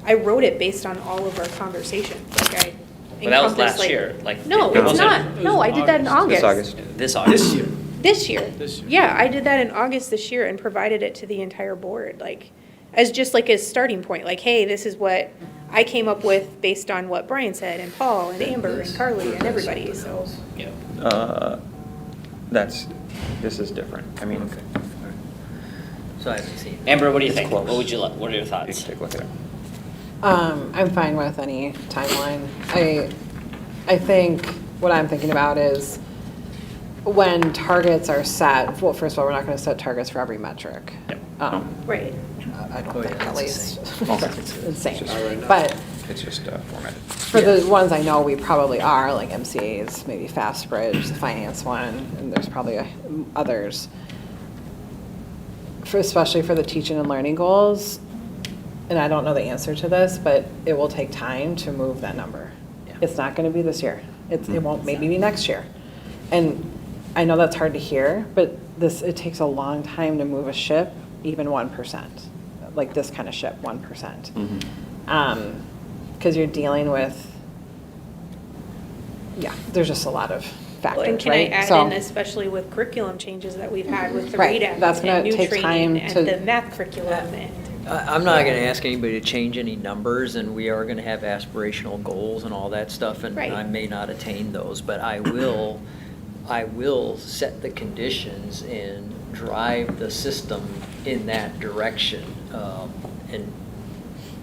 I wrote it based on all of our conversations, like I But that was encompassed, last like- year, like. No, it it's wasn't- not. No, I did that in This August. August. This August. This year. This year. This year. Yeah, I did that in August this year and provided it to the entire board, like, as just like a starting point, like, hey, this is what I came up with based on what Brian said, and Paul, and Amber, and Carly, and everybody, so. Yeah. This is different. I mean, So I haven't seen. Amber, what do you It's think? close. What would you like, what are your you thoughts? can take a look at it. I'm fine with any timeline. I think what I'm thinking about is when targets are set, well, first of all, we're not going to set targets for every metric. Yep. Right. I don't Oh, yeah, think at it's least. insane. It's insane. Not right now. But It's just formatted. for the ones I know, we probably are, like MCA's, maybe Fast Bridge, the finance one, and there's probably others. Especially for the teaching and learning goals, and I don't know the answer to this, but it will take time to move that number. Yeah. It's not gonna be this year. It won't maybe be next year. And I know that's hard to hear, but it takes a long time to move a ship, even 1%, like this kind of ship, 1%. Because you're dealing with, there's just a lot of factors, And can right? I add So- in, especially with curriculum changes that we've had with the Right, READ Act that's gonna and new take training time to- and the math curriculum and. I'm not going to ask anybody to change any numbers, and we are going to have aspirational goals and all that stuff, and Right. I may not attain those, but I will set the conditions and drive the system in that direction. And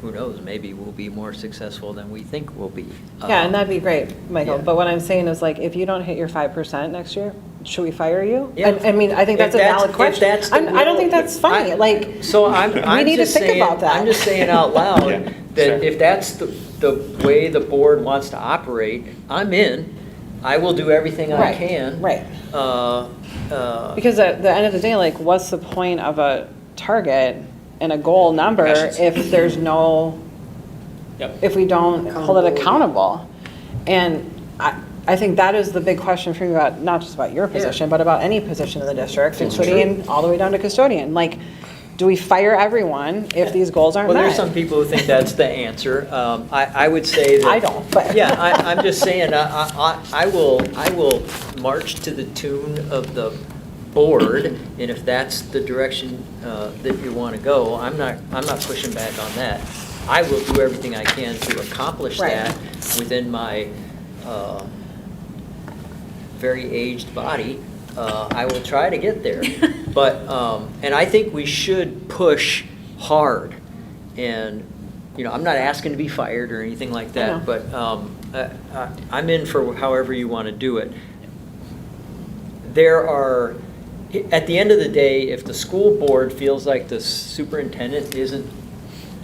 who knows, maybe we'll be more successful than we think we'll be. Yeah, and that'd be great, Michael, yeah. but what I'm saying is like, if you don't hit your 5% next year, should we fire you? Yeah. I mean, I think If that's a valid if question. that's the I don't think will- that's funny, like, So I'm we need to just think saying, about that. I'm just saying out loud, Yeah, that sure. if that's the way the board wants to operate, I'm in. I will do everything I Right, can. right. Uh, Because at the end of the day, like, what's the point of a target and a goal number if there's no, Yep. if we don't hold it accountable? And I think that is the big question for me about, not just about your position, but about any position in the district, custodian, all the way down to custodian. Like, do we fire everyone if these goals aren't met? Well, there's some people who think that's the answer. I would say that. I don't, but. Yeah, I'm just saying, I will march to the tune of the board, and if that's the direction that you want to go, I'm not pushing back on that. I will do everything I can to accomplish Right. that within my very aged body. I will try to get there. But, and I think we should push hard. And, I'm not asking to be fired or anything like I know. that, but I'm in for however you want to do it. At the end of the day, if the school board feels like the superintendent isn't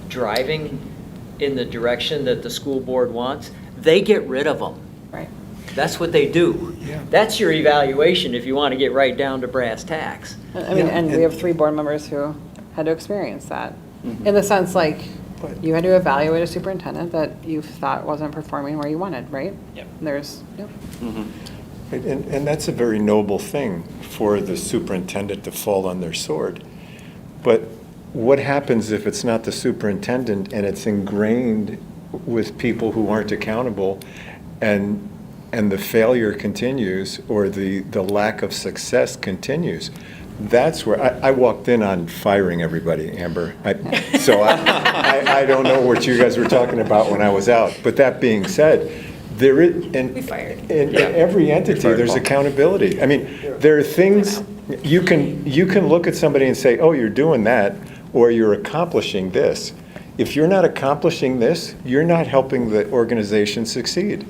driving in the direction that the school board wants, they get rid of them. Right. That's what they do. Yeah. That's your evaluation if you want to get right down to brass tacks. I mean, Yeah, and we and- have 3 board members who had to experience that. In the sense, like, you had to evaluate a superintendent that you thought wasn't performing where you wanted, right? Yep. There's, And that's a very noble thing for the superintendent to fall on their sword. But what happens if it's not the superintendent and it's ingrained with people who aren't accountable, and the failure continues, or the lack of success continues? That's where, I walked in on firing everybody, Amber. So I don't know what you guys were talking about when I was out. But that being said, there is, We fired. in every entity, there's accountability. I mean, there are things, you can look at somebody and say, oh, you're doing that, or you're accomplishing this. If you're not accomplishing this, you're not helping the organization succeed.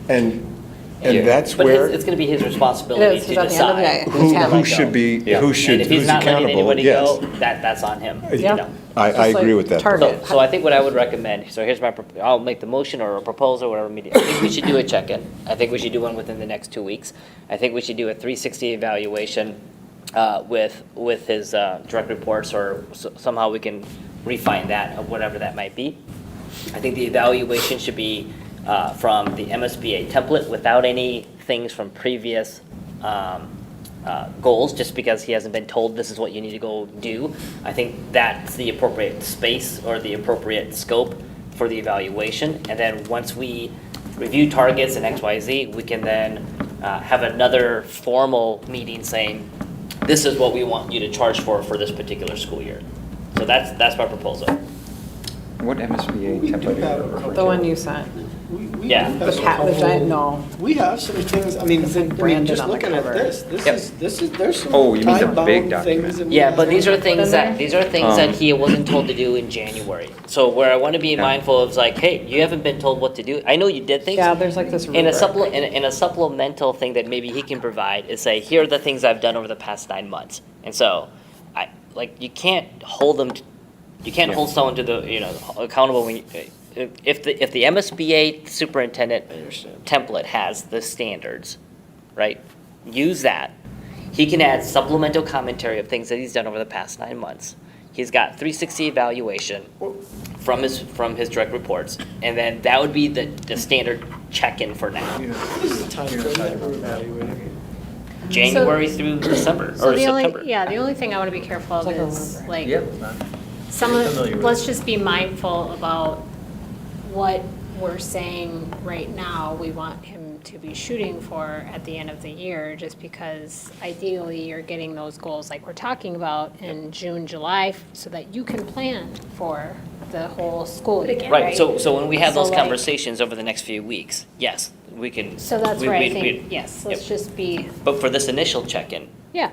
And that's But where. it's gonna be his responsibility It is, to 'cause at the end of the decide. day, Who let go. should be, Yeah. who should, And if he's who's not letting accountable, anybody yes. go, that's on him. Yeah. You know? I Just agree like with that. Target. So I think what I would recommend, so here's my, I'll make the motion or a proposal, whatever media. I think we should do a check-in. I think we should do one within the next 2 weeks. I think we should do a 360 evaluation with his direct reports, or somehow we can refine that, of whatever that might be. I think the evaluation should be from the MSBA template without any things from previous goals, just because he hasn't been told this is what you need to go do. I think that's the appropriate space or the appropriate scope for the evaluation. And then once we review targets and XYZ, we can then have another formal meeting saying, this is what we want you to charge for this particular school year. So that's my proposal. What MSBA We do template have are a you referring the to? one you sent. We Yeah. do have The a giant, couple- no. We have some things, I mean, It's like branded just on the looking at cover. this, Yep. there's some Oh, you mean the big time-bound things document. that we Yeah, but these are have. things there? that he wasn't told to do in January. So where I want to be mindful of is like, hey, you haven't been told what to do. I know you did things. Yeah, there's like this In a rubric. in a supplemental thing that maybe he can provide is say, here are the things I've done over the past 9 months. And so, you can't hold them You can't Yeah. hold someone to the, accountable when, if the MSBA superintendent template has the standards, right? Use that. He can add supplemental commentary of things that he's done over the past 9 months. He's got 360 evaluation from his direct reports, and then that would be the standard check-in for now. What is the time frame that we're evaluating? January through December, So or the only, September. yeah, the only thing I want to be careful of is like, Yep. some Very familiar of, with let's it. just be mindful about what we're saying right now we want him to be shooting for at the end of the year, just because ideally you're getting those goals like we're talking about in June, July, so that you can plan for the whole school year, Right, so when we have So, those like- conversations over the next few weeks, yes, we can. So that's we- where I we- think, we- yes, yep. let's just be, But for this initial check-in, yeah.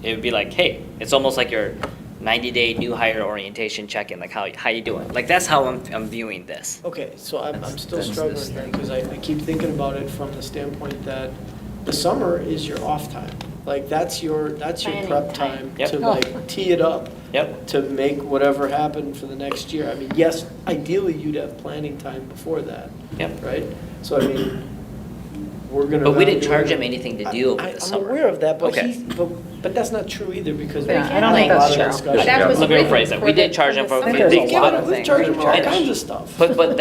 it would be like, hey, it's almost like your 90-day new hire orientation check-in, like how you doing? Like, that's how I'm viewing this. Okay, so I'm still That's struggling this then, thing. because I keep thinking about it from the standpoint that the summer is your off time. Like, that's your Planning prep time. time Yep. to like tee it up. Yep. To make whatever happen for the next year. I mean, yes, ideally you'd have planning time before that. Yep. Right? So I mean, we're gonna. But we didn't evaluate- charge him anything to do over the summer. I'm aware of that, but Okay. but that's not true either, because. Yeah, we've I don't had think a that's lot of true. discussion. That was Let me written rephrase that. for We the- did charge him for for. the I think there's a lot of We've things charged we've them all charged. kinds of stuff. But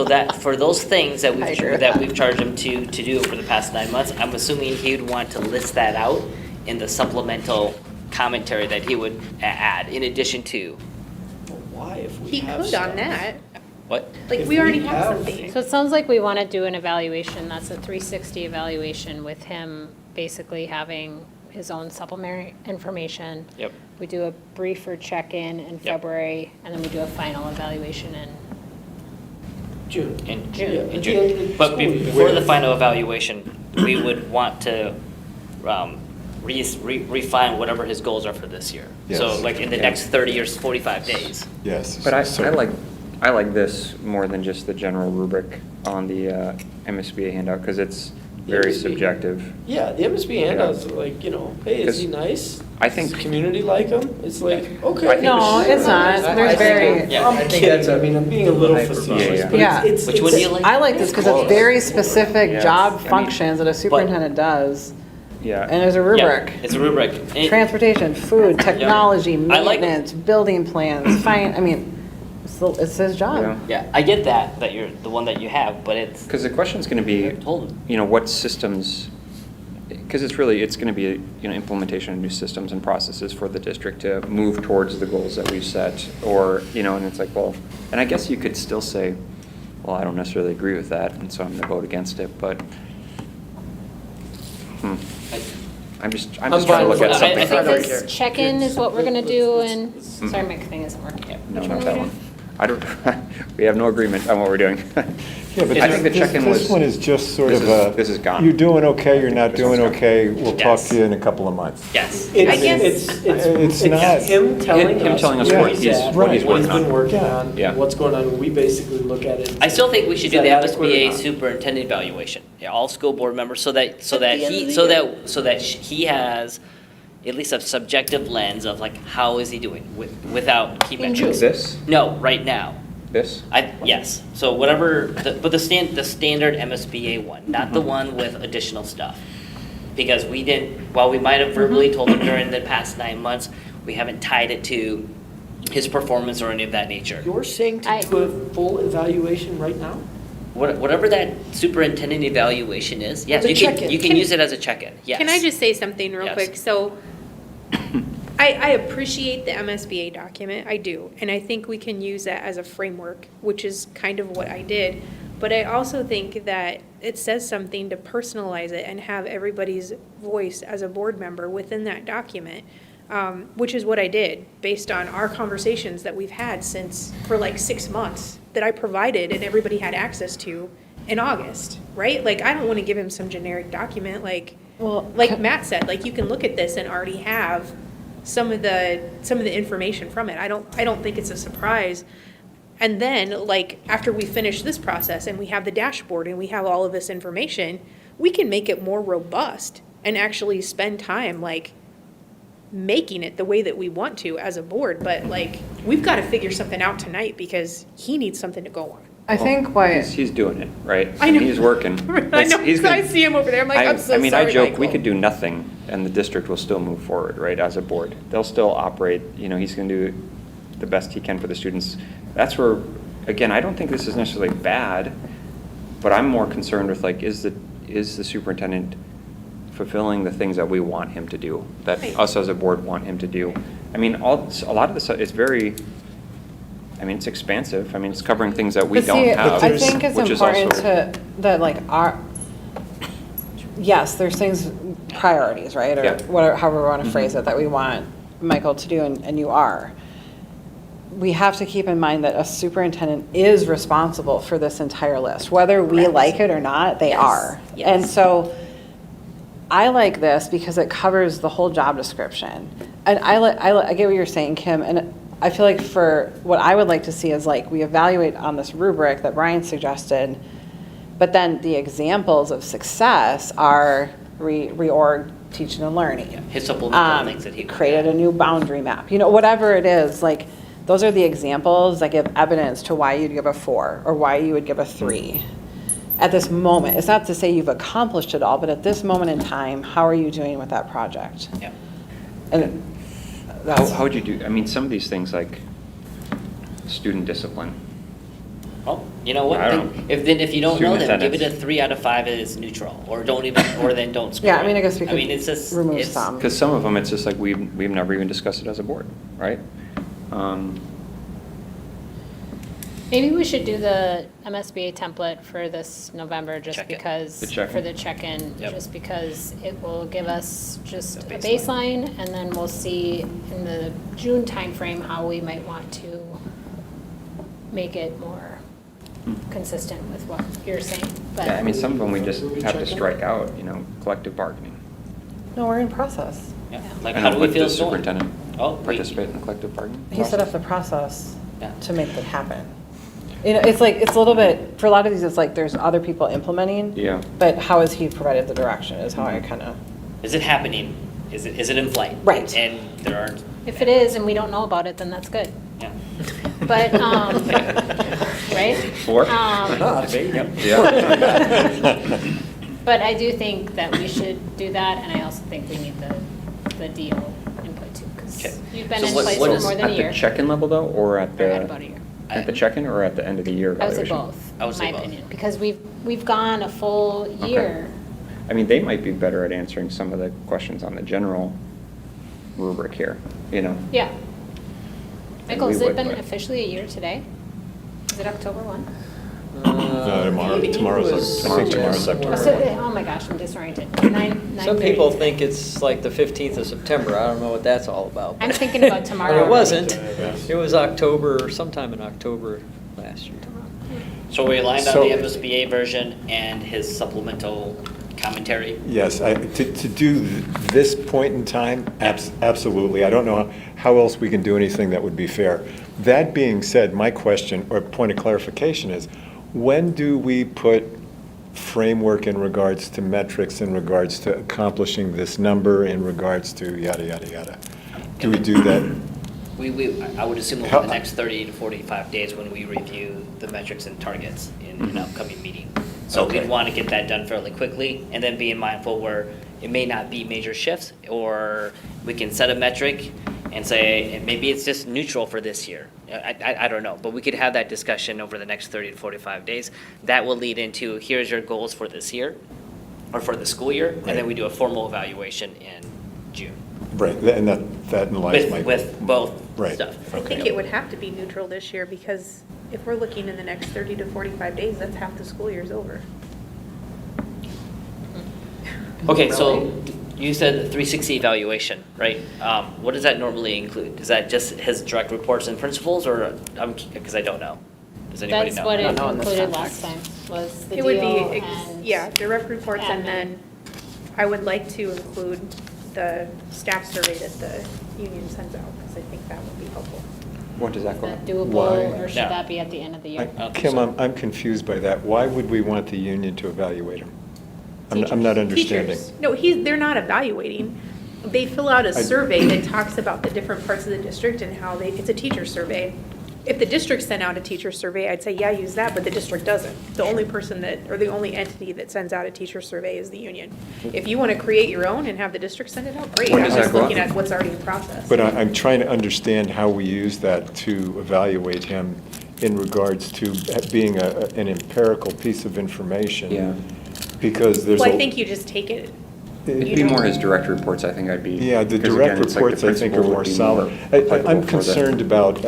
that, for those things that I agree we've, with that that. we've charged him to do over the past 9 months, I'm assuming he would want to list that out in the supplemental commentary that he would add, in addition to, But why if we He have could stuff? on that. what? Like, If we already we have have- something. So it sounds like we want to do an evaluation, that's a 360 evaluation with him basically having his own supplementary information. Yep. We do a briefer check-in in Yep. February, and then we do a final evaluation in June. In June. Yeah, in at the June. end of the But school year. before the final evaluation, we would want to refine whatever his goals are for this year. So Yes. like in the Yeah. next 30 or 45 days. Yes. But I so- like this more than just the general rubric on the MSBA handout, because it's very MSBA. subjective. Yeah, the MSB handouts are like, hey, is he 'Cause nice? I think- Does the community like him? It's like, okay. I think No, the- it's not. There's very, Yeah. I'm I think kidding, that's a I mean, I'm being a little hyper- facetious, Yeah, but yeah. it's. Which one do you like? I like this because it's very specific Yeah. job I mean, functions that a superintendent does. Yeah. And there's a rubric. Yeah, it's a rubric. Transportation, food, technology, I like- maintenance, building plans, I mean, it's his Yeah. job. Yeah, I get that you're the one that you have, but it's. Because the question's going to be, I've told him. what systems, because it's going to be, implementation of new systems and processes for the district to move towards the goals that we've set, or, and it's like, well, and I guess you could still say, well, I don't necessarily agree with that, and so I'm going to vote against it, but, I'm just trying to fine look with at it. something. I think don't this care. check-in is what we're gonna do, and, Mm. sorry, my thing isn't working. No, Which not one that are we one. doing? I don't, we have no agreement on what we're doing. Yeah, but I think the this- check-in This was. one is just sort this of is- a. This is gone. You're doing okay, you're not This doing one's gone. okay, we'll talk Yes. to you in a couple of months. Yes. It's not- him telling him us telling us where what he's he's- at, what what he's he's working been on. working Yeah. on, Yeah. what's going on, and we basically look at it. I still think we should do Is the that adequate or MSBA not? superintendent evaluation. Yeah, all school board members, so that At the end of he, the so year. that he has at least a subjective lens of like, how is he doing without key In metrics? This, No, right now. this, Yes, so whatever, but the standard MSBA one, not the Mhm. one with additional stuff. Because we didn't, while we might have verbally told him during the past 9 months, we haven't tied it to his performance or any of that nature. You're saying to I- do a full evaluation right now? Whatever that superintendent evaluation is, yes, The you can, check-in. you can use it as a check-in, yes. Can I just say something real Yes. quick? So I appreciate the MSBA document, I do, and I think we can use that as a framework, which is kind of what I did. But I also think that it says something to personalize it and have everybody's voice as a board member within that document, which is what I did, based on our conversations that we've had for like 6 months, that I provided and everybody had access to in August, right? Like, I don't want to give him some generic document, like Matt said, like, you can look at this and already have some of the information from it. I don't think it's a surprise. And then, like, after we finish this process and we have the dashboard and we have all of this information, we can make it more robust and actually spend time, like, making it the way that we want to as a board, but like, we've got to figure something out tonight because he needs something to go on. I think why, He's doing it, right? I know. He's working. I know, He's 'cause I gonna- see him over there, I'm like, I'm so sorry, I mean, I joke, we Michael. could do nothing, and the district will still move forward, right, as a board. They'll still operate, he's gonna do the best he can for the students. That's where, again, I don't think this is necessarily bad, but I'm more concerned with, like, is the superintendent fulfilling the things that we want him to do, that Right. us as a board want him to do? I mean, a lot of this, it's very, it's expansive. It's covering things that we but don't see, have. I think it's which is important also- that like yes, there's things, priorities, right? Or Yeah. whatever, however we want to Mhm. phrase it, that we want Michael to do, and you are. We have to keep in mind that a superintendent is responsible for this entire list. Whether we Correct. like it or not, they Yes. are. Yes. And so I like this because it covers the whole job description. And I get what you're saying, Kim, and I feel like for what I would like to see is like we evaluate on this rubric that Brian suggested, but then the examples of success are reorg teaching and learning. His supplemental things that he Created a new boundary map, whatever it is, like those are the examples that give evidence to why you'd give a 4 or why you would give a 3 at this moment. It's not to say you've accomplished it all, but at this moment in time, how are you doing with that project? Yeah. And How would you do, some of these things like student discipline. Well, you know what? I don't know. If you don't know, then give it a Superintendents. 3 out of 5 as neutral, or then don't score. Yeah, I mean, I it. guess we could it's just, remove it's- some. Because some of them, it's just like we've never even discussed it as a board, right? Maybe we should do the MSBA template for this November, just Check-in. because, The check-in. for the check-in, Yep. just because it will give us just A a baseline. baseline, and then we'll see in the June timeframe how we might want to make it more consistent with what you're saying, but. Yeah, some of them we just have to strike out, collective bargaining. No, we're in process. Yeah. Like, I how know, do we but feel the it's going? superintendent Oh, we- participate in the collective bargaining? He set up the process Yeah. to make that happen. It's like, it's a little bit, for a lot of these, it's like there's other people implementing. Yeah. But how has he provided the direction is how I kind of, Is it happening? Is it in flight? Right. And there aren't. If it is and we don't know about it, then that's good. Yeah. But, right? 4? Yep. Yeah. But I do think that we should do that, and I also think we need the deal input too, because Okay. you've been So in what- place what for is- more than a year. At the check-in level though, or at Or at about a year. At the check-in or at the end of the year I would say evaluation? both, I would in say my both. opinion, because we've gone a full year. They might be better at answering some of the questions on the general rubric here, Yeah. Michael, we has it would, been but- officially a year today? Is it October 1? Tomorrow's, I think tomorrow's Oh, October. oh my gosh, I'm disoriented. 9:30. Some people think it's like the 15th of September. I don't know what that's all about. I'm thinking about tomorrow. But it wasn't. already. It was October, sometime in October last year. So we aligned on So- the MSBA version and his supplemental commentary. Yes, to do this point in time, absolutely. I don't know how else we can do anything that would be fair. That being said, my question, or point of clarification is, when do we put framework in regards to metrics, in regards to accomplishing this number, in regards to yada, yada, yada? Do we do that? I would assume over the next 30 to 45 days when we review the metrics and targets in an upcoming meeting. So Okay. we'd want to get that done fairly quickly, and then being mindful where it may not be major shifts, or we can set a metric and say, and maybe it's just neutral for this year. I don't know, but we could have that discussion over the next 30 to 45 days. That will lead into, here's your goals for this year, or for the school year, and then Right. we do a formal evaluation in June. Right, and that in lies my. With both Right. stuff. I think it would have to be neutral this year because if we're looking in the next 30 to 45 days, that's half the school year's over. Okay, so you said 360 evaluation, right? What does that normally include? Is that just his direct reports and principals, or, because I don't know. Does anybody know? That's what I it don't know in this included context. last time, was the It would deal be, and. yeah, direct reports, and admin. then I would like to include the staff survey that the union sends out, because I think that would be helpful. What does that Is go? that doable, Why? or should No. that be at the end of the year? Kim, I'm confused by that. Why would we want the union to evaluate him? I'm not understanding. Teachers. No, they're not evaluating. they fill out a I- survey that talks about the different parts of the district and how it's a teacher survey. If the district sent out a teacher survey, I'd say, yeah, use that, but the district doesn't. The only person that, or the only entity that sends out a teacher survey is the union. If you want to create your own and have the district send it out, great. When I'm does just that go looking out? at what's already in process. But I'm trying to understand how we use that to evaluate him in regards to being an empirical piece of information. Yeah. Because there's. Well, I a- think you just take it. It'd you be know. more his direct reports, I think I'd be. Yeah, the because direct again, it's like the reports, I think, are principal more would be solid. applicable I'm for the- concerned about,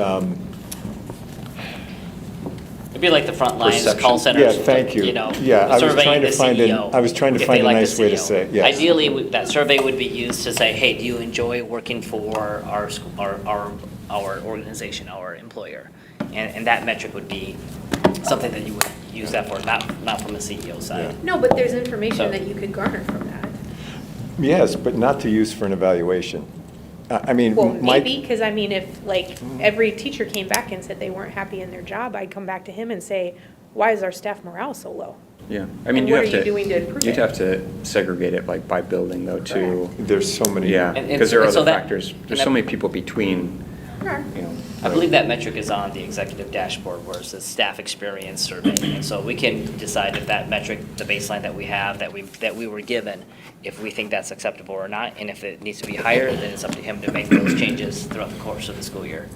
It'd be like the front lines, Perception. call centers. Yeah, thank you. know, Yeah, I was surveying trying to the find CEO, I was trying to if find they a like the nice way to CEO. say it, yes. Ideally, that survey would be used to say, hey, do you enjoy working for our organization, our employer? And that metric would be something that you would use that for, not from the CEO side. No, but there's information So- that you could garner from that. Yes, but not to use for an evaluation. I mean, Well, my. maybe, because I mean, if like every teacher came back and said they weren't happy in their job, I'd come back to him and say, why is our staff morale so low? Yeah, I mean, And you what have are to. you doing to improve You'd it? have to segregate it like by building though too. There's so many. Yeah, And because there are so other that- factors. and There's that- so many people between, you know. I believe that metric is on the executive dashboard where it says staff experience survey. And so we can decide if that metric, the baseline that we have, that we were given, if we think that's acceptable or not. And if it needs to be higher, then it's up to him to make those changes throughout the course of the school year.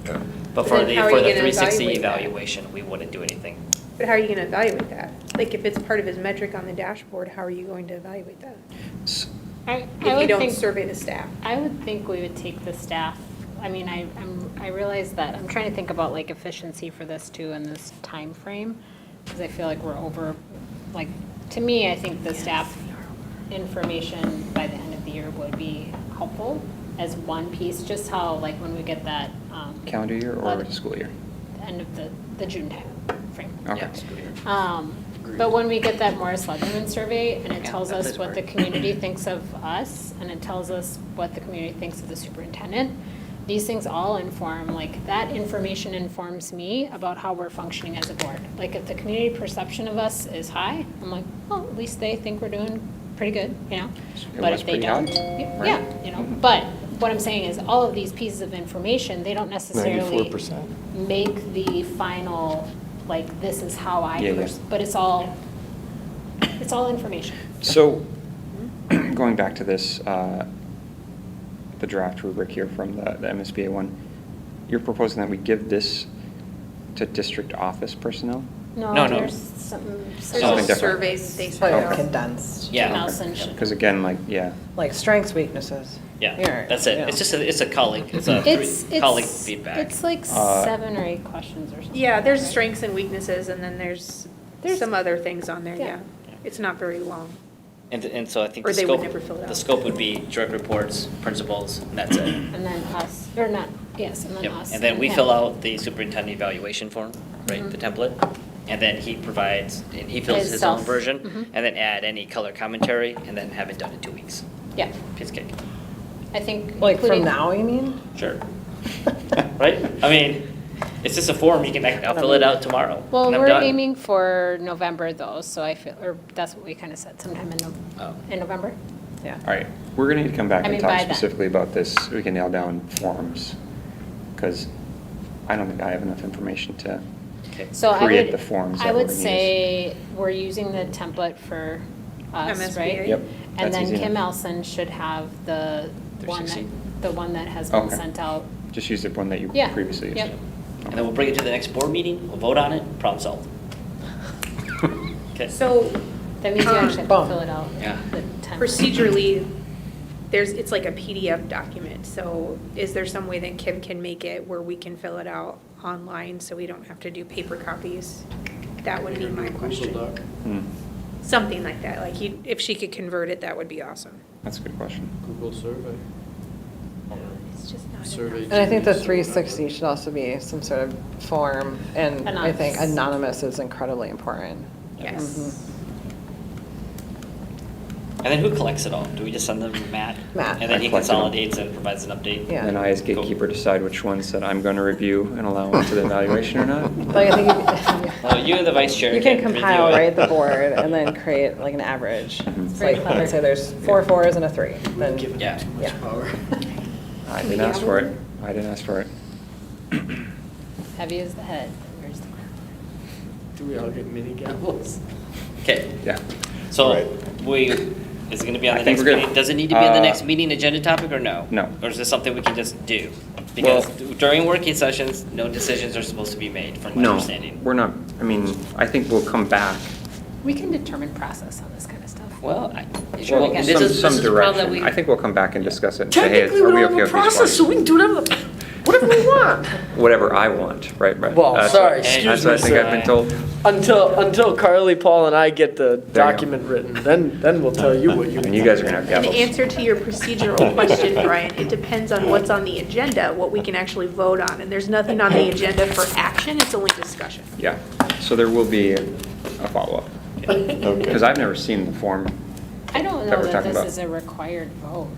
But for Then the how are for you the gonna 360 evaluate that? evaluation, we wouldn't do anything. But how are you going to evaluate that? Like, if it's part of his metric on the dashboard, how are you going to evaluate that? I If you would don't think, survey the staff? I would think we would take the staff, I mean, I realize that, I'm trying to think about like efficiency for this too in this time frame, because I feel like we're over, like, to me, I think the staff information by the end of the year would be helpful as one piece, just how, like, when we get that. Calendar year or letter- the school year? End of the June time frame. Okay. Yeah, school year. But when we get that Morris Leatherman survey, and it Yeah, tells that us plays a what the part. community thinks of us, and it tells us what the community thinks of the superintendent, these things all inform, like, that information informs me about how we're functioning as a board. Like, if the community perception of us is high, I'm like, well, at least they think we're doing pretty good, you know? It But was if they pretty don't, high, right? yeah, you know, but what I'm saying is, all of these pieces of information, they don't necessarily 94%. make the final, like, this is how I, Yeah, yeah. but it's all information. So, going back to this, the draft rubric here from the MSBA one, you're proposing that we give this to district office personnel? No, no. There's something. There's Something just different. surveys they Like send out. condensed, Yeah. Nelson should. Because again, like, yeah, like strengths, weaknesses. Yeah, Here, that's it. you know. It's just, it's a colleague, it's a colleague feedback. It's like Uh, 7 or 8 questions or something. Yeah, there's right? strengths and weaknesses, and then there's There's- some other things on there, Yeah. yeah. It's not very long. And so I think Or the they would scope, never fill it the out. scope would be direct reports, principals, and that's it. And then us, or not, yes, and then Yep. us. And then we him. fill out the superintendent evaluation form, right, the Mhm. template. And then he provides, and he fills His his own self. version, Mhm. and then add any color commentary, and then have it done in 2 weeks. Yeah, Piece of cake. I think. Like from including- now, you mean? Sure. Right? I mean, it's just a form, I'll fill it out tomorrow. Well, and I'm we're done. aiming for November though, so I feel, or that's what we kind of said, sometime Oh. in November. Yeah. all right. We're gonna need to come back I and mean, talk by then. specifically about this, so we can nail down forms. Because I don't think I have enough information to Okay. So I create would, the forms I that we're would gonna use. say we're using the template for us, MSBA. right? Yep, And that's then easy Kim enough. Elson should have the one that, 360. the one that has been Okay. sent out. Just use the one that you Yeah, previously used. yep. And then we'll bring it to the next board meeting, we'll vote on it, problem solved. Okay. So That means you actually have to Boom. fill it out. Yeah. the template. procedurally, it's like a PDF document. So is there some way that Kim can make it where we can fill it out online so we don't have to do paper copies? That would be my Google question. Doc, Hmm, Something like that, like if she could convert it, that would be awesome. That's a good question. Google survey. It's just not Survey. And I think the Genius or 360 should also be some sort of form, and I think Anonymous. anonymous is incredibly important. Yes. And then who collects it all? Do we just send them to Matt? Matt. And then he I collect it all. consolidates and provides an update? Yeah. And I, as gatekeeper, decide which ones that I'm going to review and allow into the evaluation or not. Like, I think Well, you and the vice chair you can review compile, it. right, the board, and then create like an average. It's Very like, clever. let's say there's 4 4s and a 3, We've then, given Yeah. it too much yeah. power. I didn't ask for it. I didn't ask for it. Heavy as the head. Where's the crown? Do we all get mini gavels? Okay, Yeah. so Right. is it gonna be on I the think next we're good. meeting? Does it need to be in the Uh, next meeting agenda topic or no? No. Or is this something we can just do? Because Well- during working sessions, no decisions are supposed to be made, from my No, understanding. we're not, I mean, I think we'll come back. We can determine process on this kind of stuff. Well, Sure, well, we can. this is Some the problem that direction. we. I think we'll come back and discuss it and say, hey, Technically, are we we don't okay have a with these process, so we ones? can do whatever we want. Whatever I want, right, right. Well, That's sorry, what- excuse That's what I me, think sir. I've been told. Until Carly, Paul, and I get the you go. document written, then we'll tell you what you. And you guys are gonna have In gavels. answer to your procedural question, Brian, it depends on what's on the agenda, what we can actually vote on. And there's nothing on the agenda for action, it's only discussion. Yeah, so there will be a follow-up. Because I've never seen the form. I don't That know we're that talking this about. is a required vote.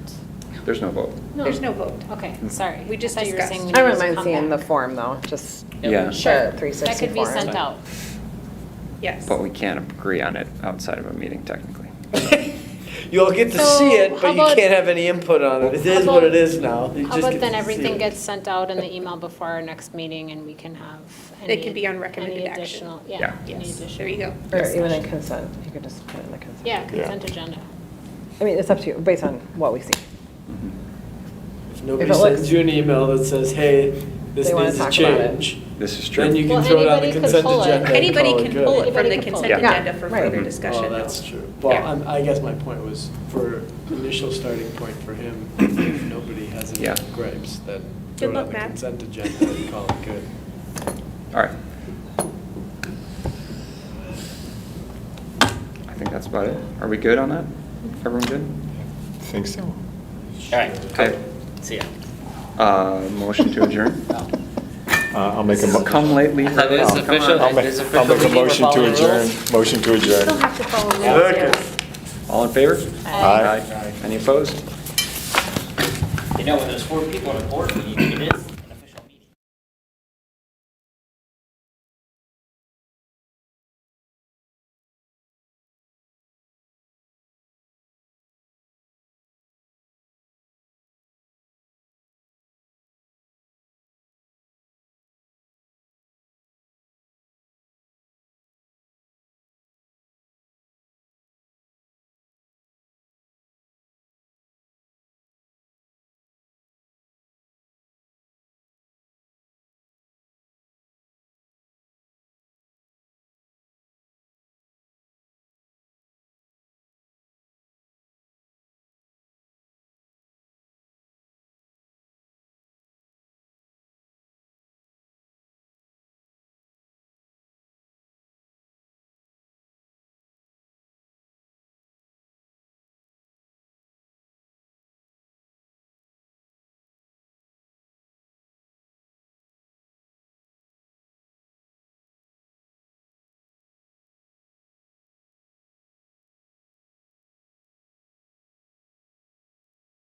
There's no vote. There's no vote. Okay, sorry. We just I thought you were discussed. saying we I wouldn't just mind come seeing the back. form though, just Yeah. the Sure. 360 That could be form. sent out. Yes. But we can't agree on it outside of a meeting technically. You'll get to So, see it, how but you about- can't have any input on it. It How is what it about- is now. You How just about get then to see everything it. gets sent out in the email before our next meeting and we can have any. It can be on recommended any action. additional- Yeah. Yeah. any Yes, additional there you go. Or even in discussion. consent, you could just put it in the consent. Yeah, consent agenda. I mean, it's up to you, based on what we see. If nobody If it looks- sends you an email that says, hey, this They wanna needs to talk about it. change, This is true. then you can Well, throw it on the anybody could consent pull it. agenda. and Anybody call it can good. pull it from Anybody the can pull consent it. Yeah. agenda for Right. further discussion. Oh, that's true. Well, Yeah. I guess my point was, for initial starting point for him, if nobody has any Yeah. gripes, then Good throw it on luck, the Matt. consent agenda and call it good. All right. I think that's about it. Are we good on that? Everyone good? Think so. All right, Okay. see ya. Motion to adjourn? I'll make a. Come lately. I thought it was official. I'll make Is it I'll make a official motion to meeting, we're following adjourn. Motion to You still adjourn. have to follow rules there. All in favor? Aye. Any opposed? You know, when there's 4 people on a board, we need to do this.